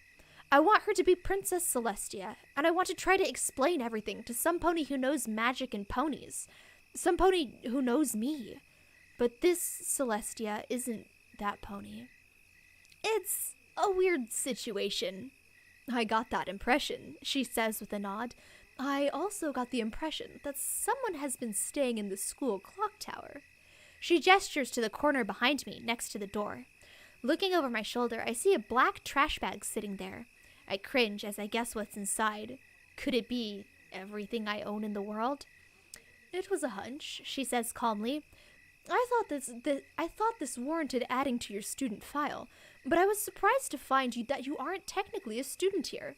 I want her to be Princess Celestia, and I want to try to explain everything to some pony who knows magic and ponies. Some pony who knows me. But this Celestia isn't that pony. It's a weird situation. I got that impression, she says with a nod. I also got the impression that someone has been staying in the school clock tower. She gestures to the corner behind me, next to the door. Looking over my shoulder, I see a black trash bag sitting there. I cringe as I guess what's inside. Could it be everything I own in the world? It was a hunch, she says calmly. I thought this warranted adding to your student file, but I was surprised to find that you aren't technically a student here.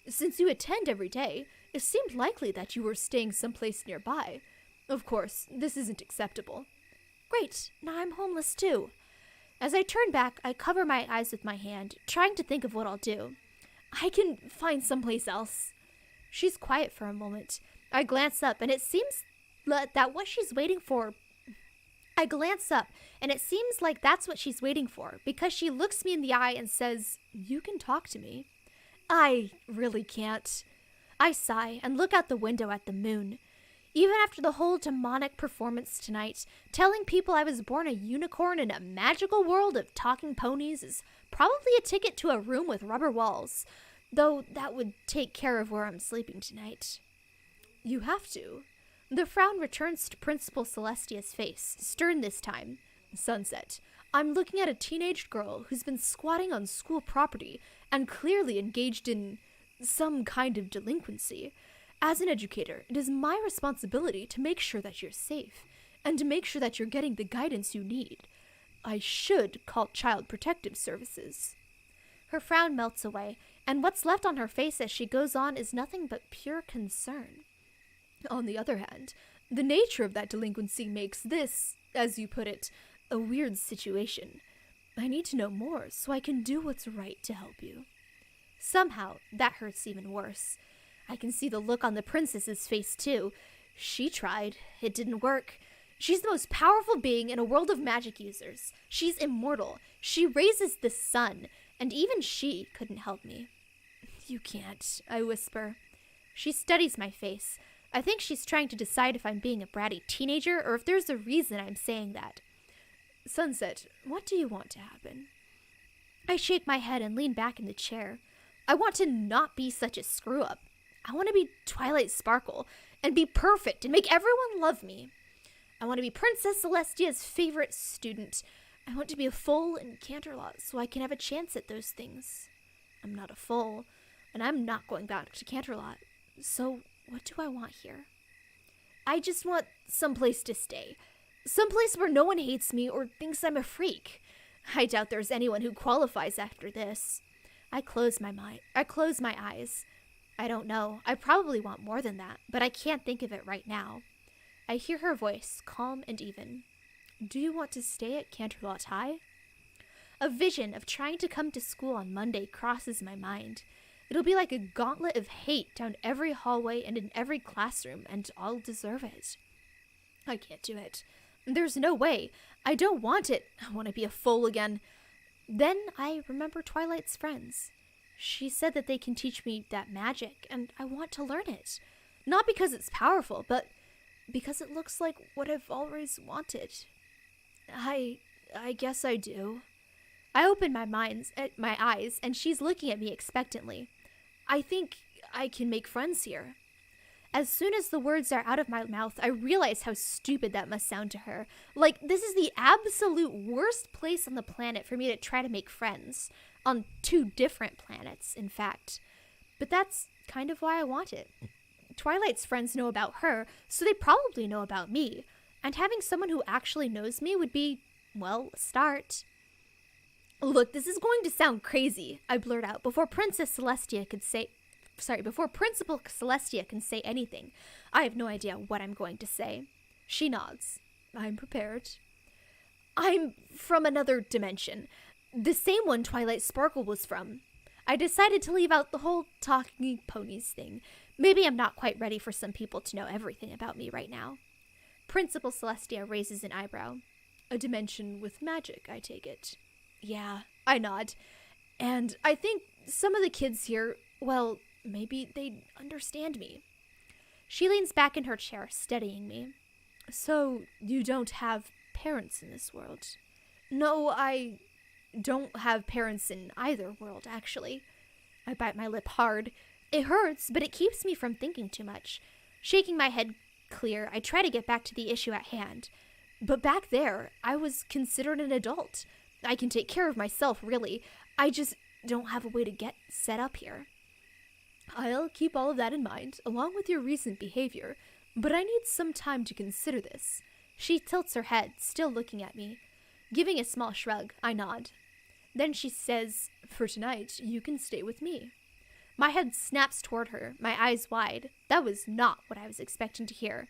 Since you attend every day, it seemed likely that you were staying someplace nearby. Of course, this isn't acceptable. Great, now I'm homeless too. As I turn back, I cover my eyes with my hand, trying to think of what I'll do. I can find someplace else. She's quiet for a moment. I glance up, and it seems that what she's waiting for... I glance up, and it seems like that's what she's waiting for, because she looks me in the eye and says, You can talk to me. I really can't. I sigh and look out the window at the moon. Even after the whole demonic performance tonight, telling people I was born a unicorn in a magical world of talking ponies is probably a ticket to a room with rubber walls, though that would take care of where I'm sleeping tonight. You have to. The frown returns to Principal Celestia's face, stern this time. Sunset. I'm looking at a teenage girl who's been squatting on school property and clearly engaged in some kind of delinquency. As an educator, it is my responsibility to make sure that you're safe and to make sure that you're getting the guidance you need. I should call Child Protective Services. Her frown melts away, and what's left on her face as she goes on is nothing but pure concern. On the other hand, the nature of that delinquency makes this, as you put it, a weird situation. I need to know more so I can do what's right to help you. Somehow, that hurts even worse. I can see the look on the princess's face, too. She tried. It didn't work. She's the most powerful being in a world of magic users. She's immortal. She raises the sun, and even she couldn't help me. You can't, I whisper. She studies my face. I think she's trying to decide if I'm being a bratty teenager or if there's a reason I'm saying that. Sunset, what do you want to happen? I shake my head and lean back in the chair. I want to not be such a screw-up. I want to be Twilight Sparkle and be perfect and make everyone love me. I want to be Princess Celestia's favorite student. I want to be a foal in Canterlot so I can have a chance at those things. I'm not a foal, and I'm not going back to Canterlot. So what do I want here? I just want someplace to stay. Someplace where no one hates me or thinks I'm a freak. I doubt there's anyone who qualifies after this. I close my eyes. I don't know. I probably want more than that, but I can't think of it right now. I hear her voice, calm and even. Do you want to stay at Canterlot High? A vision of trying to come to school on Monday crosses my mind. It'll be like a gauntlet of hate down every hallway and in every classroom, and I'll deserve it. I can't do it. There's no way. I don't want it. I want to be a foal again. Then I remember Twilight's friends. She said that they can teach me that magic, and I want to learn it. Not because it's powerful, but because it looks like what I've always wanted. I guess I do. I open my eyes, and she's looking at me expectantly. I think I can make friends here. As soon as the words are out of my mouth, I realize how stupid that must sound to her. Like, this is the absolute worst place on the planet for me to try to make friends. On 2 different planets, in fact. But that's kind of why I want it. Twilight's friends know about her, so they probably know about me. And having someone who actually knows me would be, well, a start. Look, this is going to sound crazy, I blurt out before Principal Celestia can say anything. I have no idea what I'm going to say. She nods. I'm prepared. I'm from another dimension. The same one Twilight Sparkle was from. I decided to leave out the whole talking ponies thing. Maybe I'm not quite ready for some people to know everything about me right now. Principal Celestia raises an eyebrow. A dimension with magic, I take it. Yeah, I nod. And I think some of the kids here, well, maybe they'd understand me. She leans back in her chair, steadying me. So, you don't have parents in this world? No, I don't have parents in either world, actually. I bite my lip hard. It hurts, but it keeps me from thinking too much. Shaking my head clear, I try to get back to the issue at hand. But back there, I was considered an adult. I can take care of myself, really. I just don't have a way to get set up here. I'll keep all of that in mind, along with your recent behavior, but I need some time to consider this. She tilts her head, still looking at me. Giving a small shrug, I nod. Then she says, for tonight, you can stay with me. My head snaps toward her, my eyes wide. That was not what I was expecting to hear.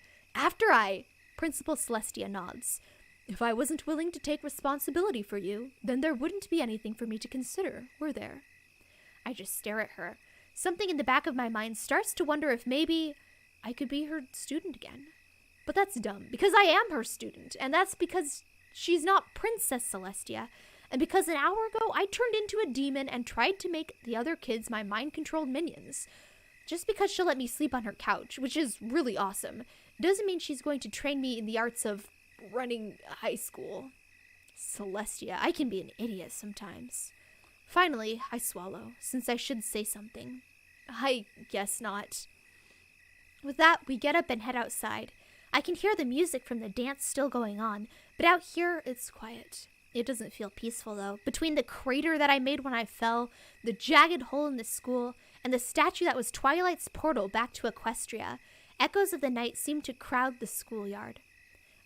Principal Celestia nods. If I wasn't willing to take responsibility for you, then there wouldn't be anything for me to consider, were there? I just stare at her. Something in the back of my mind starts to wonder if maybe I could be her student again. But that's dumb, because I am her student, and that's because she's not Princess Celestia, And because an hour ago I turned into a demon and tried to make the other kids my mind-controlled minions. Just because she'll let me sleep on her couch, which is really awesome, doesn't mean she's going to train me in the arts of running high school. Celestia, I can be an idiot sometimes. Finally, I swallow, since I should say something. I guess not. With that, we get up and head outside. I can hear the music from the dance still going on, but out here, it's quiet. It doesn't feel peaceful, though. Between the crater that I made when I fell, the jagged hole in the school, and the statue that was Twilight's portal back to Equestria, echoes of the night seem to crowd the schoolyard.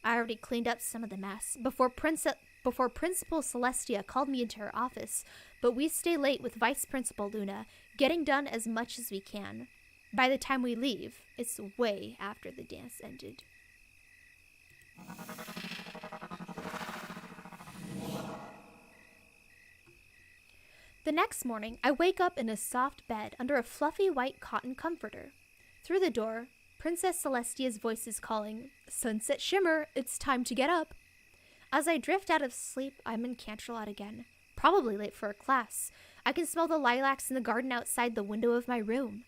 I already cleaned up some of the mess before Principal Celestia called me into her office, but we stay late with Vice Principal Luna, getting done as much as we can. By the time we leave, it's way after the dance ended. The next morning, I wake up in a soft bed under a fluffy white cotton comforter. Through the door, Princess Celestia's voice is calling, "Sunset Shimmer, it's time to get up." As I drift out of sleep, I'm in Canterlot again, probably late for a class. I can smell the lilacs in the garden outside the window of my room.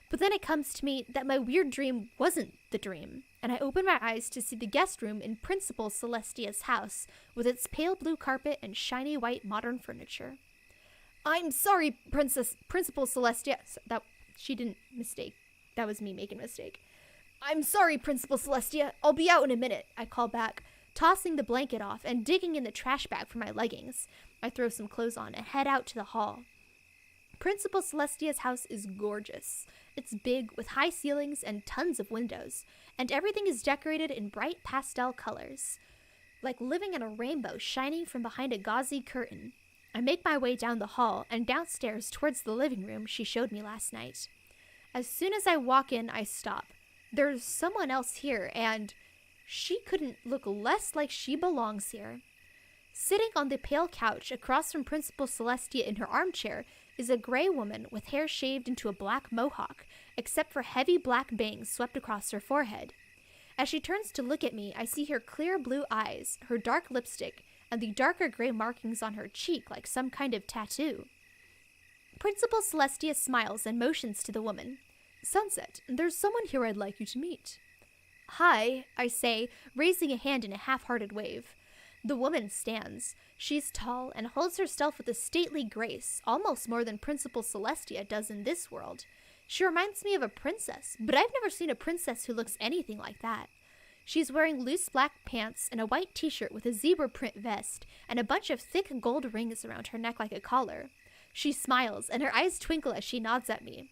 But then it comes to me that my weird dream wasn't the dream, and I open my eyes to see the guest room in Principal Celestia's house, with its pale blue carpet and shiny white modern furniture. "I'm sorry, Principal Celestia." She didn't mistake. That was me making a mistake. "I'm sorry, Principal Celestia. I'll be out in a minute," I call back, tossing the blanket off and digging in the trash bag for my leggings. I throw some clothes on and head out to the hall. Principal Celestia's house is gorgeous. It's big, with high ceilings and tons of windows, and everything is decorated in bright pastel colors, like living in a rainbow shining from behind a gauzy curtain. I make my way down the hall and downstairs towards the living room she showed me last night. As soon as I walk in, I stop. There's someone else here, and she couldn't look less like she belongs here. Sitting on the pale couch across from Principal Celestia in her armchair is a gray woman with hair shaved into a black mohawk, except for heavy black bangs swept across her forehead. As she turns to look at me, I see her clear blue eyes, her dark lipstick, and the darker gray markings on her cheek like some kind of tattoo. Principal Celestia smiles and motions to the woman. "Sunset, there's someone here I'd like you to meet." "Hi," I say, raising a hand in a half-hearted wave. The woman stands. She's tall and holds herself with a stately grace, almost more than Principal Celestia does in this world. She reminds me of a princess, but I've never seen a princess who looks anything like that. She's wearing loose black pants and a white t-shirt with a zebra print vest and a bunch of thick gold rings around her neck like a collar. She smiles, and her eyes twinkle as she nods at me.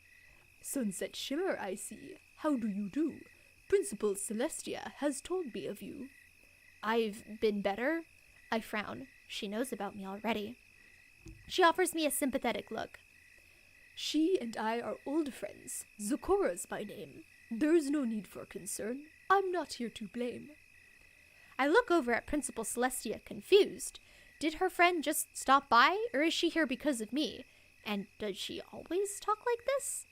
"Sunset Shimmer, I see. How do you do? Principal Celestia has told me of you." "I've been better?" I frown. She knows about me already. She offers me a sympathetic look. "She and I are old friends. Zakora's my name. There's no need for concern. I'm not here to blame." I look over at Principal Celestia, confused. Did her friend just stop by, or is she here because of me? And does she always talk like this?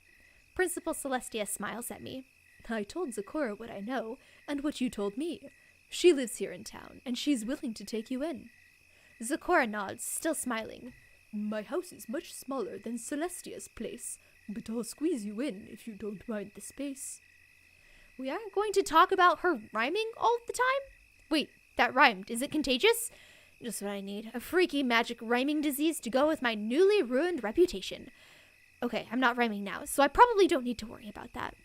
Principal Celestia smiles at me. "I told Zakora what I know, and what you told me. She lives here in town, and she's willing to take you in." Zakora nods, still smiling. "My house is much smaller than Celestia's place, but I'll squeeze you in if you don't mind the space." We aren't going to talk about her rhyming all the time? Wait, that rhymed. Is it contagious? Just what I need. A freaky magic rhyming disease to go with my newly ruined reputation. Okay, I'm not rhyming now, so I probably don't need to worry about that.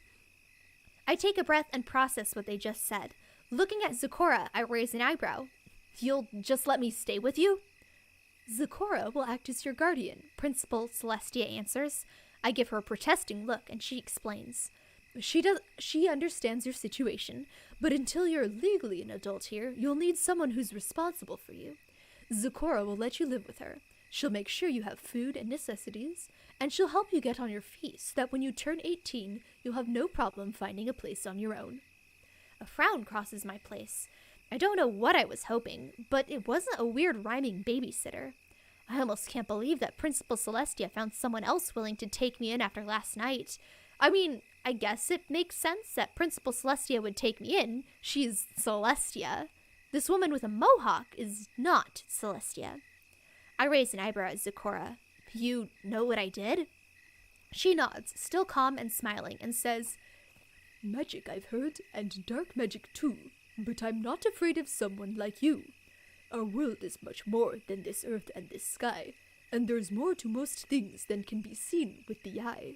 I take a breath and process what they just said. Looking at Zakora, I raise an eyebrow. "You'll just let me stay with you?" "Zakora will act as your guardian," Principal Celestia answers. I give her a protesting look, and she explains. She understands your situation, but until you're legally an adult here, you'll need someone who's responsible for you. Zakora will let you live with her. She'll make sure you have food and necessities, and she'll help you get on your feet so that when you turn 18, you'll have no problem finding a place on your own. A frown crosses my face. I don't know what I was hoping, but it wasn't a weird rhyming babysitter. I almost can't believe that Principal Celestia found someone else willing to take me in after last night. I mean, I guess it makes sense that Principal Celestia would take me in. She's Celestia. This woman with a mohawk is not Celestia. I raise an eyebrow at Zecora. You know what I did? She nods, still calm and smiling, and says, Magic, I've heard, and dark magic too, but I'm not afraid of someone like you. Our world is much more than this earth and this sky, and there's more to most things than can be seen with the eye.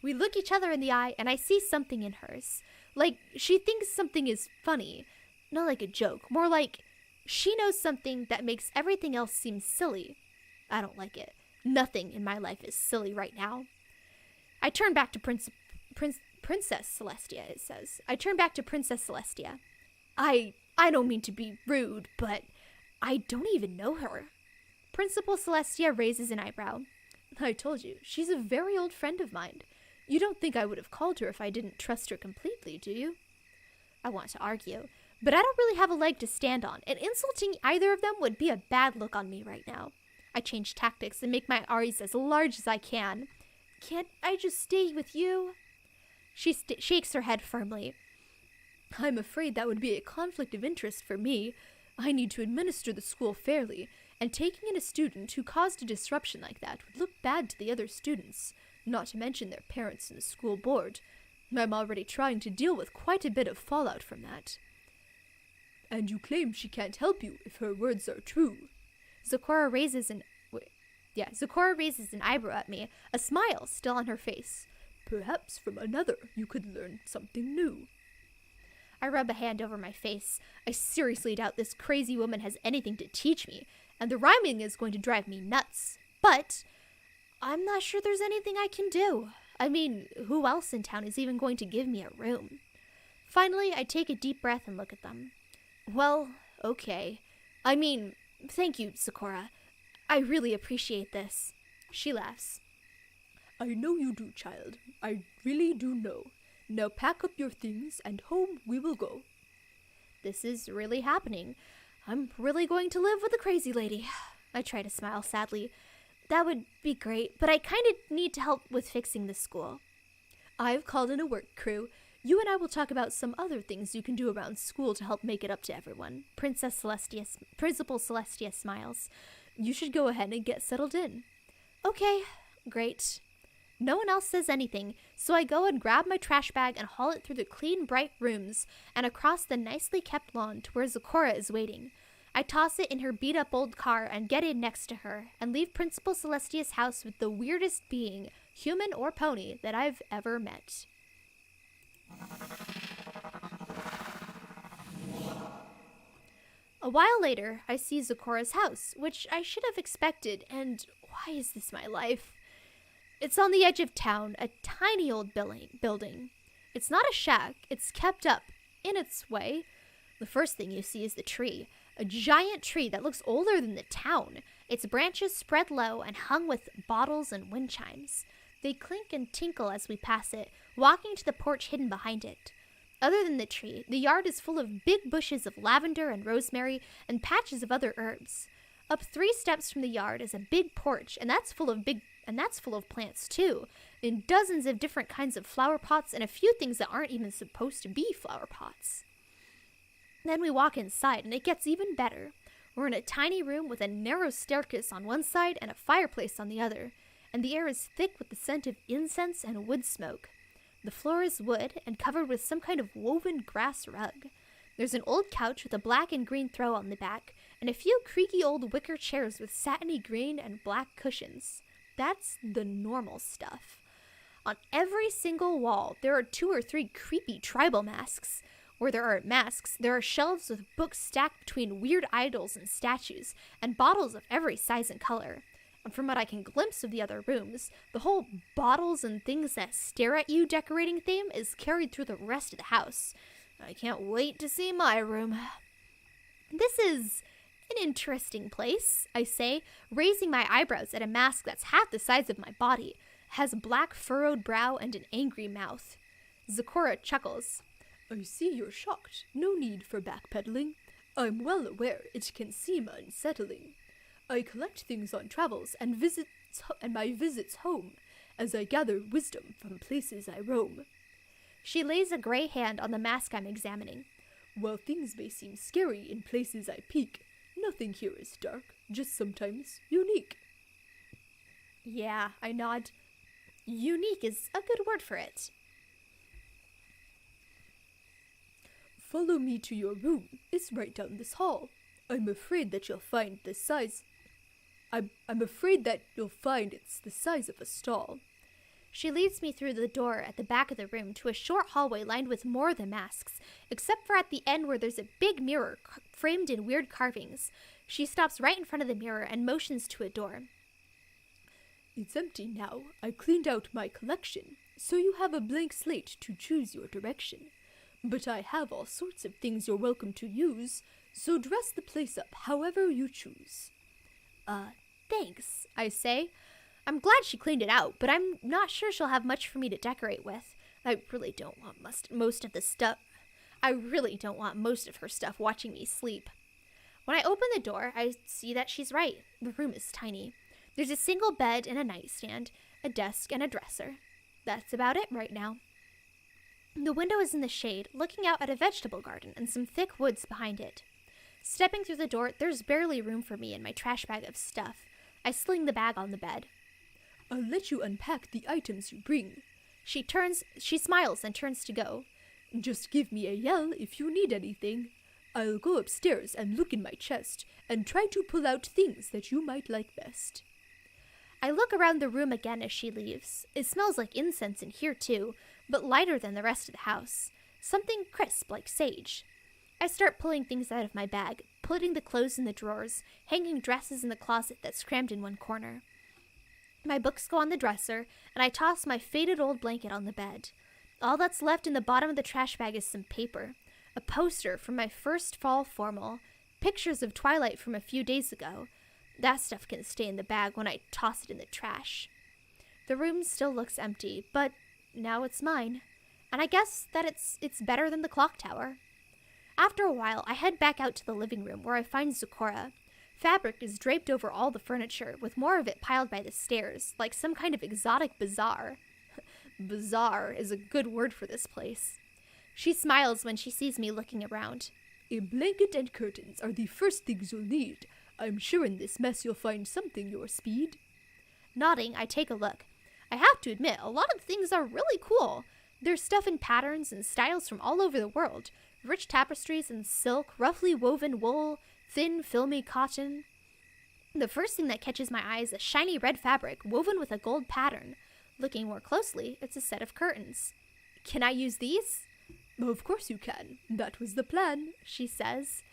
We look each other in the eye, and I see something in hers. Like, she thinks something is funny. Not like a joke, more like she knows something that makes everything else seem silly. I don't like it. Nothing in my life is silly right now. I turn back to Princess Celestia, it says. I turn back to Princess Celestia. I don't mean to be rude, but I don't even know her. Principal Celestia raises an eyebrow. I told you, she's a very old friend of mine. You don't think I would have called her if I didn't trust her completely, do you? I want to argue, but I don't really have a leg to stand on, and insulting either of them would be a bad look on me right now. I change tactics and make my eyes as large as I can. Can't I just stay with you? She shakes her head firmly. I'm afraid that would be a conflict of interest for me. I need to administer the school fairly, and taking in a student who caused a disruption like that would look bad to the other students, not to mention their parents and the school board. I'm already trying to deal with quite a bit of fallout from that. And you claim she can't help you if her words are true. Zecora raises an eyebrow at me, a smile still on her face. Perhaps from another you could learn something new. I rub a hand over my face. I seriously doubt this crazy woman has anything to teach me, and the rhyming is going to drive me nuts. But I'm not sure there's anything I can do. I mean, who else in town is even going to give me a room? Finally, I take a deep breath and look at them. Well, okay. I mean, thank you, Zecora. I really appreciate this. She laughs. I know you do, child. I really do know. Now pack up your things and home we will go. This is really happening. I'm really going to live with a crazy lady. I try to smile sadly. That would be great, but I kind of need to help with fixing the school. I've called in a work crew. You and I will talk about some other things you can do around school to help make it up to everyone. Principal Celestia smiles. You should go ahead and get settled in. Okay, great. No one else says anything, so I go and grab my trash bag and haul it through the clean, bright rooms and across the nicely kept lawn to where Zecora is waiting. I toss it in her beat-up old car and get in next to her and leave Principal Celestia's house with the weirdest being, human or pony, that I've ever met. A while later, I see Zecora's house, which I should have expected, and why is this my life? It's on the edge of town, a tiny old building. It's not a shack, it's kept up, in its way. The first thing you see is the tree, a giant tree that looks older than the town. Its branches spread low and hung with bottles and wind chimes. They clink and tinkle as we pass it, walking to the porch hidden behind it. Other than the tree, the yard is full of big bushes of lavender and rosemary and patches of other herbs. Up 3 steps from the yard is a big porch, and that's full of plants too, in dozens of different kinds of flower pots and a few things that aren't even supposed to be flower pots. Then we walk inside, and it gets even better. We're in a tiny room with a narrow staircase on one side and a fireplace on the other, and the air is thick with the scent of incense and wood smoke. The floor is wood and covered with some kind of woven grass rug. There's an old couch with a black and green throw on the back, and a few creaky old wicker chairs with satiny green and black cushions. That's the normal stuff. On every single wall, there are 2 or 3 creepy tribal masks. Where there are masks, there are shelves with books stacked between weird idols and statues, and bottles of every size and color. And from what I can glimpse of the other rooms, the whole bottles and things that stare at you decorating theme is carried through the rest of the house. I can't wait to see my room. This is an interesting place, I say, raising my eyebrows at a mask that's half the size of my body, has a black furrowed brow and an angry mouth. Zecora chuckles. I see you're shocked. No need for backpedaling. I'm well aware it can seem unsettling. I collect things on travels and my visits home, as I gather wisdom from places I roam. She lays a gray hand on the mask I'm examining. While things may seem scary in places I peek, nothing here is dark. just sometimes unique. Yeah, I nod. Unique is a good word for it. Follow me to your room. It's right down this hall. I'm afraid that you'll find the size... I'm afraid that you'll find it's the size of a stall. She leads me through the door at the back of the room to a short hallway lined with more of the masks, except for at the end where there's a big mirror framed in weird carvings. She stops right in front of the mirror and motions to a door. It's empty now. I cleaned out my collection, so you have a blank slate to choose your direction. But I have all sorts of things you're welcome to use, so dress the place up however you choose. Thanks, I say. I'm glad she cleaned it out, but I'm not sure she'll have much for me to decorate with. I really don't want most of her stuff watching me sleep. When I open the door, I see that she's right. The room is tiny. There's a single bed and a nightstand, a desk, and a dresser. That's about it right now. The window is in the shade, looking out at a vegetable garden and some thick woods behind it. Stepping through the door, there's barely room for me in my trash bag of stuff. I sling the bag on the bed. I'll let you unpack the items you bring. She smiles and turns to go. Just give me a yell if you need anything. I'll go upstairs and look in my chest and try to pull out things that you might like best. I look around the room again as she leaves. It smells like incense in here too, but lighter than the rest of the house. Something crisp like sage. I start pulling things out of my bag, putting the clothes in the drawers, hanging dresses in the closet that's crammed in one corner. My books go on the dresser, and I toss my faded old blanket on the bed. All that's left in the bottom of the trash bag is some paper, a poster from my first fall formal, pictures of Twilight from a few days ago. That stuff can stay in the bag when I toss it in the trash. The room still looks empty, but now it's mine, and I guess that it's better than the clock tower. After a while, I head back out to the living room where I find Zecora. Fabric is draped over all the furniture, with more of it piled by the stairs, like some kind of exotic bazaar. Bazaar is a good word for this place. She smiles when she sees me looking around. A blanket and curtains are the first things you'll need. I'm sure in this mess you'll find something your speed. Nodding, I take a look. I have to admit, a lot of things are really cool. There's stuff in patterns and styles from all over the world. Rich tapestries and silk, roughly woven wool, thin, filmy cotton. The first thing that catches my eye is a shiny red fabric woven with a gold pattern. Looking more closely, it's a set of curtains. Can I use these? Of course you can. That was the plan, she says.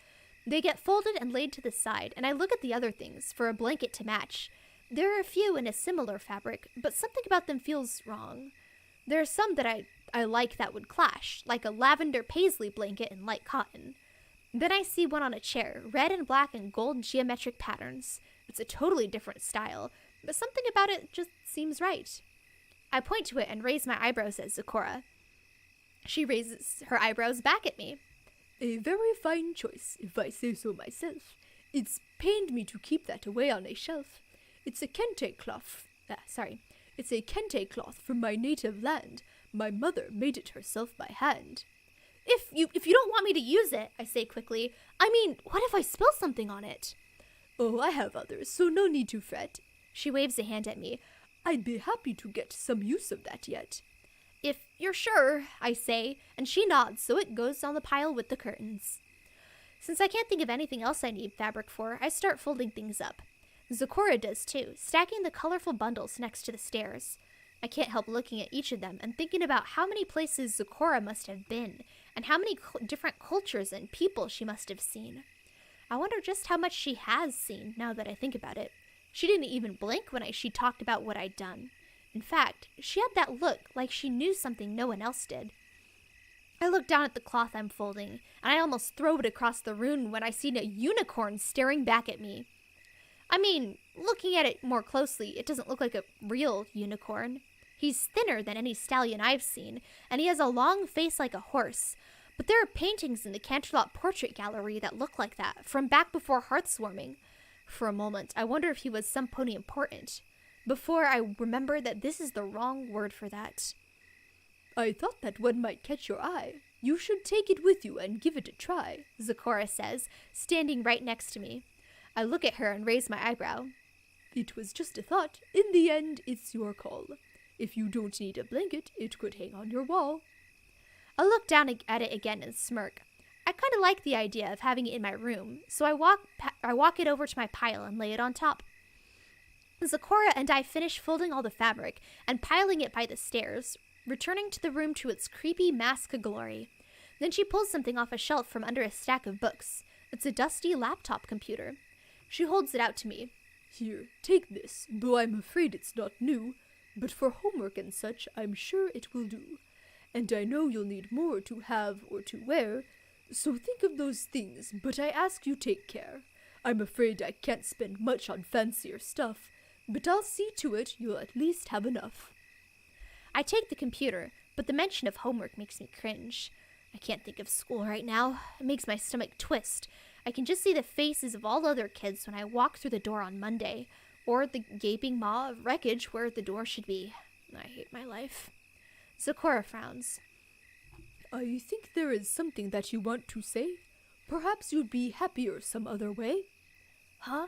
They get folded and laid to the side, and I look at the other things for a blanket to match. There are a few in a similar fabric, but something about them feels wrong. There are some that I like that would clash, like a lavender paisley blanket in light cotton. Then I see one on a chair, red and black and gold geometric patterns. It's a totally different style, but something about it just seems right. I point to it and raise my eyebrows at Zecora. She raises her eyebrows back at me. A very fine choice, if I say so myself. It's pained me to keep that away on a shelf. It's a kente cloth. It's a kente cloth from my native land. My mother made it herself by hand. If you don't want me to use it, I say quickly. I mean, what if I spill something on it? Oh, I have others, so no need to fret. She waves a hand at me. I'd be happy to get some use of that yet. If you're sure, I say, and she nods, so it goes on the pile with the curtains. Since I can't think of anything else I need fabric for, I start folding things up. Zecora does too, stacking the colorful bundles next to the stairs. I can't help looking at each of them and thinking about how many places Zecora must have been, and how many different cultures and people she must have seen. I wonder just how much she has seen, now that I think about it. She didn't even blink when she talked about what I'd done. In fact, she had that look like she knew something no one else did. I look down at the cloth I'm folding, and I almost throw it across the room when I see a unicorn staring back at me. I mean, looking at it more closely, it doesn't look like a real unicorn. He's thinner than any stallion I've seen, and he has a long face like a horse. But there are paintings in the Canterlot Portrait Gallery that look like that, from back before Heartswarming. For a moment, I wonder if he was some pony important. Before I remember that this is the wrong word for that. I thought that one might catch your eye. You should take it with you and give it a try, Zecora says, standing right next to me. I look at her and raise my eyebrow. It was just a thought. In the end, it's your call. If you don't need a blanket, it could hang on your wall. I look down at it again and smirk. I kind of like the idea of having it in my room, so I walk it over to my pile and lay it on top. Zecora and I finish folding all the fabric and piling it by the stairs, returning to the room to its creepy mask of glory. Then she pulls something off a shelf from under a stack of books. It's a dusty laptop computer. She holds it out to me. Here, take this, though I'm afraid it's not new, but for homework and such, I'm sure it will do. And I know you'll need more to have or to wear, so think of those things, but I ask you take care. I'm afraid I can't spend much on fancier stuff, but I'll see to it you'll at least have enough. I take the computer, but the mention of homework makes me cringe. I can't think of school right now. It makes my stomach twist. I can just see the faces of all other kids when I walk through the door on Monday, or the gaping maw of wreckage where the door should be. I hate my life. Zecora frowns. I think there is something that you want to say. Perhaps you'd be happier some other way. Huh?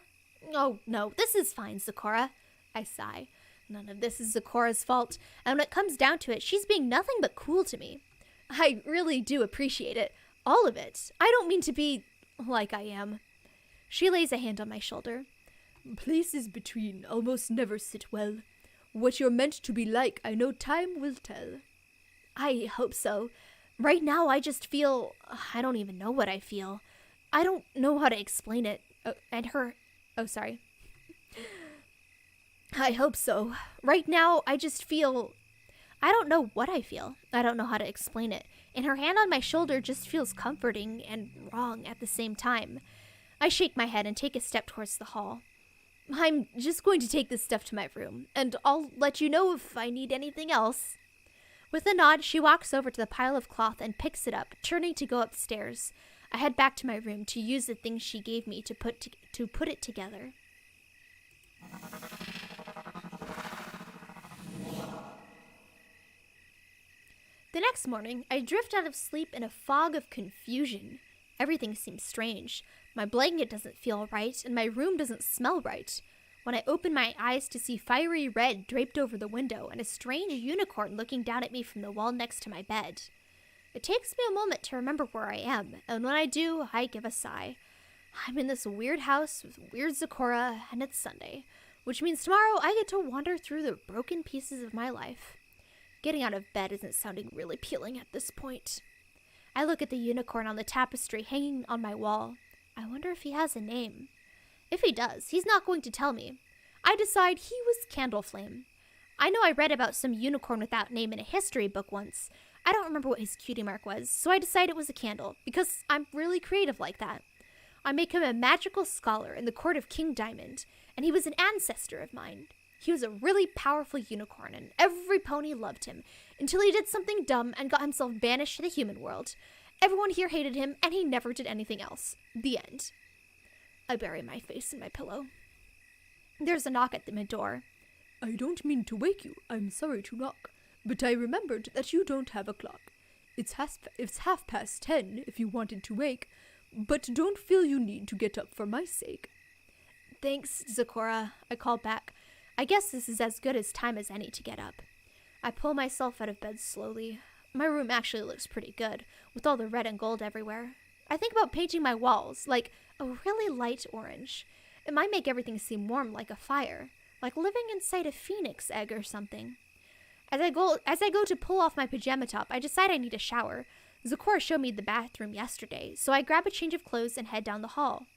Oh, no, this is fine, Zecora. I sigh. None of this is Zecora's fault, and when it comes down to it, she's being nothing but cool to me. I really do appreciate it. All of it. I don't mean to be like I am. She lays a hand on my shoulder. Places between almost never sit well. What you're meant to be like, I know time will tell. I hope so. Right now, I just feel... I don't even know what I feel. I don't know how to explain it. Oh, sorry. I hope so. Right now, I just feel... I don't know what I feel. I don't know how to explain it. And her hand on my shoulder just feels comforting and wrong at the same time. I shake my head and take a step towards the hall. I'm just going to take this stuff to my room, and I'll let you know if I need anything else. With a nod, she walks over to the pile of cloth and picks it up, turning to go upstairs. I head back to my room to use the things she gave me to put it together. The next morning, I drift out of sleep in a fog of confusion. Everything seems strange. My blanket doesn't feel right, and my room doesn't smell right. When I open my eyes to see fiery red draped over the window and a strange unicorn looking down at me from the wall next to my bed. It takes me a moment to remember where I am, and when I do, I give a sigh. I'm in this weird house with weird Zecora, and it's Sunday, which means tomorrow I get to wander through the broken pieces of my life. Getting out of bed isn't sounding really appealing at this point. I look at the unicorn on the tapestry hanging on my wall. I wonder if he has a name. If he does, he's not going to tell me. I decide he was Candleflame. I know I read about some unicorn without name in a history book once. I don't remember what his cutie mark was, so I decide it was a candle, because I'm really creative like that. I make him a magical scholar in the court of King Diamond, and he was an ancestor of mine. He was a really powerful unicorn, and every pony loved him, until he did something dumb and got himself banished to the human world. Everyone here hated him, and he never did anything else. The end. I bury my face in my pillow. There's a knock at my door. I don't mean to wake you. I'm sorry to knock. But I remembered that you don't have a clock. It's 10:30 if you wanted to wake, but don't feel you need to get up for my sake. Thanks, Zecora, I call back. I guess this is as good a time as any to get up. I pull myself out of bed slowly. My room actually looks pretty good, with all the red and gold everywhere. I think about painting my walls, like a really light orange. It might make everything seem warm like a fire, like living inside a phoenix egg or something. As I go to pull off my pajama top, I decide I need a shower. Zecora showed me the bathroom yesterday, so I grab a change of clothes and head down the hall.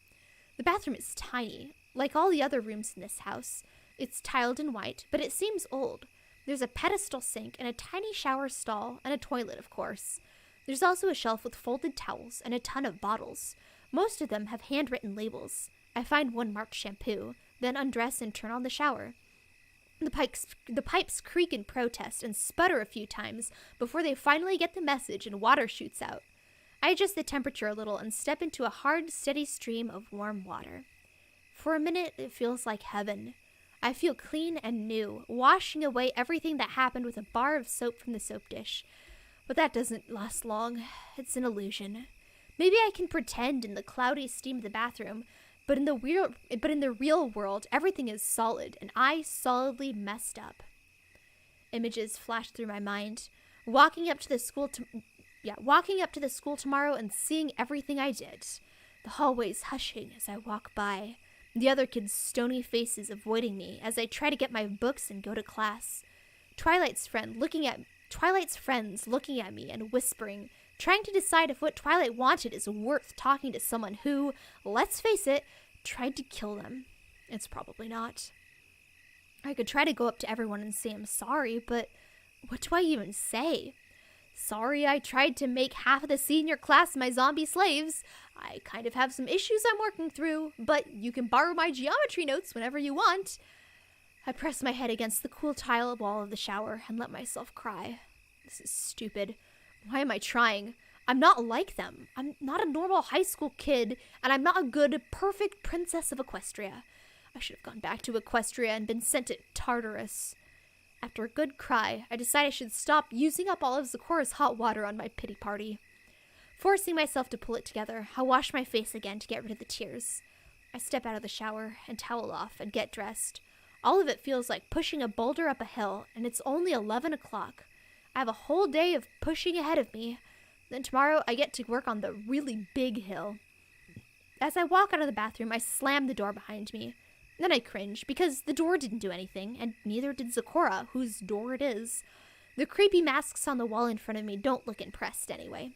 The bathroom is tiny, like all the other rooms in this house. It's tiled in white, but it seems old. There's a pedestal sink and a tiny shower stall, and a toilet, of course. There's also a shelf with folded towels and a ton of bottles. Most of them have handwritten labels. I find one marked shampoo, then undress and turn on the shower. The pipes creak in protest and sputter a few times before they finally get the message and water shoots out. I adjust the temperature a little and step into a hard, steady stream of warm water. For a minute, it feels like heaven. I feel clean and new, washing away everything that happened with a bar of soap from the soap dish. But that doesn't last long. It's an illusion. Maybe I can pretend in the cloudy steam of the bathroom, But in the real world, everything is solid, and I solidly messed up. Images flashed through my mind. Walking up to the school tomorrow and seeing everything I did. The hallways hushing as I walk by. The other kids' stony faces avoiding me as I try to get my books and go to class. Twilight's friends looking at me and whispering, trying to decide if what Twilight wanted is worth talking to someone who, let's face it, tried to kill them. It's probably not. I could try to go up to everyone and say I'm sorry, but what do I even say? Sorry I tried to make half of the senior class my zombie slaves. I kind of have some issues I'm working through, but you can borrow my geometry notes whenever you want. I press my head against the cool tile wall of the shower and let myself cry. This is stupid. Why am I trying? I'm not like them. I'm not a normal high school kid, and I'm not a good, perfect princess of Equestria. I should have gone back to Equestria and been sent to Tartarus. After a good cry, I decide I should stop using up all of Zikora's hot water on my pity party. Forcing myself to pull it together, I wash my face again to get rid of the tears. I step out of the shower and towel off and get dressed. All of it feels like pushing a boulder up a hill, and it's only 11 o'clock. I have a whole day of pushing ahead of me. Then tomorrow I get to work on the really big hill. As I walk out of the bathroom, I slam the door behind me. Then I cringe, because the door didn't do anything, and neither did Zikora, whose door it is. The creepy masks on the wall in front of me don't look impressed anyway.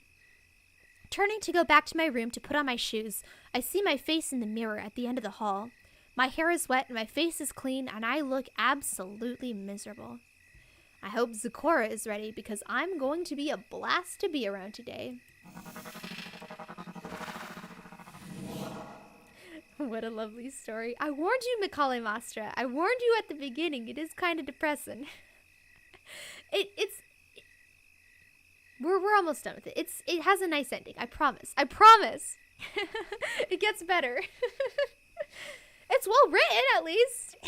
Turning to go back to my room to put on my shoes, I see my face in the mirror at the end of the hall. My hair is wet, and my face is clean, and I look absolutely miserable. I hope Zikora is ready, because I'm going to be a blast to be around today. What a lovely story. I warned you, Macaulay Mastra. I warned you at the beginning. It is kind of depressing. We're almost done with it. It has a nice ending. I promise. I promise. It gets better. It's well written, at least.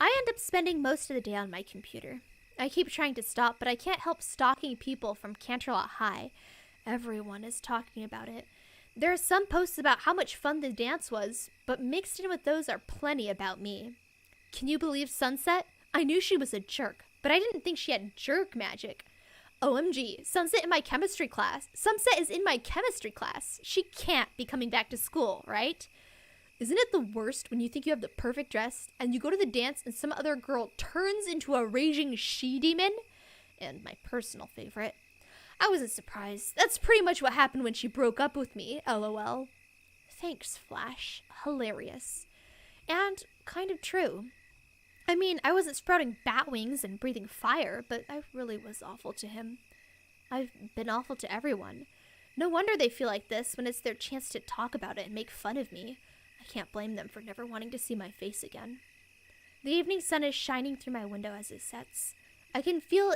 I end up spending most of the day on my computer. I keep trying to stop, but I can't help stalking people from Canterlot High. Everyone is talking about it. There are some posts about how much fun the dance was, but mixed in with those are plenty about me. Can you believe Sunset? I knew she was a jerk, but I didn't think she had jerk magic. OMG, Sunset in my chemistry class. Sunset is in my chemistry class. She can't be coming back to school, right? Isn't it the worst when you think you have the perfect dress and you go to the dance and some other girl turns into a raging she-demon? And my personal favorite. I wasn't surprised. That's pretty much what happened when she broke up with me, LOL. Thanks, Flash. Hilarious. And kind of true. I mean, I wasn't sprouting bat wings and breathing fire, but I really was awful to him. I've been awful to everyone. No wonder they feel like this when it's their chance to talk about it and make fun of me. I can't blame them for never wanting to see my face again. The evening sun is shining through my window as it sets. I feel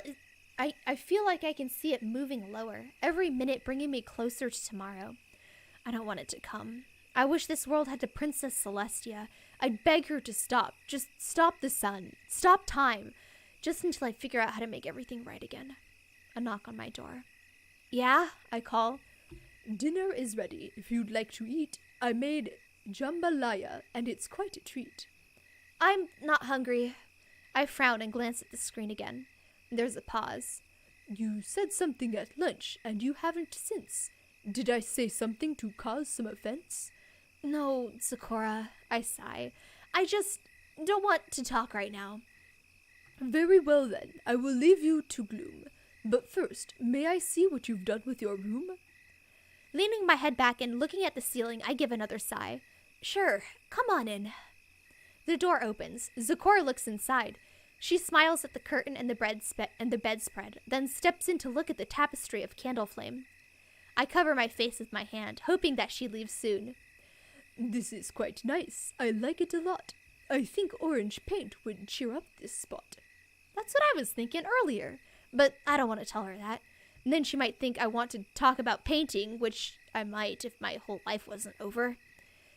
like I can see it moving lower, every minute bringing me closer to tomorrow. I don't want it to come. I wish this world had a Princess Celestia. I'd beg her to stop. Just stop the sun. Stop time. Just until I figure out how to make everything right again. A knock on my door. Yeah, I call. Dinner is ready if you'd like to eat. I made jambalaya, and it's quite a treat. I'm not hungry. I frown and glance at the screen again. There's a pause. You said something at lunch, and you haven't since. Did I say something to cause some offense? No, Sakura, I sigh. I just don't want to talk right now. Very well then, I will leave you to gloom. But first, may I see what you've done with your room? Leaning my head back and looking at the ceiling, I give another sigh. Sure, come on in. The door opens. Zikora looks inside. She smiles at the curtain and the bedspread, then steps in to look at the tapestry of candle flame. I cover my face with my hand, hoping that she leaves soon. This is quite nice. I like it a lot. I think orange paint would cheer up this spot. That's what I was thinking earlier, but I don't want to tell her that. And then she might think I want to talk about painting, which I might if my whole life wasn't over.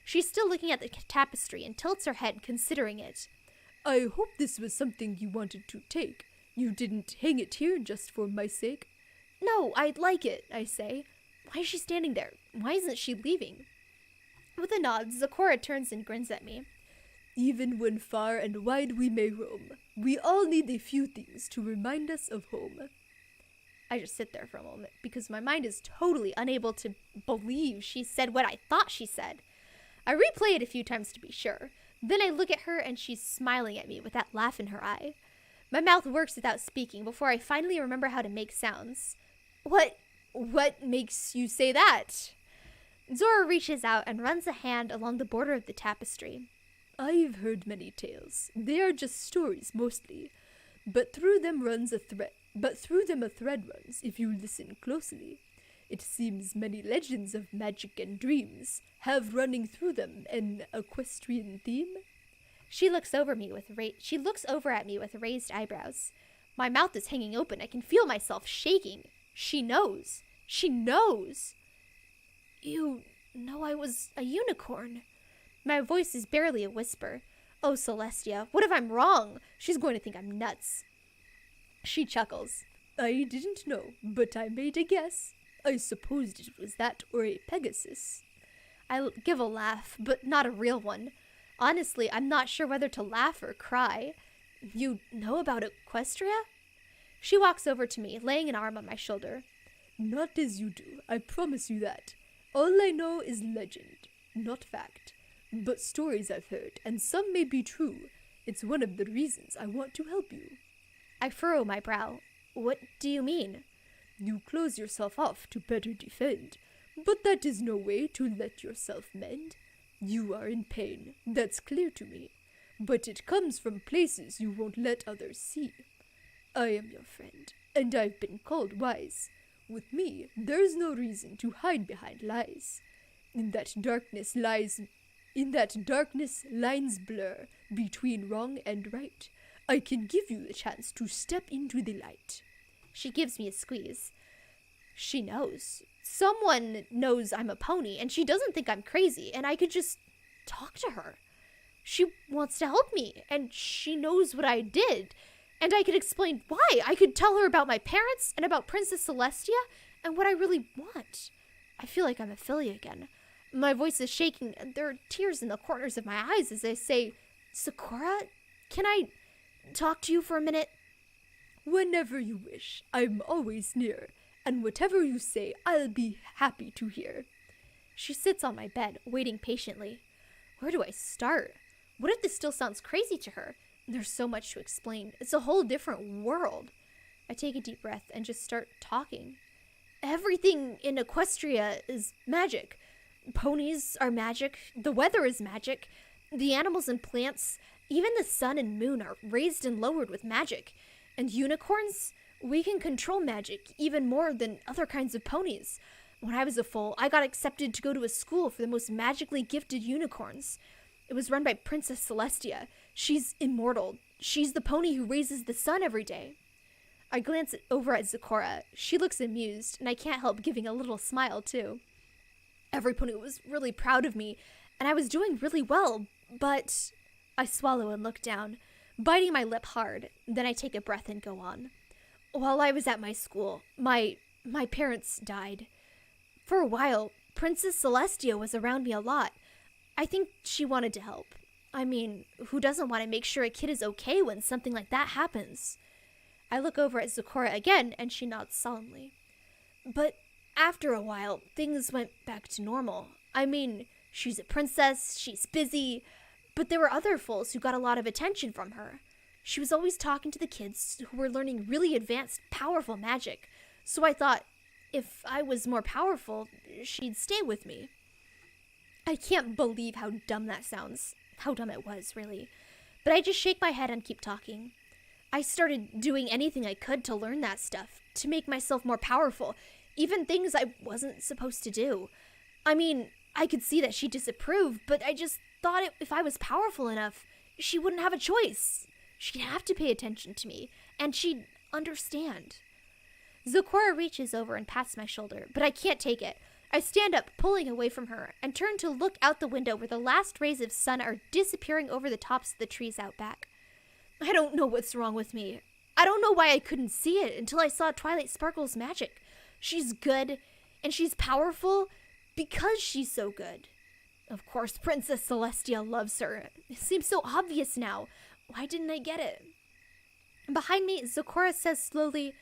She's still looking at the tapestry and tilts her head, considering it. I hope this was something you wanted to take. You didn't hang it here just for my sake. No, I'd like it, I say. Why is she standing there? Why isn't she leaving? With a nod, Zecora turns and grins at me. Even when far and wide we may roam, we all need a few things to remind us of home. I just sit there for a moment because my mind is totally unable to believe she said what I thought she said. I replay it a few times to be sure. Then I look at her and she's smiling at me with that laugh in her eye. My mouth works without speaking before I finally remember how to make sounds. What makes you say that? Zora reaches out and runs a hand along the border of the tapestry. I've heard many tales. They are just stories mostly, but through them a thread runs if you listen closely. It seems many legends of magic and dreams have running through them an equestrian theme. She looks over at me with raised eyebrows. My mouth is hanging open. I can feel myself shaking. She knows. She knows. You know I was a unicorn. My voice is barely a whisper. Oh, Celestia, what if I'm wrong? She's going to think I'm nuts. She chuckles. I didn't know, but I made a guess. I supposed it was that or a Pegasus. I give a laugh, but not a real one. Honestly, I'm not sure whether to laugh or cry. You know about Equestria? She walks over to me, laying an arm on my shoulder. Not as you do, I promise you that. All I know is legend, not fact. But stories I've heard, and some may be true. It's one of the reasons I want to help you. I furrow my brow. What do you mean? You close yourself off to better defend, but that is no way to let yourself mend. You are in pain, that's clear to me, but it comes from places you won't let others see. I am your friend, and I've been called wise. With me, there's no reason to hide behind lies. In that darkness lines blur between wrong and right. I can give you the chance to step into the light. She gives me a squeeze. She knows. Someone knows I'm a pony, and she doesn't think I'm crazy, and I could just talk to her. She wants to help me, and she knows what I did, and I could explain why. I could tell her about my parents, and about Princess Celestia, and what I really want. I feel like I'm a filly again. My voice is shaking, and there are tears in the corners of my eyes as I say, Sakura, can I talk to you for a minute? Whenever you wish. I'm always near, and whatever you say, I'll be happy to hear. She sits on my bed, waiting patiently. Where do I start? What if this still sounds crazy to her? There's so much to explain. It's a whole different world. I take a deep breath and just start talking. Everything in Equestria is magic. Ponies are magic. The weather is magic. The animals and plants, even the sun and moon are raised and lowered with magic. And unicorns? We can control magic even more than other kinds of ponies. When I was a foal, I got accepted to go to a school for the most magically gifted unicorns. It was run by Princess Celestia. She's immortal. She's the pony who raises the sun every day. I glance over at Zecora. She looks amused, and I can't help giving a little smile, too. Every pony was really proud of me, and I was doing really well, but I swallow and look down, biting my lip hard. Then I take a breath and go on. While I was at my school, my parents died. For a while, Princess Celestia was around me a lot. I think she wanted to help. I mean, who doesn't want to make sure a kid is okay when something like that happens? I look over at Zecora again, and she nods solemnly. But after a while, things went back to normal. I mean, she's a princess, she's busy, but there were other foals who got a lot of attention from her. She was always talking to the kids who were learning really advanced, powerful magic. So I thought, if I was more powerful, she'd stay with me. I can't believe how dumb that sounds. How dumb it was, really. But I just shake my head and keep talking. I started doing anything I could to learn that stuff, to make myself more powerful, even things I wasn't supposed to do. I mean, I could see that she disapproved, but I just thought if I was powerful enough, she wouldn't have a choice. She'd have to pay attention to me, and she'd understand. Zecora reaches over and pats my shoulder, but I can't take it. I stand up, pulling away from her, and turn to look out the window where the last rays of sun are disappearing over the tops of the trees out back. I don't know what's wrong with me. I don't know why I couldn't see it until I saw Twilight Sparkle's magic. She's good, and she's powerful because she's so good. Of course, Princess Celestia loves her. It seems so obvious now. Why didn't I get it? Behind me, Zecora says slowly,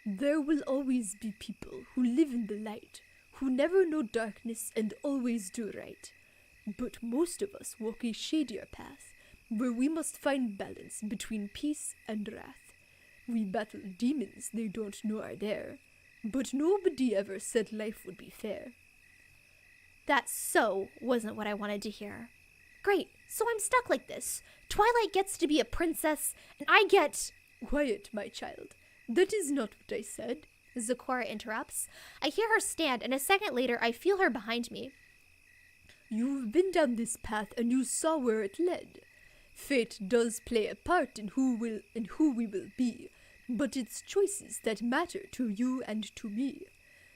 "There will always be people who live in the light, who never know darkness and always do right. But most of us walk a shadier path, where we must find balance between peace and wrath. We battle demons they don't know are there, but nobody ever said life would be fair." That so wasn't what I wanted to hear. Great, so I'm stuck like this. Twilight gets to be a princess, and I get... "Quiet, my child. That is not what I said," Zecora interrupts. I hear her stand, and a second later I feel her behind me. "You've been down this path and you saw where it led. Fate does play a part in who we will be, but it's choices that matter to you and to me.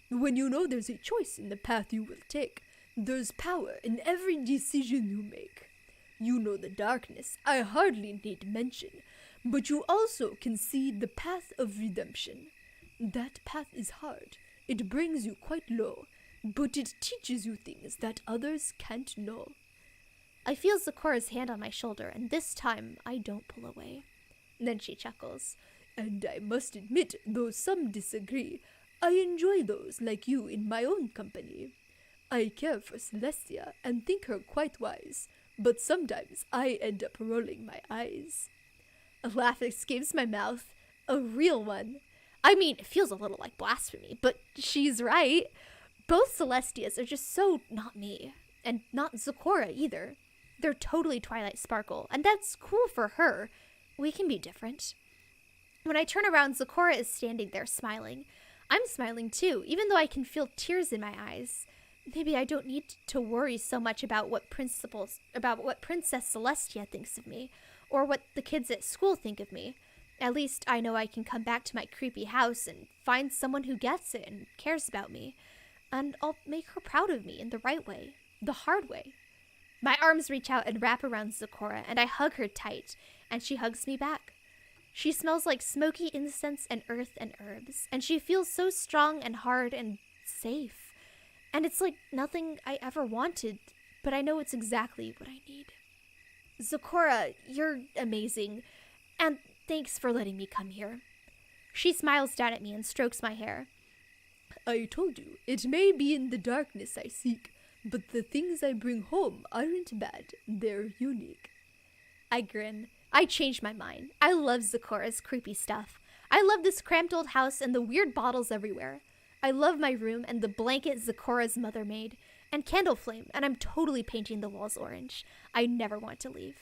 When you know there's a choice in the path you will take, there's power in every decision you make. You know the darkness, I hardly need mention, but you also can see the path of redemption. That path is hard. It brings you quite low, but it teaches you things that others can't know." I feel Zecora's hand on my shoulder, and this time I don't pull away. Then she chuckles. "And I must admit, though some disagree, I enjoy those like you in my own company. I care for Celestia and think her quite wise, but sometimes I end up rolling my eyes." A laugh escapes my mouth, a real one. I mean, it feels a little like blasphemy, but she's right. Both Celestias are just so not me, and not Zecora either. They're totally Twilight Sparkle, and that's cool for her. We can be different. When I turn around, Zecora is standing there smiling. I'm smiling too, even though I can feel tears in my eyes. Maybe I don't need to worry so much about what Princess Celestia thinks of me, or what the kids at school think of me. At least I know I can come back to my creepy house and find someone who gets it and cares about me. And I'll make her proud of me in the right way, the hard way. My arms reach out and wrap around Zecora, and I hug her tight, and she hugs me back. She smells like smoky incense and earth and herbs, and she feels so strong and hard and safe. And it's like nothing I ever wanted, but I know it's exactly what I need. Zecora, you're amazing, and thanks for letting me come here. She smiles down at me and strokes my hair. "I told you, it may be in the darkness I seek, but the things I bring home aren't bad. They're unique." I grin. I changed my mind. I love Zecora's creepy stuff. I love this cramped old house and the weird bottles everywhere. I love my room and the blanket Zecora's mother made, and candle flame, and I'm totally painting the walls orange. I never want to leave.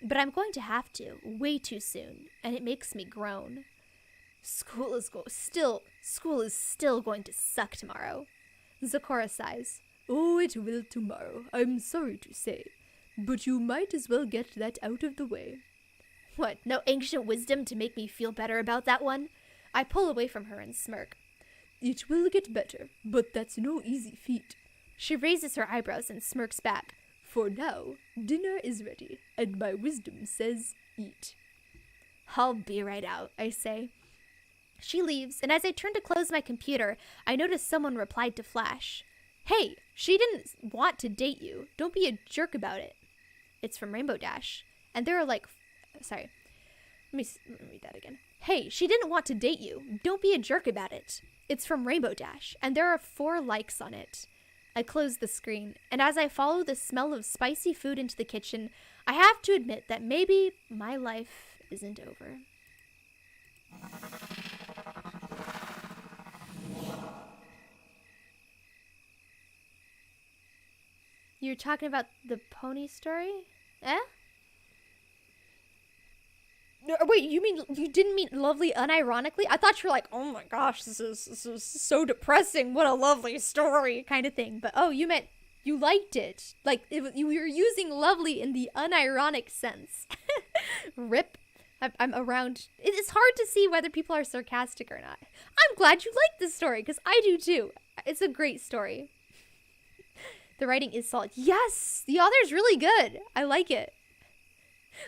But I'm going to have to, way too soon, and it makes me groan. School is still going to suck tomorrow. Zecora sighs. "Oh, it will tomorrow, I'm sorry to say. But you might as well get that out of the way." What, no ancient wisdom to make me feel better about that one? I pull away from her and smirk. "It will get better, but that's no easy feat." She raises her eyebrows and smirks back. "For now, dinner is ready, and my wisdom says eat." "I'll be right out," I say. She leaves, and as I turn to close my computer, I notice someone replied to Flash. "Hey, she didn't want to date you. Don't be a jerk about it." It's from Rainbow Dash. And there are like... Sorry. Let me read that again. "Hey, she didn't want to date you. Don't be a jerk about it." It's from Rainbow Dash, and there are 4 likes on it. I close the screen, and as I follow the smell of spicy food into the kitchen, I have to admit that maybe my life isn't over. You're talking about the pony story? Eh? No, wait, you didn't mean lovely unironically? I thought you were like, oh my gosh, this is so depressing. What a lovely story kind of thing. But oh, you meant you liked it. Like you were using lovely in the unironic sense. Rip. I'm around. It's hard to see whether people are sarcastic or not. I'm glad you like this story because I do too. It's a great story. The writing is solid. Yes, the author's really good. I like it.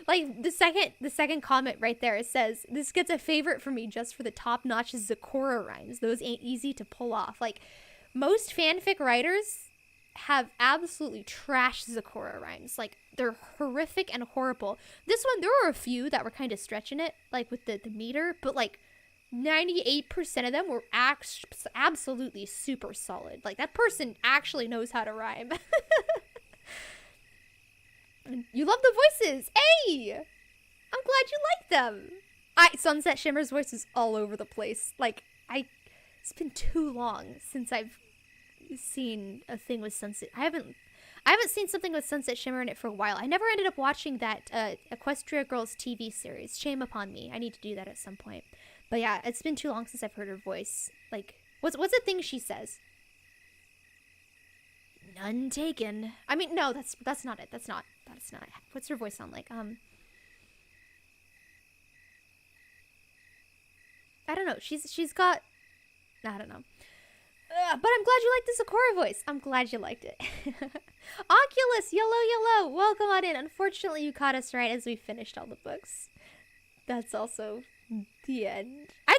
Like the second comment right there, it says, "This gets a favorite for me just for the top-notch Zakora rhymes. Those ain't easy to pull off." Like most fanfic writers have absolutely trashed Zakora rhymes. Like they're horrific and horrible. This one, there were a few that were kind of stretching it, like with the meter, but like 98% of them were absolutely super solid. Like that person actually knows how to rhyme. You love the voices. Hey, I'm glad you like them. Sunset Shimmer's voice is all over the place. Like it's been too long since I've seen a thing with Sunset. I haven't seen something with Sunset Shimmer in it for a while. I never ended up watching that Equestria Girls TV series. Shame upon me. I need to do that at some point. But yeah, it's been too long since I've heard her voice. Like, what's the thing she says? None taken. I mean, no, that's not it. That's not. What's her voice sound like? I don't know. She's got. I don't know. But I'm glad you liked the Sakura voice. I'm glad you liked it. Oculus, yellow, welcome on in. Unfortunately, you caught us right as we finished all the books. That's also the end. I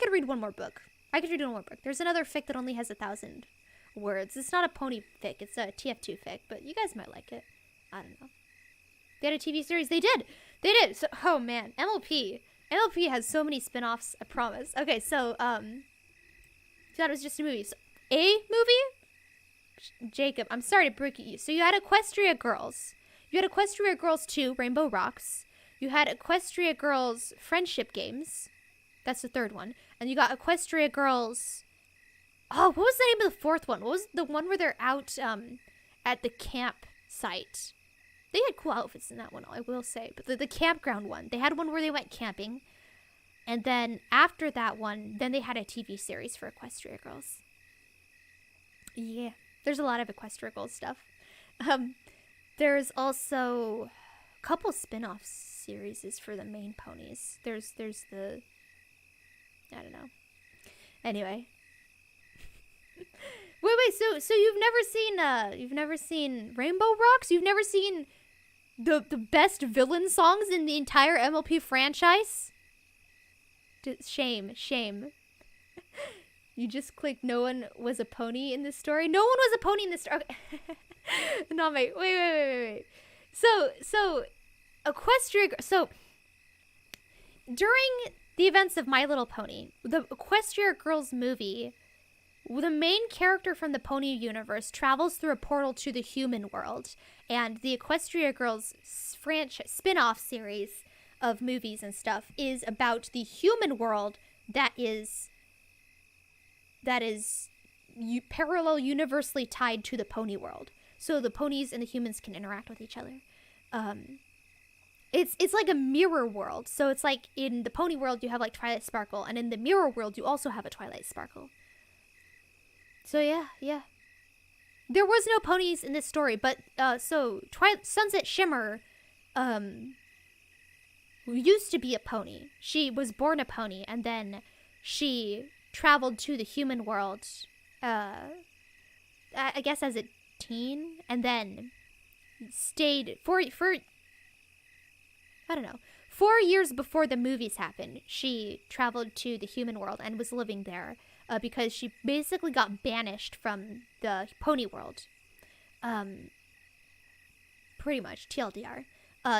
could read one more book. There's another fic that only has 1,000 words. It's not a pony fic. It's a TF2 fic, but you guys might like it. I don't know. They had a TV series. They did. So, oh man, MLP has so many spin-offs. I promise. Okay, so thought it was just a movie. So, a movie? Jacob, I'm sorry to break you. So you had Equestria Girls. You had Equestria Girls 2, Rainbow Rocks. You had Equestria Girls Friendship Games. That's the third one. And you got Equestria Girls... Oh, what was the name of the fourth one? What was the one where they're out at the campsite? They had cool outfits in that one, I will say. But the campground one. They had one where they went camping. And then after that one, then they had a TV series for Equestria Girls. Yeah, there's a lot of Equestria Girls stuff. There's also a couple spin-off series for the main ponies. There's the... I don't know. Anyway. Wait, so you've never seen Rainbow Rocks? You've never seen the best villain songs in the entire MLP franchise? Shame. You just clicked no one was a pony in this story? No one was a pony in this story. Okay. No, wait. So Equestria... So, during the events of My Little Pony, the Equestria Girls movie, the main character from the Pony universe travels through a portal to the human world, and the Equestria Girls franchise spin-off series of movies and stuff is about the human world that is parallel universally tied to the pony world. So the ponies and the humans can interact with each other. It's like a mirror world. So it's like in the pony world you have like Twilight Sparkle, and in the mirror world you also have a Twilight Sparkle. So yeah. There was no ponies in this story, but Sunset Shimmer used to be a pony. She was born a pony, and then she traveled to the human world, I guess as a teen, and then stayed for I don't know, 4 years before the movies happened. She traveled to the human world and was living there because she basically got banished from the pony world. Pretty much, TLDR.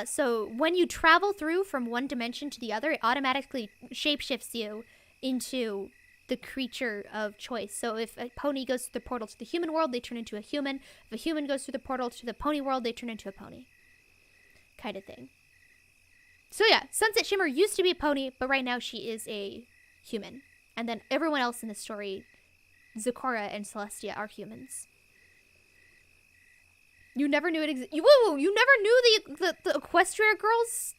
So when you travel through from one dimension to the other, it automatically shapeshifts you into the creature of choice. So if a pony goes through the portal to the human world, they turn into a human. If a human goes through the portal to the pony world, they turn into a pony. Kind of thing. So yeah, Sunset Shimmer used to be a pony, but right now she is a human. And then everyone else in the story, Zakora and Celestia, are humans. You never knew it existed. Whoa, you never knew the Equestria Girls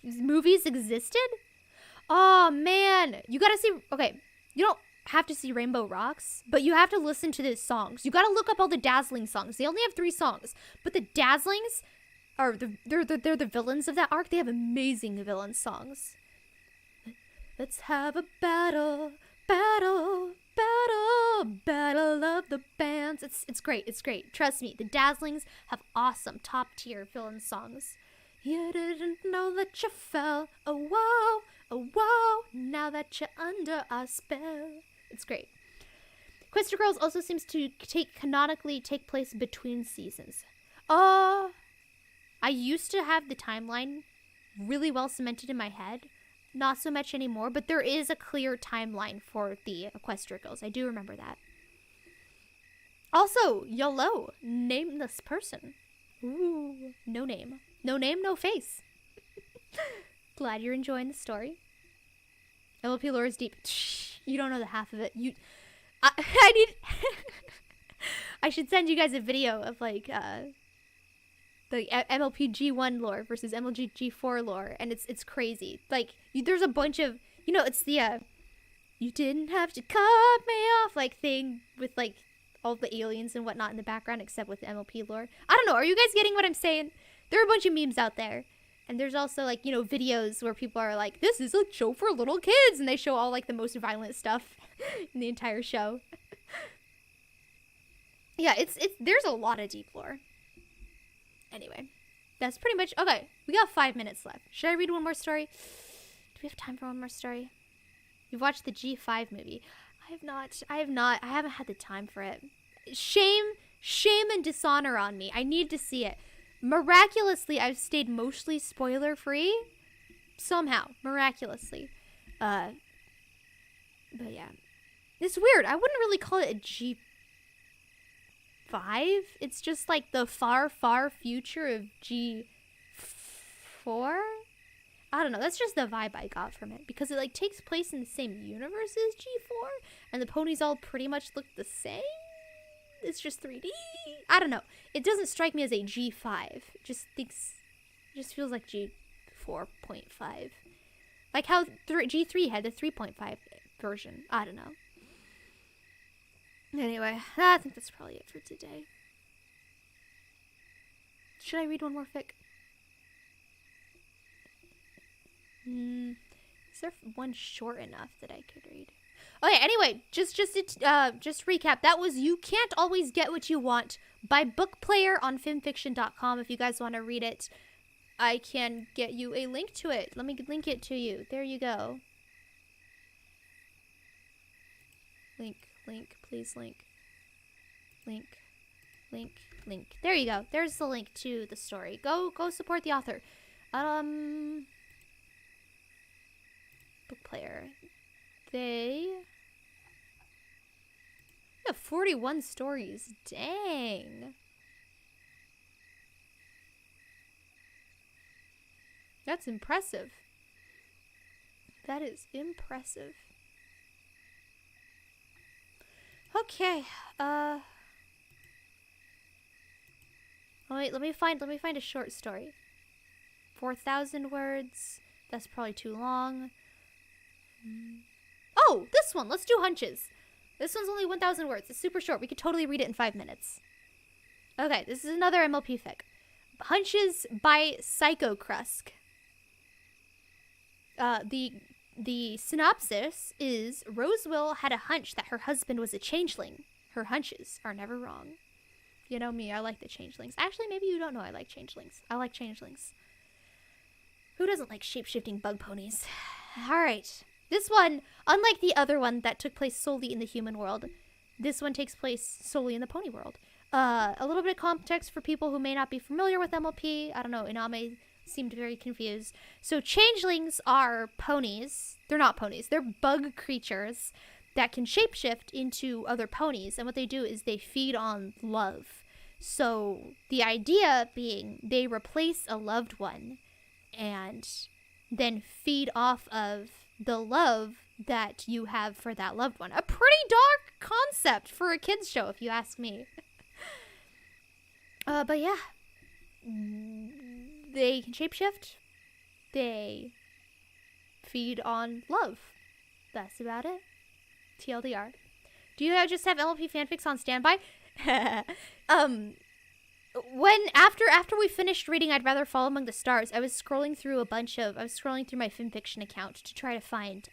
movies existed? Oh, man. You gotta see... Okay, you don't have to see Rainbow Rocks, but you have to listen to the songs. You gotta look up all the Dazzling songs. They only have 3 songs, but the Dazzlings are... They're the villains of that arc. They have amazing villain songs. Let's have a battle of the bands. It's great. Trust me, the Dazzlings have awesome top tier villain songs. You didn't know that you fell. Oh, whoa, now that you're under our spell. It's great. Quester Girls also seems to canonically take place between seasons. I used to have the timeline really well cemented in my head. Not so much anymore, but there is a clear timeline for the Equestria Girls. I do remember that. Also, YOLO, nameless person. Ooh, no name. No name, no face. Glad you're enjoying the story. LP lore is deep. You don't know the half of it. I need... I should send you guys a video of, like, the MLP G1 lore versus MLG G4 lore, and it's crazy. Like, there's a bunch of... You know, it's the, you didn't have to cut me off, like, thing with, like, all the aliens and whatnot in the background, except with the MLP lore. I don't know, are you guys getting what I'm saying? There are a bunch of memes out there. And there's also, like, you know, videos where people are like, this is a show for little kids, and they show all, like, the most violent stuff in the entire show. Yeah, there's a lot of deep lore. Anyway, that's pretty much, okay, we got 5 minutes left. Should I read one more story? Do we have time for one more story? You've watched the G5 movie. I haven't had the time for it. Shame and dishonor on me. I need to see it. Miraculously, I've stayed mostly spoiler-free. Somehow. Miraculously. But yeah. It's weird. I wouldn't really call it a G5. It's just like the far, far future of G4? I don't know. That's just the vibe I got from it. Because it, like, takes place in the same universe as G4. And the ponies all pretty much look the same. It's just 3D. I don't know. It doesn't strike me as a G5. It just feels like G4.5. Like how G3 had the 3.5 version. I don't know. Anyway, I think that's probably it for today. Should I read one more fic? Is there one short enough that I could read? Okay, anyway, just recap. That was You Can't Always Get What You Want by bookplayer on fanfiction.com. If you guys want to read it, I can get you a link to it. Let me link it to you. There you go. Link, please link. Link. There you go. There's the link to the story. Go support the author. Bookplayer. They have 41 stories. Dang. That's impressive. That is impressive. Okay. Wait, let me find a short story. 4,000 words. That's probably too long. Oh, this one. Let's do Hunches. This one's only 1,000 words. It's super short. We could totally read it in 5 minutes. Okay, this is another MLP fic. Hunches by PhycoKrusk. The synopsis is Rosewill had a hunch that her husband was a changeling. Her hunches are never wrong. You know me, I like the changelings. Actually, maybe you don't know I like changelings. I like changelings. Who doesn't like shape-shifting bug ponies? Alright. This one, unlike the other one that took place solely in the human world, this one takes place solely in the pony world. A little bit of context for people who may not be familiar with MLP. I don't know, Iname seemed very confused. So changelings are ponies. They're not ponies. They're bug creatures that can shapeshift into other ponies. And what they do is they feed on love. So the idea being they replace a loved one and then feed off of the love that you have for that loved one. A pretty dark concept for a kid's show, if you ask me. But yeah. They can shapeshift. They feed on love. That's about it. TLDR. Do you just have MLP fanfics on standby? After we finished reading I'd Rather Fall Among the Stars, I was scrolling through my fanfiction account to try to find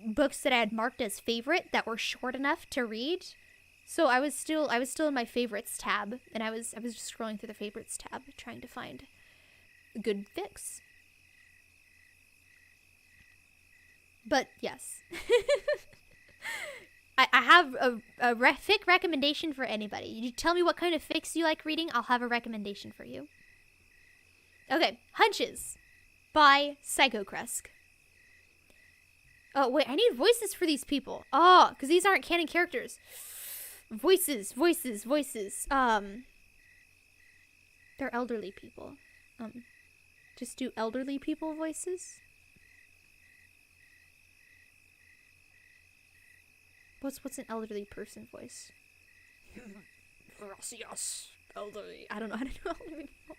books that I had marked as favorite that were short enough to read. So I was still in my favorites tab, and I was just scrolling through the favorites tab trying to find good fics. But yes. I have a fic recommendation for anybody. You tell me what kind of fics you like reading, I'll have a recommendation for you. Okay, Hunches by PhycoKrusk. Oh, wait, I need voices for these people. Oh, because these aren't canon characters. Voices. They're elderly people. Just do elderly people voices. What's an elderly person voice? Gracias, elderly. I don't know how to do elderly people.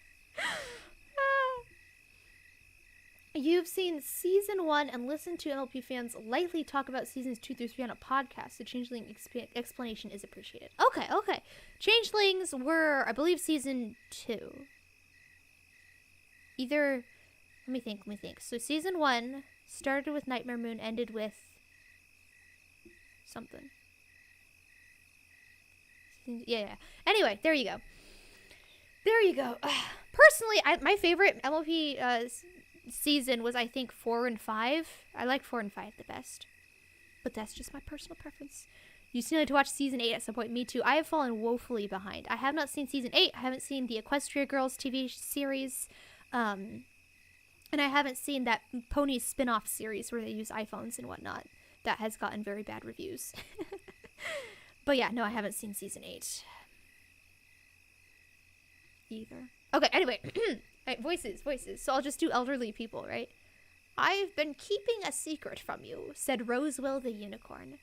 You've seen season 1 and listened to MLP fans lightly talk about seasons 2 through 3 on a podcast. The Changeling explanation is appreciated. Okay. Changelings were, I believe, season 2. Either, let me think. So season 1 started with Nightmare Moon, ended with something. Yeah. Anyway, there you go. Personally, my favorite MLP season was, I think, 4 and 5. I like 4 and 5 the best. But that's just my personal preference. You still need to watch season 8 at some point. Me too. I have fallen woefully behind. I have not seen season 8. I haven't seen the Equestria Girls TV series. And I haven't seen that Pony spin-off series where they use iPhones and whatnot. That has gotten very bad reviews. But yeah, no, I haven't seen season 8 either. Okay, anyway. Right, voices. So I'll just do elderly people, right? I've been keeping a secret from you, said Rosewill the unicorn.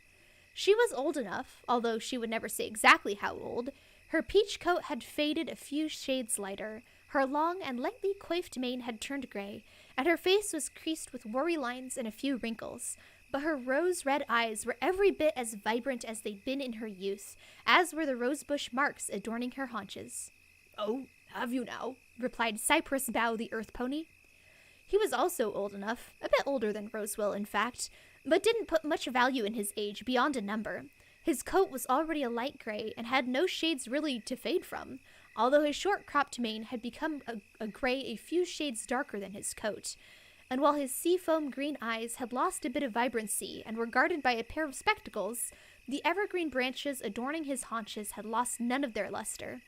She was old enough, although she would never say exactly how old. Her peach coat had faded a few shades lighter. Her long and lightly coiffed mane had turned gray, and her face was creased with worry lines and a few wrinkles. But her rose-red eyes were every bit as vibrant as they'd been in her youth, as were the rosebush marks adorning her haunches. Oh, have you now? Replied Cypress Bow the earth pony. He was also old enough, a bit older than Rosewill, in fact, but didn't put much value in his age beyond a number. His coat was already a light gray and had no shades really to fade from, although his short cropped mane had become a gray a few shades darker than his coat. And while his seafoam green eyes had lost a bit of vibrancy and were guarded by a pair of spectacles, the evergreen branches adorning his haunches had lost none of their luster.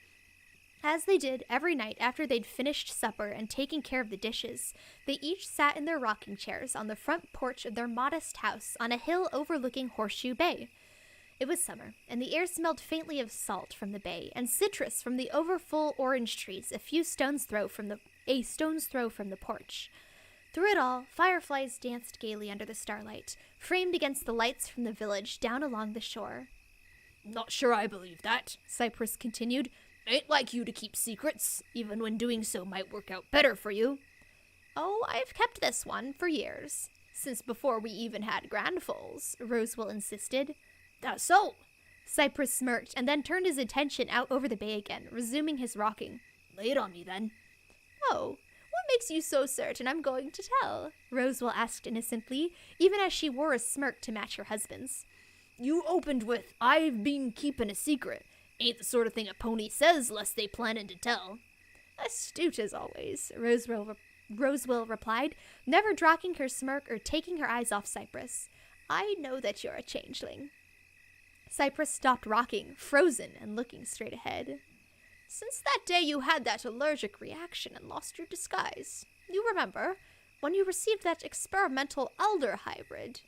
As they did every night after they'd finished supper and taken care of the dishes, they each sat in their rocking chairs on the front porch of their modest house on a hill overlooking Horseshoe Bay. It was summer, and the air smelled faintly of salt from the bay and citrus from the overfull orange trees a stone's throw from the porch. Through it all, fireflies danced gaily under the starlight, framed against the lights from the village down along the shore. Not sure I believe that, Cypress continued. Ain't like you to keep secrets, even when doing so might work out better for you. Oh, I've kept this one for years. Since before we even had Grandfoals, Rosewill insisted. That's so. Cypress smirked and then turned his attention out over the bay again, resuming his rocking. Lay it on me, then. Oh, what makes you so certain I'm going to tell? Rosewill asked innocently, even as she wore a smirk to match her husband's. You opened with, I've been keeping a secret. Ain't the sort of thing a pony says lest they plannin' to tell. Astute as always, Rosewill replied, never dropping her smirk or taking her eyes off Cypress. I know that you're a changeling. Cypress stopped rocking, frozen and looking straight ahead. Since that day you had that allergic reaction and lost your disguise. You remember, when you received that experimental elder hybrid.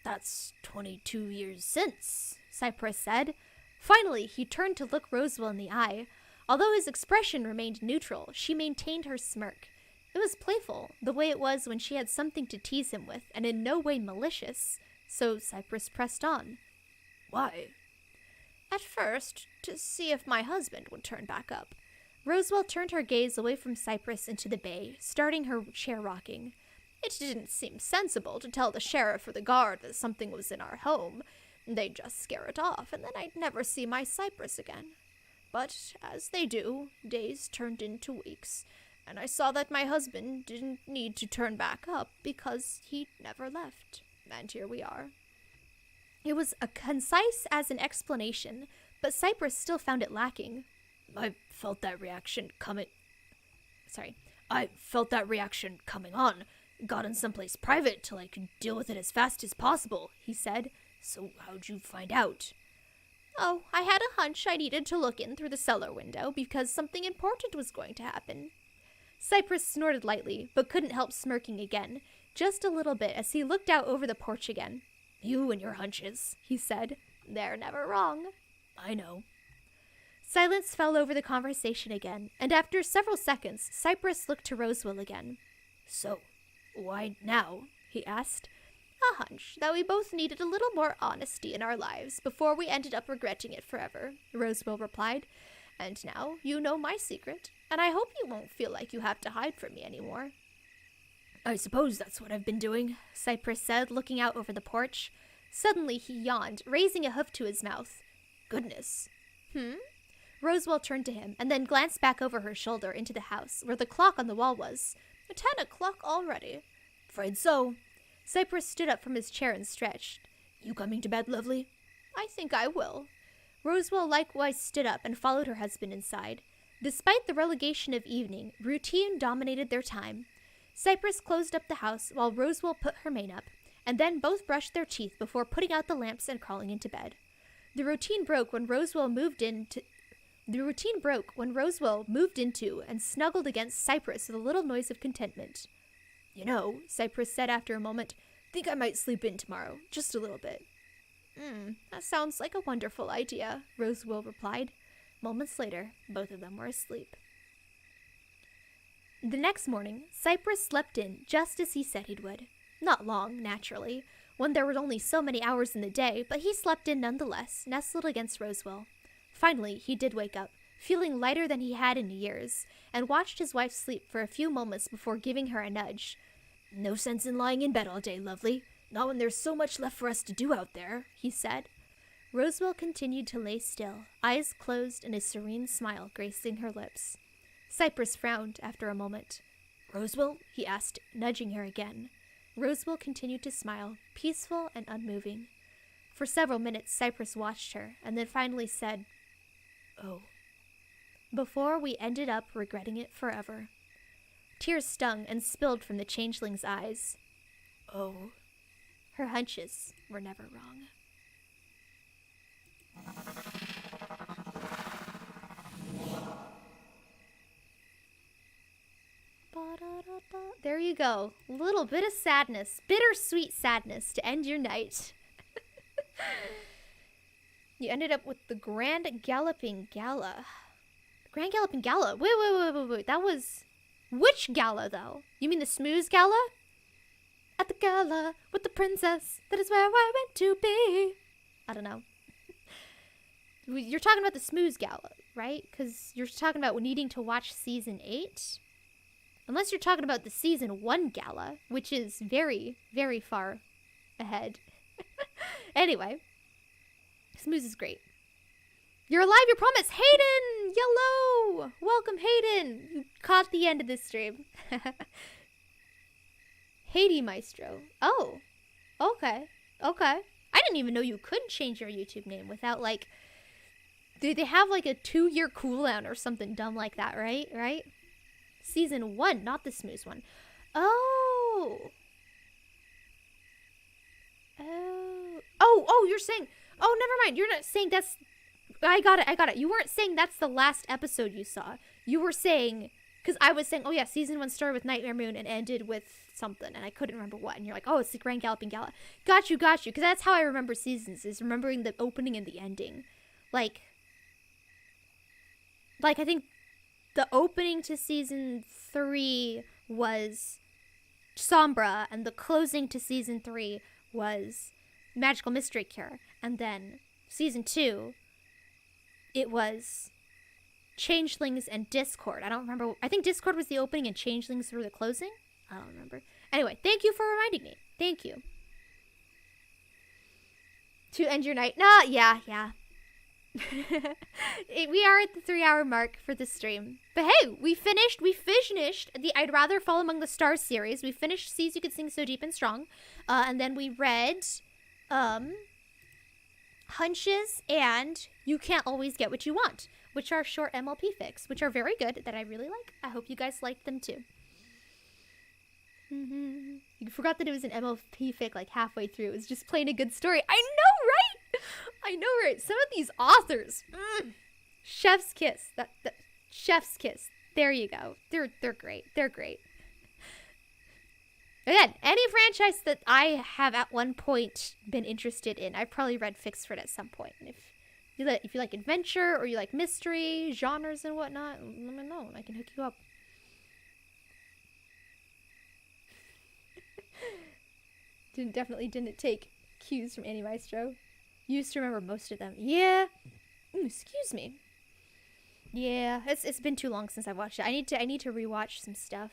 That's 22 years since, Cypress said. Finally, he turned to look Rosewill in the eye. Although his expression remained neutral, she maintained her smirk. It was playful, the way it was when she had something to tease him with, and in no way malicious. So Cypress pressed on. Why? At first, to see if my husband would turn back up. Rosewill turned her gaze away from Cypress into the bay, starting her chair rocking. It didn't seem sensible to tell the sheriff or the guard that something was in our home. They'd just scare it off, and then I'd never see my Cypress again. But, as they do, days turned into weeks, and I saw that my husband didn't need to turn back up because he never left. And here we are. It was concise as an explanation, but Cypress still found it lacking. I felt that reaction coming. I felt that reaction coming on. Got in someplace private till I could deal with it as fast as possible, he said. So how'd you find out? Oh, I had a hunch I needed to look in through the cellar window because something important was going to happen. Cypress snorted lightly, but couldn't help smirking again, just a little bit as he looked out over the porch again. You and your hunches, he said. They're never wrong. I know. Silence fell over the conversation again, and after several seconds, Cypress looked to Rosewell again. So, why now? He asked. A hunch that we both needed a little more honesty in our lives before we ended up regretting it forever, Rosewell replied. And now you know my secret, and I hope you won't feel like you have to hide from me anymore. I suppose that's what I've been doing, Cypress said, looking out over the porch. Suddenly he yawned, raising a hoof to his mouth. Goodness. Rosewell turned to him, and then glanced back over her shoulder into the house, where the clock on the wall was. 10 o'clock already. Afraid so. Cypress stood up from his chair and stretched. You coming to bed, lovely? I think I will. Rosewell likewise stood up and followed her husband inside. Despite the relegation of evening, routine dominated their time. Cypress closed up the house while Rosewell put her mane up, and then both brushed their teeth before putting out the lamps and crawling into bed. The routine broke when Rosewell moved into and snuggled against Cypress with a little noise of contentment. You know, Cypress said after a moment, think I might sleep in tomorrow, just a little bit. That sounds like a wonderful idea, Rosewell replied. Moments later, both of them were asleep. The next morning, Cypress slept in just as he said he would. Not long, naturally, when there were only so many hours in the day, but he slept in nonetheless, nestled against Rosewell. Finally, he did wake up, feeling lighter than he had in years, and watched his wife sleep for a few moments before giving her a nudge. No sense in lying in bed all day, lovely. Not when there's so much left for us to do out there, he said. Rosewell continued to lay still, eyes closed and a serene smile gracing her lips. Cypress frowned after a moment. Rosewell? He asked, nudging her again. Rosewell continued to smile, peaceful and unmoving. For several minutes, Cypress watched her, and then finally said, Oh. Before we ended up regretting it forever. Tears stung and spilled from the changeling's eyes. Oh. Her hunches were never wrong. There you go. A little bit of sadness, bittersweet sadness to end your night. You ended up with the Grand Galloping Gala. Grand Galloping Gala? Wait. That was... Which gala, though? You mean the Smooze Gala? At the gala with the princess, that is where I went to be. I don't know. You're talking about the Smooze Gala, right? Because you're talking about needing to watch Season 8? Unless you're talking about the Season 1 Gala, which is very, very far ahead. Anyway, Smooze is great. You're alive, you promise! Hayden! Yellow! Welcome, Hayden! You caught the end of this stream. Haiti Maestro. Oh. Okay. I didn't even know you could change your YouTube name without, like... They have, like, a 2-year cooldown or something dumb like that, right? Season 1, not the Smooze one. Oh, you're saying... Oh, never mind. You're not saying that's... I got it. You weren't saying that's the last episode you saw. You were saying... Because I was saying, oh yeah, Season 1 started with Nightmare Moon and ended with something, and I couldn't remember what. And you're like, oh, it's the Grand Galloping Gala. Got you. Because that's how I remember seasons, is remembering the opening and the ending. Like, I think the opening to Season 3 was Sombra, and the closing to Season 3 was Magical Mystery Cure. And then Season 2, it was Changelings and Discord. I don't remember. I think Discord was the opening and Changelings were the closing. I don't remember. Anyway, thank you for reminding me. Thank you. To end your night. Yeah. We are at the 3-hour mark for the stream. But hey, we finished the I'd Rather Fall Among the Stars series. We finished Seas You Could Sing So Deep and Strong. And then we read Hunches and You Can't Always Get What You Want, which are short MLP fics, which are very good, that I really like. I hope you guys liked them too. You forgot that it was an MLP fic like halfway through. It was just plain a good story. I know, right? I know, right? Some of these authors. Chef's kiss. That chef's kiss. There you go. They're great. They're great. Again, any franchise that I have at one point been interested in, I've probably read fics for it at some point. And if you like adventure or you like mystery, genres and whatnot, let me know and I can hook you up. Definitely didn't take cues from Annie Maestro. Used to remember most of them. Yeah. Excuse me. Yeah, it's been too long since I've watched it. I need to rewatch some stuff.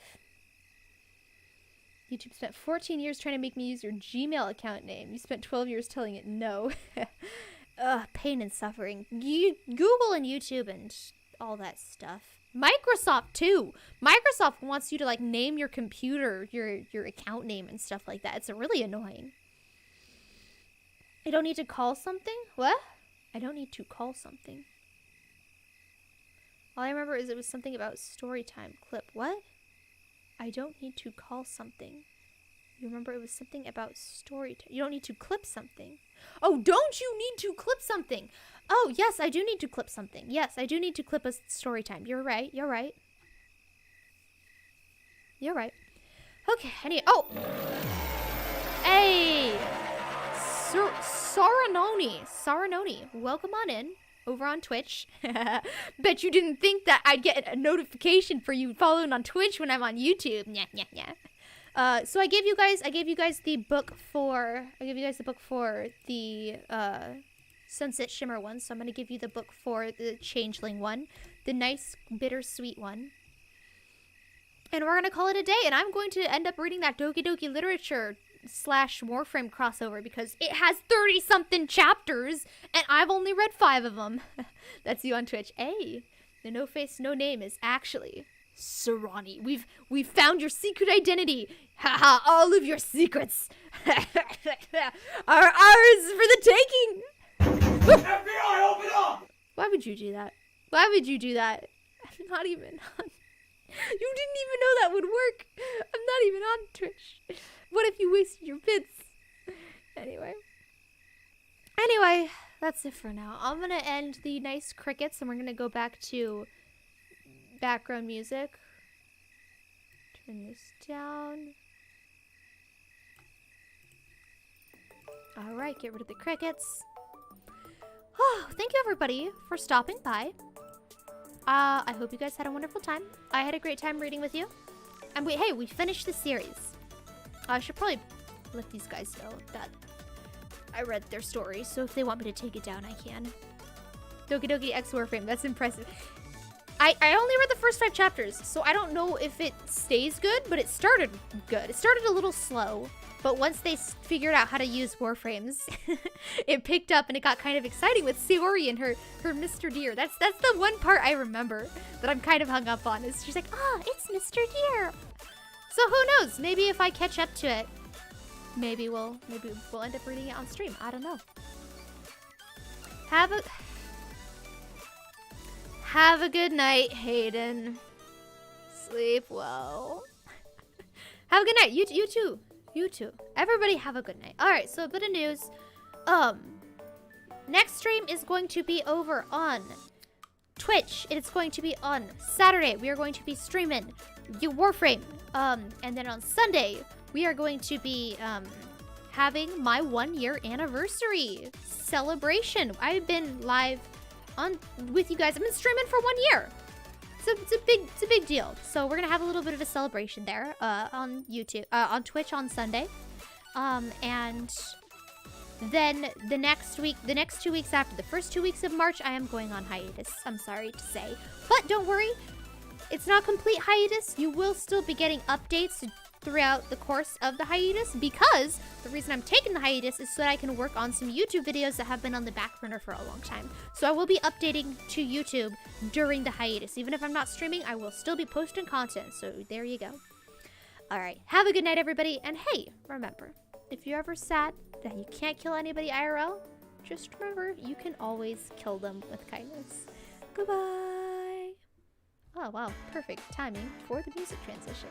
YouTube spent 14 years trying to make me use your Gmail account name. You spent 12 years telling it no. Ugh, pain and suffering. Google and YouTube and all that stuff. Microsoft too. Microsoft wants you to like name your computer your account name and stuff like that. It's really annoying. I don't need to call something? What? I don't need to call something. All I remember is it was something about story time clip. What? I don't need to call something. You remember it was something about story time. You don't need to clip something. Oh, don't you need to clip something? Oh, yes, I do need to clip something. Yes, I do need to clip a story time. You're right. You're right. You're right. Okay, oh! Hey! Saranoni, welcome on in. Over on Twitch. Bet you didn't think that I'd get a notification for you following on Twitch when I'm on YouTube. Yeah. So I gave you guys the book for the Sunset Shimmer one. So I'm gonna give you the book for the Changeling one, the nice bittersweet one. And we're gonna call it a day. And I'm going to end up reading that Doki Doki Literature / Warframe crossover because it has 30-something chapters and I've only read 5 of them. That's you on Twitch. Hey, the no face, no name is actually Sarani. We've found your secret identity. Haha, all of your secrets are ours for the taking. FBI, open up! Why would you do that? Why would you do that? I'm not even on. You didn't even know that would work. I'm not even on Twitch. What if you wasted your bits? Anyway, that's it for now. I'm gonna end the nice crickets and we're gonna go back to background music. Turn this down. Alright, get rid of the crickets. Oh, thank you everybody for stopping by. I hope you guys had a wonderful time. I had a great time reading with you. And we finished the series. I should probably let these guys know that I read their story, so if they want me to take it down, I can. Doki Doki X Warframe, that's impressive. I only read the first 5 chapters, so I don't know if it stays good, but it started good. It started a little slow, but once they figured out how to use Warframes, it picked up and it got kind of exciting with Sayori and her Mr. Deer. That's the one part I remember that I'm kind of hung up on. Is she's like, oh, it's Mr. Deer. So who knows? Maybe if I catch up to it, maybe we'll end up reading it on stream. I don't know. Have a good night, Hayden. Sleep well. Have a good night. You too. You too. Everybody have a good night. All right. So a bit of news. Next stream is going to be over on Twitch. It's going to be on Saturday. We are going to be streaming Warframe. And then on Sunday, we are going to be having my 1-year anniversary celebration. I've been live with you guys. I've been streaming for 1 year. So it's a big deal. So we're gonna have a little bit of a celebration there on YouTube, on Twitch on Sunday. And then the next 2 weeks after, the first 2 weeks of March, I am going on hiatus. I'm sorry to say, but don't worry. It's not complete hiatus. You will still be getting updates throughout the course of the hiatus because the reason I'm taking the hiatus is so that I can work on some YouTube videos that have been on the back burner for a long time. So I will be updating to YouTube during the hiatus. Even if I'm not streaming, I will still be posting content. So there you go. All right. Have a good night, everybody. And hey, remember, if you're ever sad that you can't kill anybody IRL, just remember you can always kill them with kindness. Goodbye. Oh, wow. Perfect timing for the music transition.